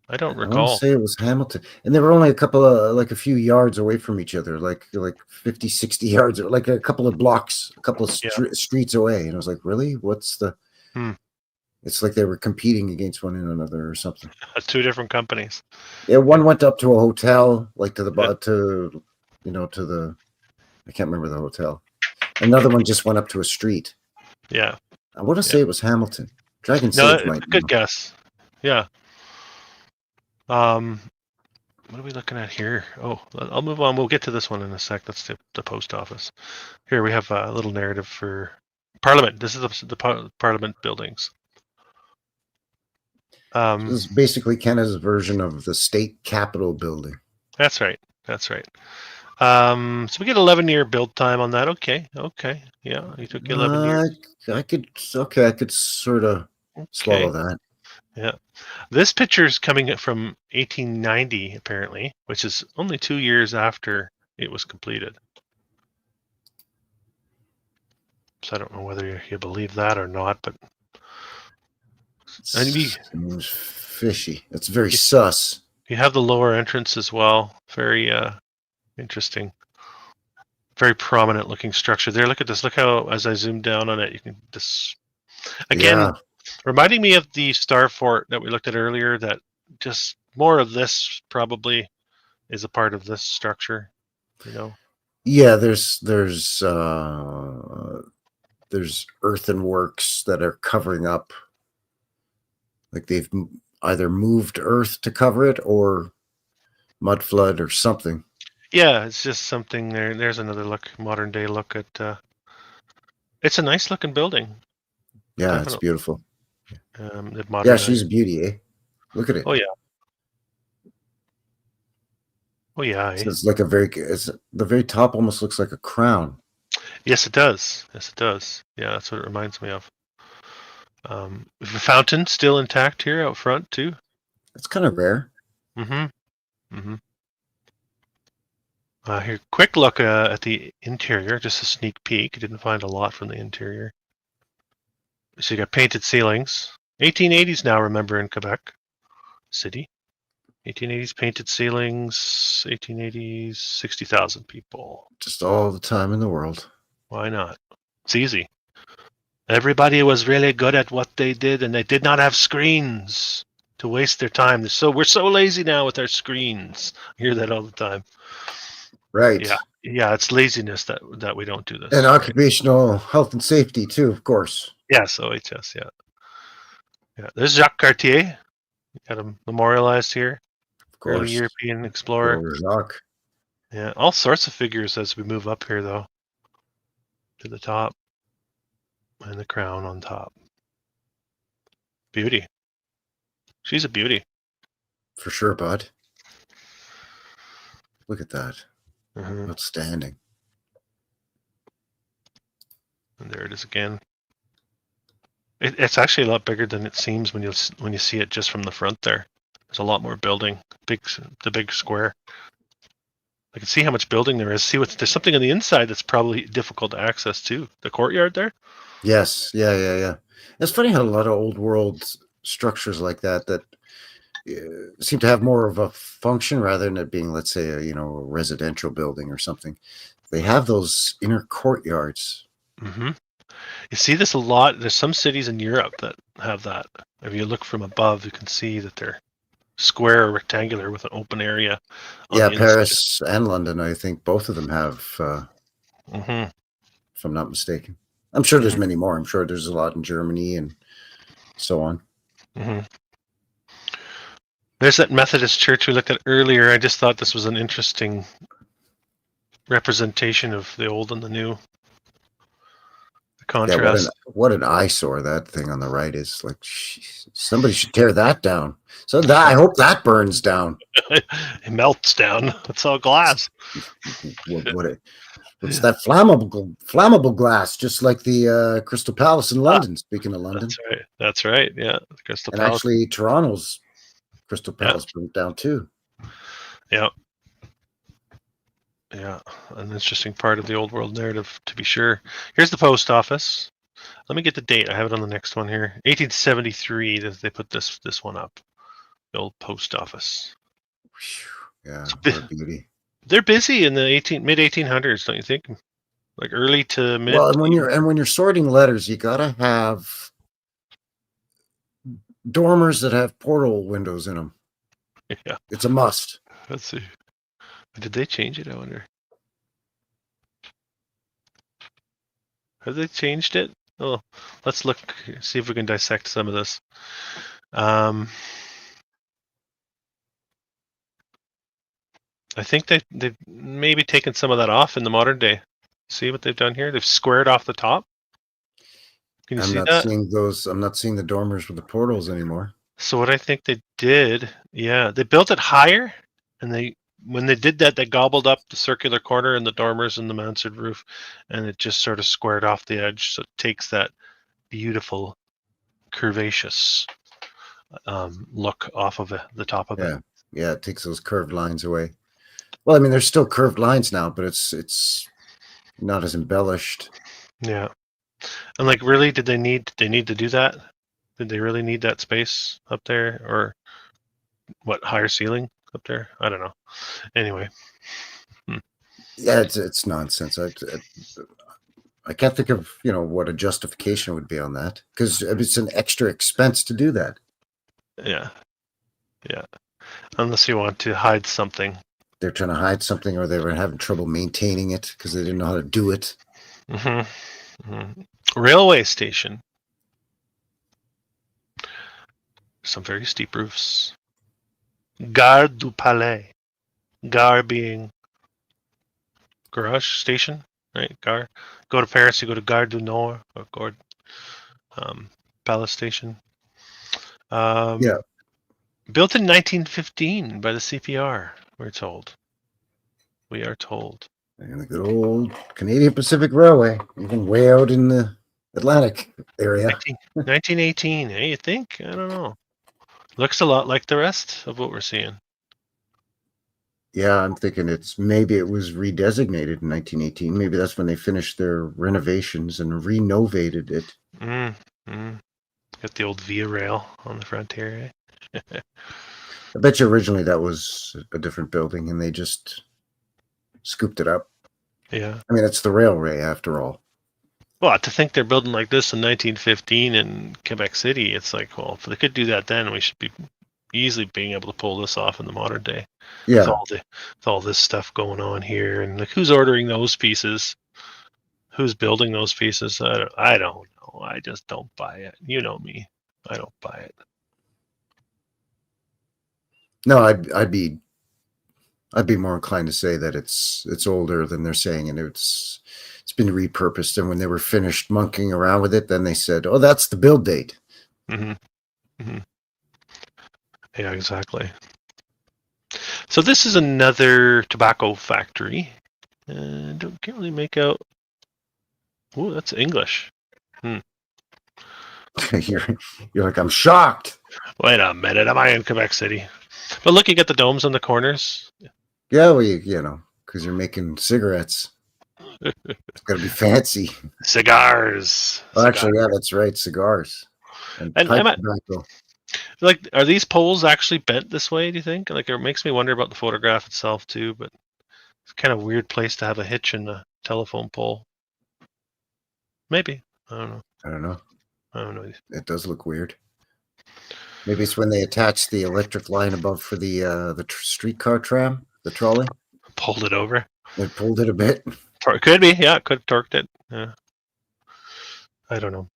I don't recall. I want to say it was Hamilton, and they were only a few yards away from each other, like 50, 60 yards, like a couple of blocks, a couple of streets away. And I was like, really? What's the? It's like they were competing against one another or something. Two different companies. Yeah, one went up to a hotel, like to the I can't remember the hotel. Another one just went up to a street. Yeah. I want to say it was Hamilton. Dragon Sage might. Good guess. Yeah. What are we looking at here? Oh, I'll move on. We'll get to this one in a sec. That's the post office. Here we have a little narrative for Parliament. This is the Parliament buildings. This is basically Canada's version of the state capitol building. That's right. So we get 11-year build time on that. Okay. Yeah, you took 11 years. I could sort of swallow that. Yeah. This picture is coming from 1890, apparently, which is only 2 years after it was completed. So I don't know whether you believe that or not, but seems fishy. It's very sus. You have the lower entrance as well. Very interesting. Very prominent looking structure there. Look at this. Look how, as I zoom down on it, you can reminding me of the Star Fort that we looked at earlier. That just more of this probably is a part of this structure, you know. Yeah, there's earthenworks that are covering up, like they've either moved earth to cover it or mud flood or something. Yeah, it's just something there. There's another look, modern day look at. It's a nice looking building. Yeah, Definitely. it's beautiful. They've Yeah, modernized. she's a beauty, eh? Look at it. Oh yeah. Oh yeah. So it's like it's the very top almost looks like a crown. Yes, it does. Yes, it does. Yeah, that's what it reminds me of. The fountain still intact here out front too. It's kind of rare. Mm-hmm. Mm-hmm. Here, quick look at the interior. Just a sneak peek. Didn't find a lot from the interior. So you got painted ceilings. 1880s now, remember, in Quebec City. 1880s painted ceilings. 1880s, 60,000 people. Just all the time in the world. Why not? It's easy. Everybody was really good at what they did, and they did not have screens to waste their time. We're so lazy now with our screens. I hear that all the time. Right. Yeah, it's laziness that we don't do this. And occupational health and safety too, of course. Yes, OHS, yeah. Yeah, there's Jacques Cartier. Got him memorialized here. Of course. Early European explorer. Jacques. Yeah, all sorts of figures as we move up here, though. To the top. And the crown on top. Beauty. She's a beauty. For sure, bud. Look at that. Mm-hmm. Outstanding. And there it is again. It's actually a lot bigger than it seems when you see it just from the front there. There's a lot more building. The big square. I can see how much building there is. There's something on the inside that's probably difficult to access too. The courtyard there. Yes. Yeah. It's funny how a lot of old world structures like that seem to have more of a function rather than it being, let's say, a residential building or something. They have those inner courtyards. Mm-hmm. You see this a lot. There's some cities in Europe that have that. If you look from above, you can see that they're square or rectangular with an open area. Yeah, Paris and London, I think both of them have, mm-hmm. if I'm not mistaken. I'm sure there's many more. I'm sure there's a lot in Germany and so on. Mm-hmm. There's that Methodist church we looked at earlier. I just thought this was an interesting representation of the old and the new. The contrast. Yeah, what an eyesore that thing on the right is. Like, somebody should tear that down. So I hope that burns down. It melts down. It's all glass. It's that flammable glass, just like the Crystal Palace in London. Speaking of London, That's right. Yeah, the Crystal Palace. Actually, Toronto's Crystal Palace burnt down too. Yeah, an interesting part of the old world narrative, to be sure. Here's the post office. Let me get the date. I have it on the next one here. 1873. They put this one up. The old post office. Yeah, what a beauty. They're busy in the mid 1800s, don't you think? Like early to mid. Well, and when you're sorting letters, you gotta have dormers that have portal windows in them. Yeah, it's a must. Let's see. Did they change it? I wonder. Have they changed it? Oh, let's look. See if we can dissect some of this. I think they've maybe taken some of that off in the modern day. See what they've done here? They've squared off the top. Can you see that? I'm not seeing the dormers with the portals anymore. So what I think they did, they built it higher, and when they did that, they gobbled up the circular corner and the dormers and the mansard roof, and it just sort of squared off the edge. So it takes that beautiful curvaceous look off of the top of it. Yeah, it takes those curved lines away. Well, I mean, there's still curved lines now, but it's not as embellished. Yeah, and like, really, did they need to do that? Did they really need that space up there, or what, higher ceiling up there? I don't know. Anyway, yeah, it's nonsense. I can't think of what a justification would be on that, because it's an extra expense to do that. Yeah. Unless you want to hide something. They're trying to hide something, or they were having trouble maintaining it because they didn't know how to do it. Railway station. Some very steep roofs. Gare du Palais. Gare being garage station, right? Gare. Go to Paris, you go to Gare du Nord or Palace Station. Yeah. Built in 1915 by the CPR, we're told. We are told. And the good old Canadian Pacific Railway, even way out in the Atlantic area. 1918, you think? I don't know. Looks a lot like the rest of what we're seeing. Yeah, I'm thinking maybe it was redesignated in 1918. Maybe that's when they finished their renovations and renovated it. Got the old Via Rail on the front here. I bet you originally that was a different building and they just scooped it up. Yeah. I mean, it's the railway after all. Well, to think they're building like this in 1915 in Quebec City, it's like, well, if they could do that then, we should be easily being able to pull this off in the modern day. Yeah. With all this stuff going on here, and like, who's ordering those pieces? Who's building those pieces? I don't know. I just don't buy it. You know me. I don't buy it. No, I'd be more inclined to say that it's older than they're saying, and it's been repurposed. And when they were finished monkeying around with it, then they said, "Oh, that's the build date." Yeah, exactly. So this is another tobacco factory. Can't really make out. Oh, that's English. You're like, I'm shocked. Wait a minute, am I in Quebec City? But look, you get the domes on the corners. Yeah, well, you know, because you're making cigarettes. It's got to be fancy. Cigars. Oh, actually, yeah, that's right, cigars and pipe tobacco. Like, are these poles actually bent this way, do you think? Like, it makes me wonder about the photograph itself, too, but it's kind of a weird place to have a hitch in a telephone pole. Maybe. I don't know. It does look weird. Maybe it's when they attached the electric line above for the streetcar tram, the trolley. Pulled it over. It pulled it a bit. Could be, yeah. Could have torqued it. Yeah. I don't know.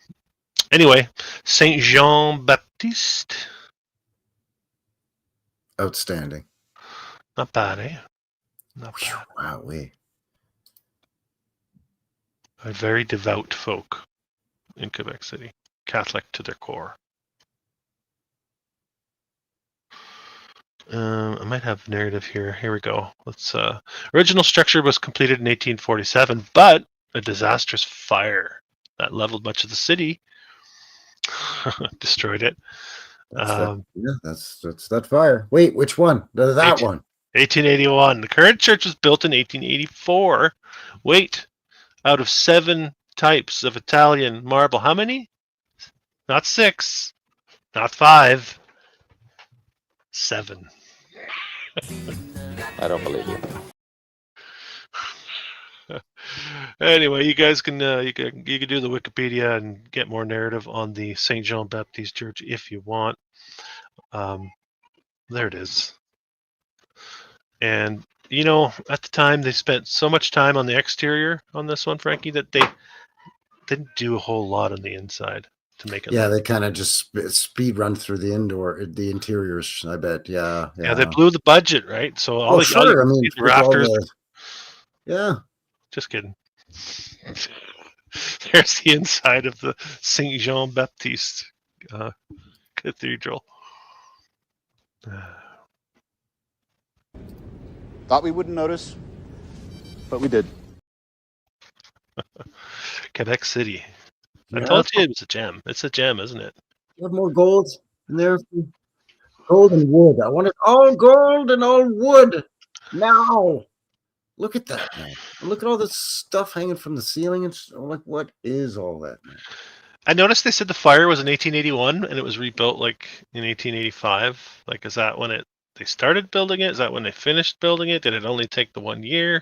Anyway, Saint Jean Baptiste. Outstanding. Not bad, eh? Not bad. Wow, A very devout folk in Quebec City. Catholic to their core. I might have narrative here. Here we go. Let's. Original structure was completed in 1847, but a disastrous fire that leveled much of the city, destroyed it. That's that fire. Wait, which one? That one. 1881. The current church was built in 1884. Wait, out of 7 types of Italian marble, how many? Not 6, not 5, 7. I don't believe you. Anyway, you guys can you can do the Wikipedia and get more narrative on the Saint Jean Baptiste Church if you want. There it is. And you know, at the time they spent so much time on the exterior on this one, Frankie, that they didn't do a whole lot on the inside to make it. Yeah, they kind of just speed run through the interiors. I bet. Yeah. Yeah, they blew the budget, right? So all the sure. I mean, rafters. Yeah. Just kidding. There's the inside of the Saint Jean Baptiste Cathedral. Thought we wouldn't notice, but we did. Quebec City. I told you it was a gem. It's a gem, isn't it? You have more gold in there. Gold and wood. I want it all gold and all wood. Now, look at that, man. Look at all this stuff hanging from the ceiling. It's like, what is all that, man? I noticed they said the fire was in 1881 and it was rebuilt like in 1885. Like, is that when they started building it? Is that when they finished building it? Did it only take the 1 year?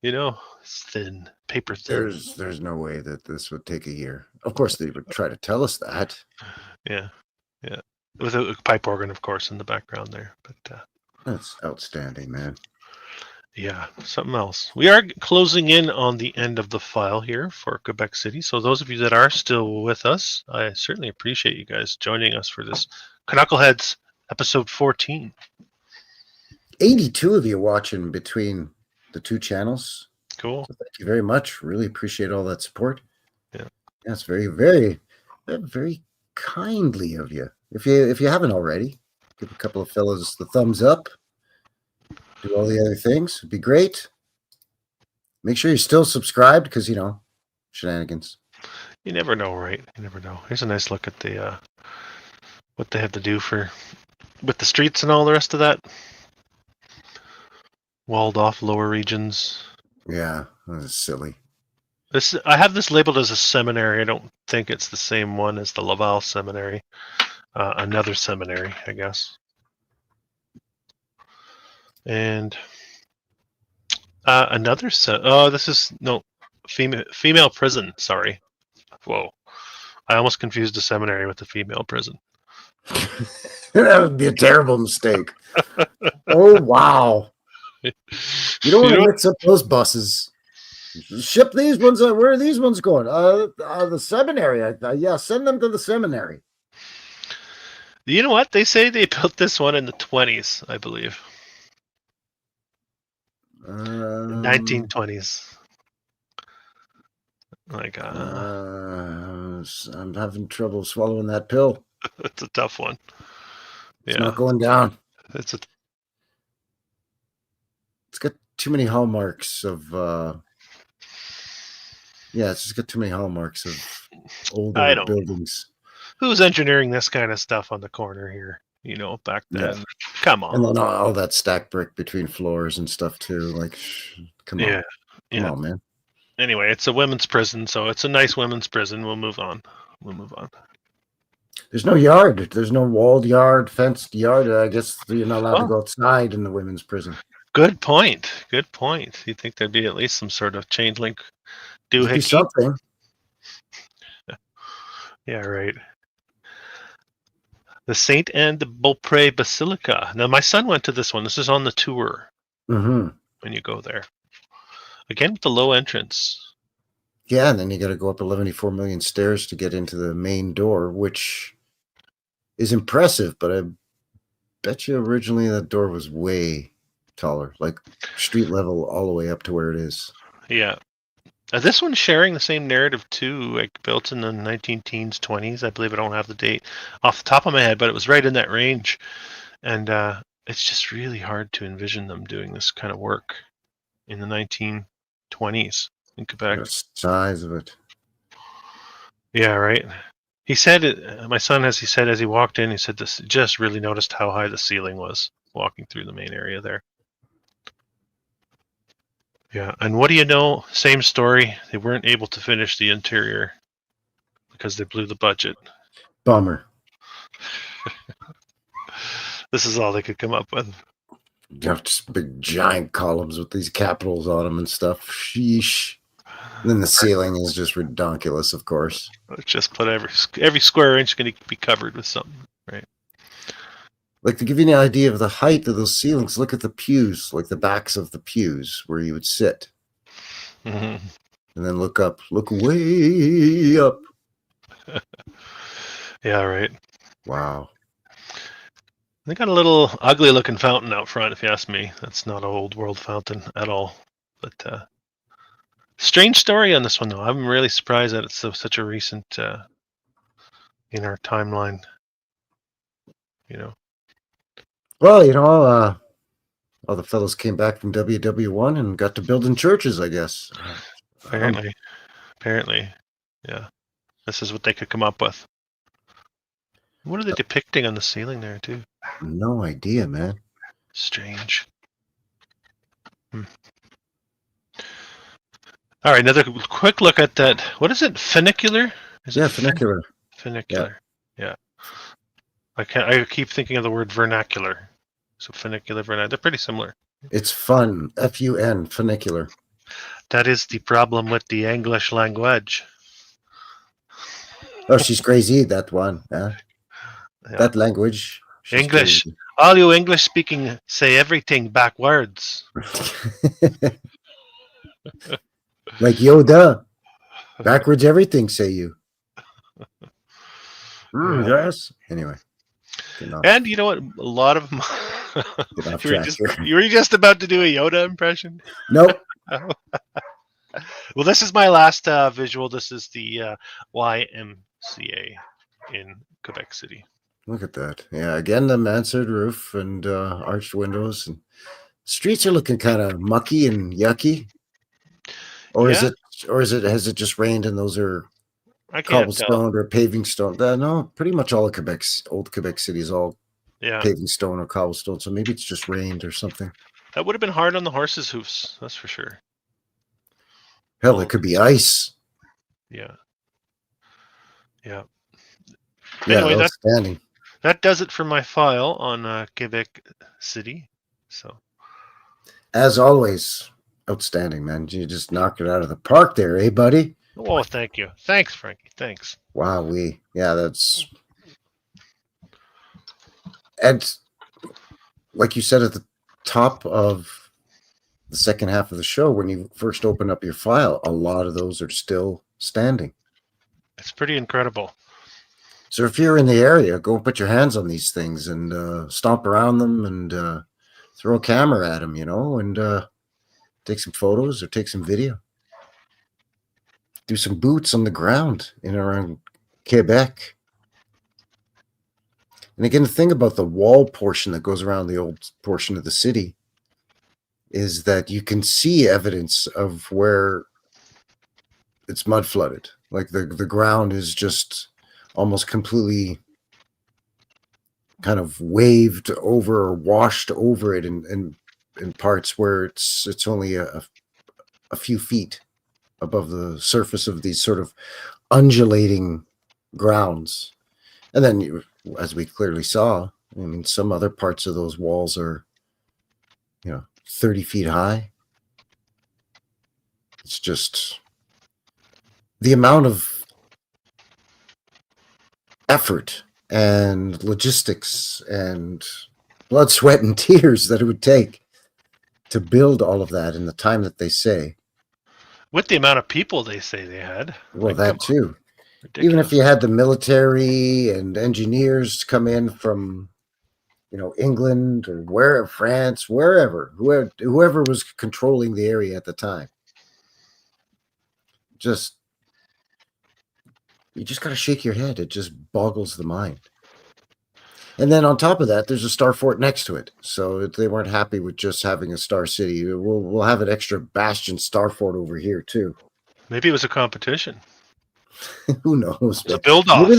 You know, it's thin, paper thin. There's no way that this would take a year. Of course, they would try to tell us that. Yeah. with a pipe organ, of course, in the background there. But That's outstanding, man. yeah, something else. We are closing in on the end of the file here for Quebec City. So those of you that are still with us, I certainly appreciate you guys joining us for this Knuckleheads episode 14. 82 of you watching between the two channels. Cool. So thank you very much. Really appreciate all that support. Yeah. That's very, very, very kindly of you. If you haven't already, give a couple of fellas the thumbs up. Do all the other things. It'd be great. Make sure you're still subscribed because, shenanigans. You never know, right? You never know. Here's a nice look at the what they have to do with the streets and all the rest of that. Walled off lower regions. Yeah, that was silly. I have this labeled as a seminary. I don't think it's the same one as the Laval Seminary. Another seminary, I guess. And another this is female prison. Sorry. Whoa, I almost confused a seminary with a female prison. That would be a terrible mistake. Oh wow! You don't want to mix up those buses. Ship these ones. Where are these ones going? The seminary. Yeah, send them to the seminary. You know what? They say they built this one in the 20s, I believe. 1920s. Like, I'm having trouble swallowing that pill. It's a tough one. It's not going down. It's got too many hallmarks of. It's just got too many hallmarks of older buildings. Who's engineering this kind of stuff on the corner here? Back then. Yeah. Come on. And then all that stacked brick between floors and stuff too. Like, come on. Come on, man. Anyway, it's a women's prison, so it's a nice women's prison. We'll move on. There's no yard. There's no walled yard, fenced yard. I guess you're not allowed to go outside in the women's prison. Good point. You'd think there'd be at least some sort of chain link doohickey. Something. Yeah, right. The Saint Anne de Beaupré Basilica. Now, my son went to this one. This is on the tour. Mm-hmm. When you go there. Again, with the low entrance. Yeah, and then you got to go up 11.4 million stairs to get into the main door, which is impressive, but I bet you originally that door was way taller, like street level all the way up to where it is. Yeah. This one's sharing the same narrative too, like built in the 19-teens, 20s. I believe I don't have the date off the top of my head, but it was right in that range. And it's just really hard to envision them doing this kind of work in the 1920s in Quebec. The size of it. Yeah, right. He said, my son, as he walked in, he said this just really noticed how high the ceiling was walking through the main area there. Yeah, and what do you know? Same story. They weren't able to finish the interior because they blew the budget. Bummer. This is all they could come up with. You have just big giant columns with these capitals on them and stuff. Sheesh. And then the ceiling is just redonkulous, of course. Just put every square inch going to be covered with something, right? Like, to give you an idea of the height of those ceilings, look at the pews, like the backs of the pews where you would sit. Mm-hmm. And then look way up. Yeah, right. Wow. They got a little ugly looking fountain out front, if you ask me. That's not an old world fountain at all. But strange story on this one, though. I'm really surprised that it's such a recent in our timeline. Well, all the fellows came back from WW1 and got to building churches, I guess. Apparently. Yeah. This is what they could come up with. What are they depicting on the ceiling there, too? No idea, man. Strange. All right, another quick look at that. What is it? Funicular? Funicular. Funicular. Yeah. I keep thinking of the word vernacular. So funicular, vernacular. They're pretty similar. It's fun. F-U-N, funicular. That is the problem with the English language. Oh, she's crazy, that one. Yeah. that language. She's English. crazy. All you English speaking say everything backwards. Like Yoda. Backwards everything, say you. Yes. Anyway. And you know what? A lot of Get off track here. you were just about to do a Yoda impression? Nope. Well, this is my last visual. This is the YMCA in Quebec City. Look at that. Yeah, again, the mansard roof and arched windows. And streets are looking kind of mucky and yucky. Or has it just rained and those are cobblestone or paving stone? No, pretty much all of old Quebec City is all paving stone or cobblestone. So maybe it's just rained or something. That would have been hard on the horses' hoofs, that's for sure. Hell, it could be ice. Yeah. Yeah, anyway, outstanding. That does it for my file on Quebec City. So, as always, outstanding, man. You just knocked it out of the park there, eh, buddy? Oh, thank you. Thanks, Frankie. Thanks. Wow, that's... And like you said at the top of the second half of the show, when you first open up your file, a lot of those are still standing. It's pretty incredible. So if you're in the area, go and put your hands on these things and stomp around them and throw a camera at them, and take some photos or take some video. Do some boots on the ground in and around Quebec. And again, the thing about the wall portion that goes around the old portion of the city is that you can see evidence of where it's mud flooded. Like the ground is just almost completely kind of waved over or washed over it in parts where it's only a few feet above the surface of these sort of undulating grounds. And then as we clearly saw, I mean, some other parts of those walls are 30 feet high. It's just the amount of effort and logistics and blood, sweat, and tears that it would take to build all of that in the time that they say. With the amount of people they say they had. Well, that too. Ridiculous. Even if you had the military and engineers come in from, England or France, whoever was controlling the area at the time. You just got to shake your head. It just boggles the mind. And then on top of that, there's a star fort next to it. So they weren't happy with just having a star city. We'll have an extra bastion star fort over here too. Maybe it was a competition. Who knows? It's a build-off.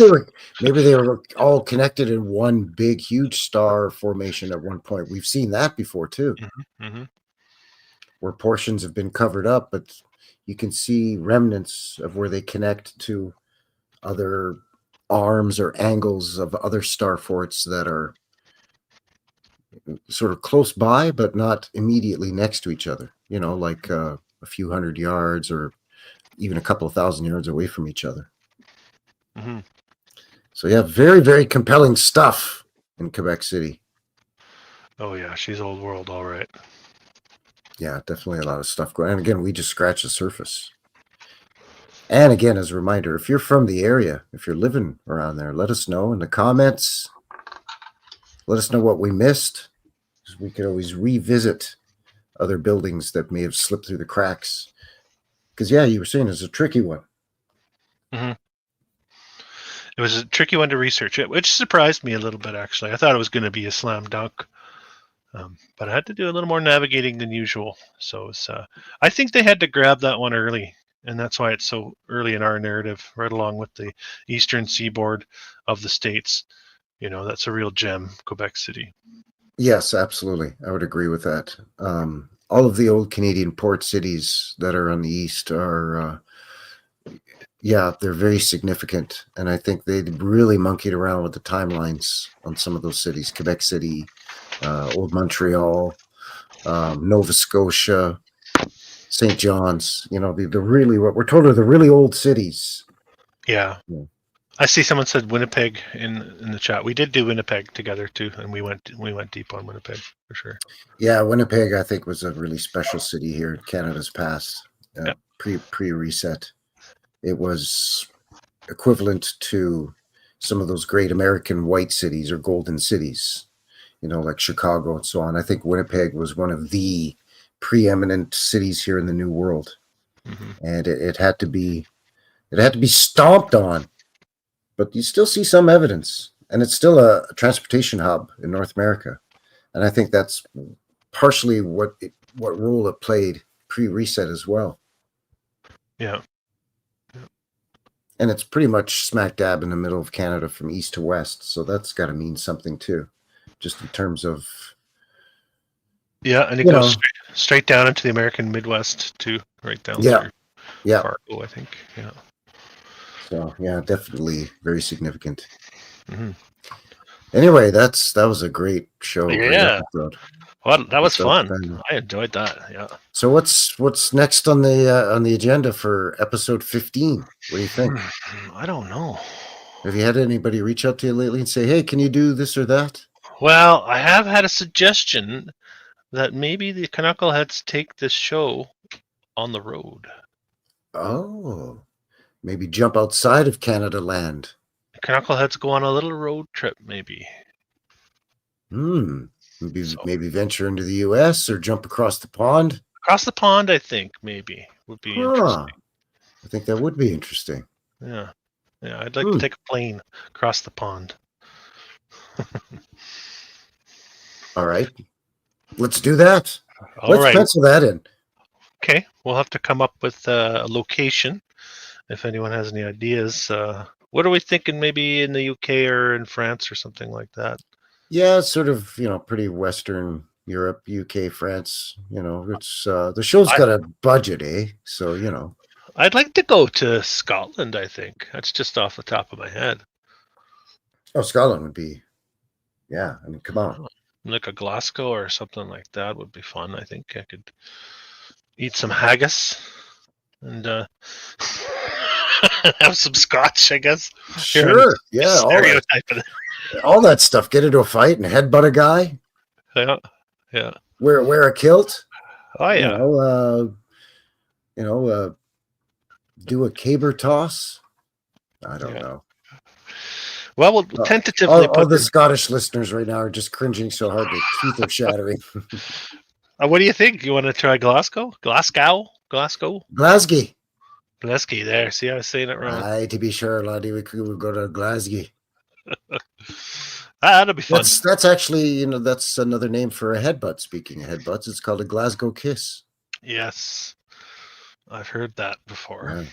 Maybe they were all connected in one big, huge star formation at one point. We've seen that before too, where portions have been covered up, but you can see remnants of where they connect to other arms or angles of other star forts that are sort of close by, but not immediately next to each other. Like a few hundred yards or even a couple of thousand yards away from each other. So yeah, very, very compelling stuff in Quebec City. Oh yeah, she's old world, all right. Yeah, definitely a lot of stuff going on. And again, we just scratched the surface. And again, as a reminder, if you're from the area, if you're living around there, let us know in the comments. Let us know what we missed. We could always revisit other buildings that may have slipped through the cracks. Because, yeah, you were saying it's a tricky one. It was a tricky one to research, which surprised me a little bit, actually. I thought it was going to be a slam dunk. But I had to do a little more navigating than usual. So I think they had to grab that one early. And that's why it's so early in our narrative, right along with the eastern seaboard of the States. That's a real gem, Quebec City. Yes, absolutely. I would agree with that. All of the old Canadian port cities that are on the east are, they're very significant. And I think they really monkeyed around with the timelines on some of those cities. Quebec City, Old Montreal, Nova Scotia, St. John's, the really, what we're told are the really old cities. Yeah. I see someone said Winnipeg in the chat. We did do Winnipeg together too, and we went deep on Winnipeg for sure. Yeah, Winnipeg, I think, was a really special city here in Canada's past. Pre-reset. It was equivalent to some of those great American white cities or golden cities, like Chicago and so on. I think Winnipeg was one of the preeminent cities here in the New World, and it had to be stomped on. But you still see some evidence, and it's still a transportation hub in North America, and I think that's partially what role it played pre-reset as well. Yeah. And it's pretty much smack dab in the middle of Canada from east to west, so that's got to mean something too, just in terms of. Yeah, and it goes straight down into the American Midwest too, right down through Fargo, I think. Yeah. So yeah, definitely very significant. Anyway, that was a great show. Yeah. Great episode. Well, that was fun. I enjoyed that. Yeah. So what's next on the agenda for episode 15? What do you think? I don't know. Have you had anybody reach out to you lately and say, "Hey, can you do this or that?" Well, I have had a suggestion that maybe the Knuckleheads take this show on the road. Oh. Maybe jump outside of Canada land. Knuckleheads go on a little road trip, maybe. Maybe venture into the U.S. or jump across the pond. Across the pond, I think, maybe, would be interesting. I think that would be interesting. Yeah. Yeah, I'd like to take a plane across the pond. All right. Let's do that. Let's pencil that in. Okay. We'll have to come up with a location. If anyone has any ideas, what are we thinking? Maybe in the UK or in France or something like that. Yeah, sort of, pretty Western Europe, UK, France. It's the show's got a budget, eh? So I'd like to go to Scotland. I think that's just off the top of my head. Oh, Scotland would be, yeah. I mean, come on. Like a Glasgow or something like that would be fun. I think I could eat some haggis and have some scotch, I guess. Sure. Yeah. All that stuff. Get into a fight and headbutt a guy. Yeah. Yeah. Wear a kilt. Oh yeah. Do a caber toss. I don't know. Well, we'll tentatively. All the Scottish listeners right now are just cringing so hard their teeth are shattering. What do you think? You want to try Glasgow? Glasgow. There. See, I was saying it wrong. Aye, to be sure, laddie, we could go to Glasgow. That'll be fun. That's actually, that's another name for a headbutt. Speaking of headbutts, it's called a Glasgow kiss. Yes, I've heard that before.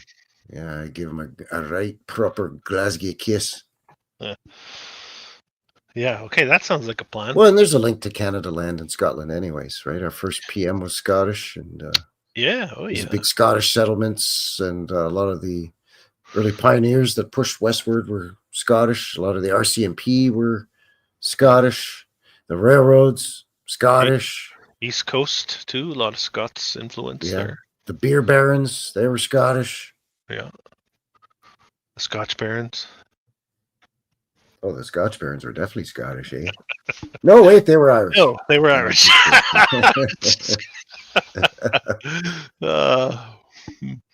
Yeah, I give him a right proper Glasgow kiss. Yeah, okay, that sounds like a plan. Well, and there's a link to Canada land and Scotland anyways, right? Our first PM was Scottish, and there's big Scottish settlements, and a lot of the early pioneers that pushed westward were Scottish. A lot of the RCMP were Scottish. The railroads, Scottish. East Coast, too. A lot of Scots influence there. The beer barons, they were Scottish. Yeah. The Scotch barons. Oh, the Scotch barons were definitely Scottish, eh? No, wait, they were Irish. No, they were Irish.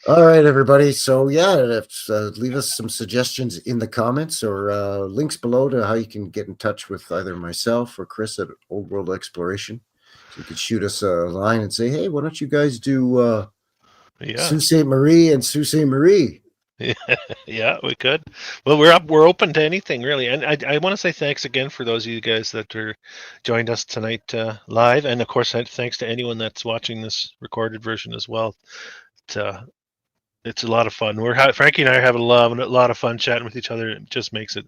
All right, everybody. So, leave us some suggestions in the comments or links below to how you can get in touch with either myself or Chris at Old World Exploration. So you could shoot us a line and say, hey, why don't you guys do Sault Ste. Marie and Sault Ste. Marie? Yeah, we could. Well, we're open to anything, really. And I want to say thanks again for those of you guys that are joined us tonight live. And, of course, thanks to anyone that's watching this recorded version as well. It's a lot of fun. Frankie and I are having a lot of fun chatting with each other. It just makes it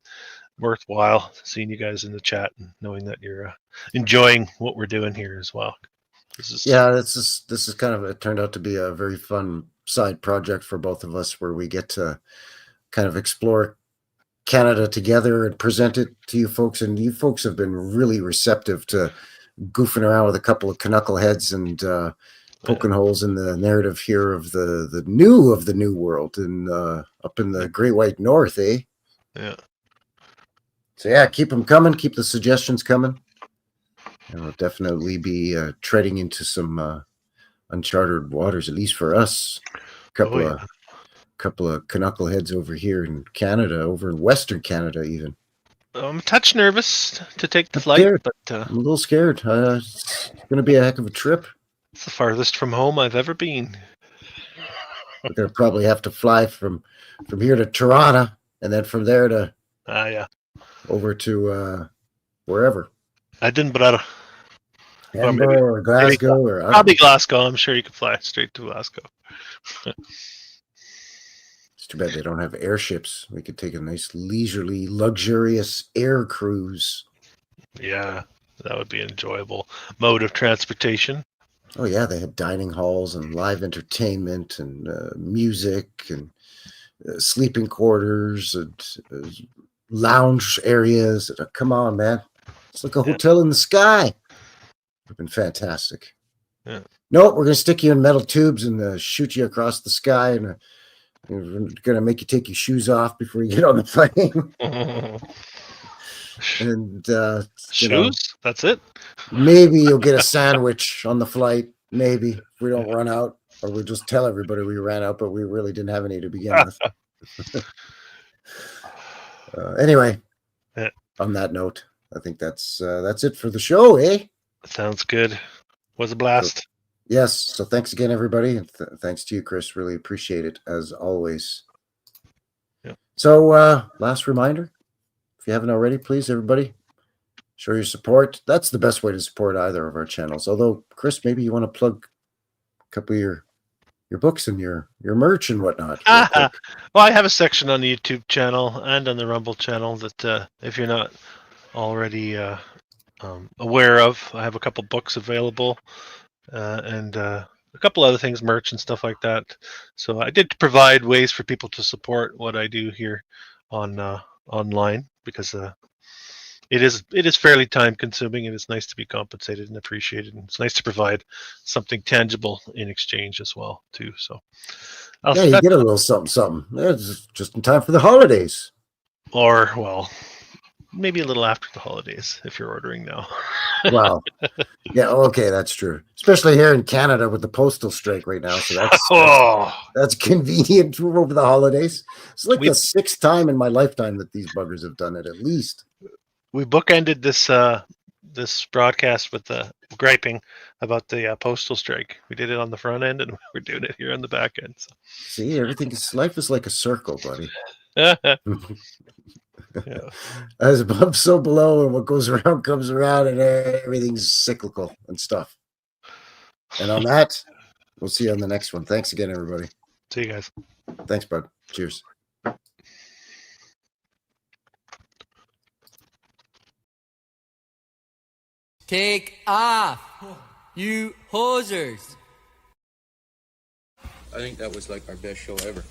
worthwhile seeing you guys in the chat and knowing that you're enjoying what we're doing here as well. This is kind of, it turned out to be a very fun side project for both of us, where we get to kind of explore Canada together and present it to you folks. And you folks have been really receptive to goofing around with a couple of knuckleheads and poking holes in the narrative here of the new world and up in the Great White North, eh? Yeah. So yeah, keep them coming. Keep the suggestions coming. And we'll definitely be treading into some uncharted waters, at least for us. Couple of knuckleheads over here in Canada, over in Western Canada, even. I'm a touch nervous to take the I'm flight, scared. but I'm a little scared. It's going to be a heck of a trip. it's the farthest from home I've ever been. We're going to probably have to fly from here to Toronto, and then from there to Yeah. over to wherever. Edinburgh. Edinburgh or Glasgow or Probably Glasgow. I'm sure you could fly straight to Glasgow. It's too bad they don't have airships. We could take a nice leisurely, luxurious air cruise. Yeah, that would be an enjoyable mode of transportation. Oh yeah, they had dining halls and live entertainment and music and sleeping quarters and lounge areas. Come on, man. It's like a hotel in the sky. It would have been fantastic. Yeah. No, we're going to stick you in metal tubes and shoot you across the sky, and we're going to make you take your shoes off before you get on the plane. And shoes? That's it? Maybe you'll get a sandwich on the flight. Maybe if we don't run out, or we'll just tell everybody we ran out, but we really didn't have any to begin with. Anyway, on that note, I think that's it for the show, eh? Sounds good. Was a blast. So, yes. So thanks again, everybody, and thanks to you, Chris. Really appreciate it as always. Yeah. So last reminder, if you haven't already, please, everybody, show your support. That's the best way to support either of our channels. Although, Chris, maybe you want to plug a couple of your books and your merch and whatnot. Well, I have a section on the YouTube channel and on the Rumble channel that if you're not already aware of, I have a couple books available and a couple other things, merch and stuff like that. So I did provide ways for people to support what I do here on online, because it is fairly time consuming, and it's nice to be compensated and appreciated, and it's nice to provide something tangible in exchange as well too. So yeah, you get a little something. It's just in time for the holidays, or well, maybe a little after the holidays if you're ordering now. Wow. Yeah, okay, that's true, especially here in Canada with the postal strike right now. So that's convenient over the holidays. It's like the 6th time in my lifetime that these buggers have done it, at least. We bookended this broadcast with the griping about the postal strike. We did it on the front end, and we're doing it here on the back end. So. See, life is like a circle, buddy. Yeah. As above, so below, and what goes around comes around, and everything's cyclical and stuff. And on that, we'll see you on the next one. Thanks again, everybody. See you guys. Thanks, bud. Cheers. Take off, you hosers. I think that was like our best show ever.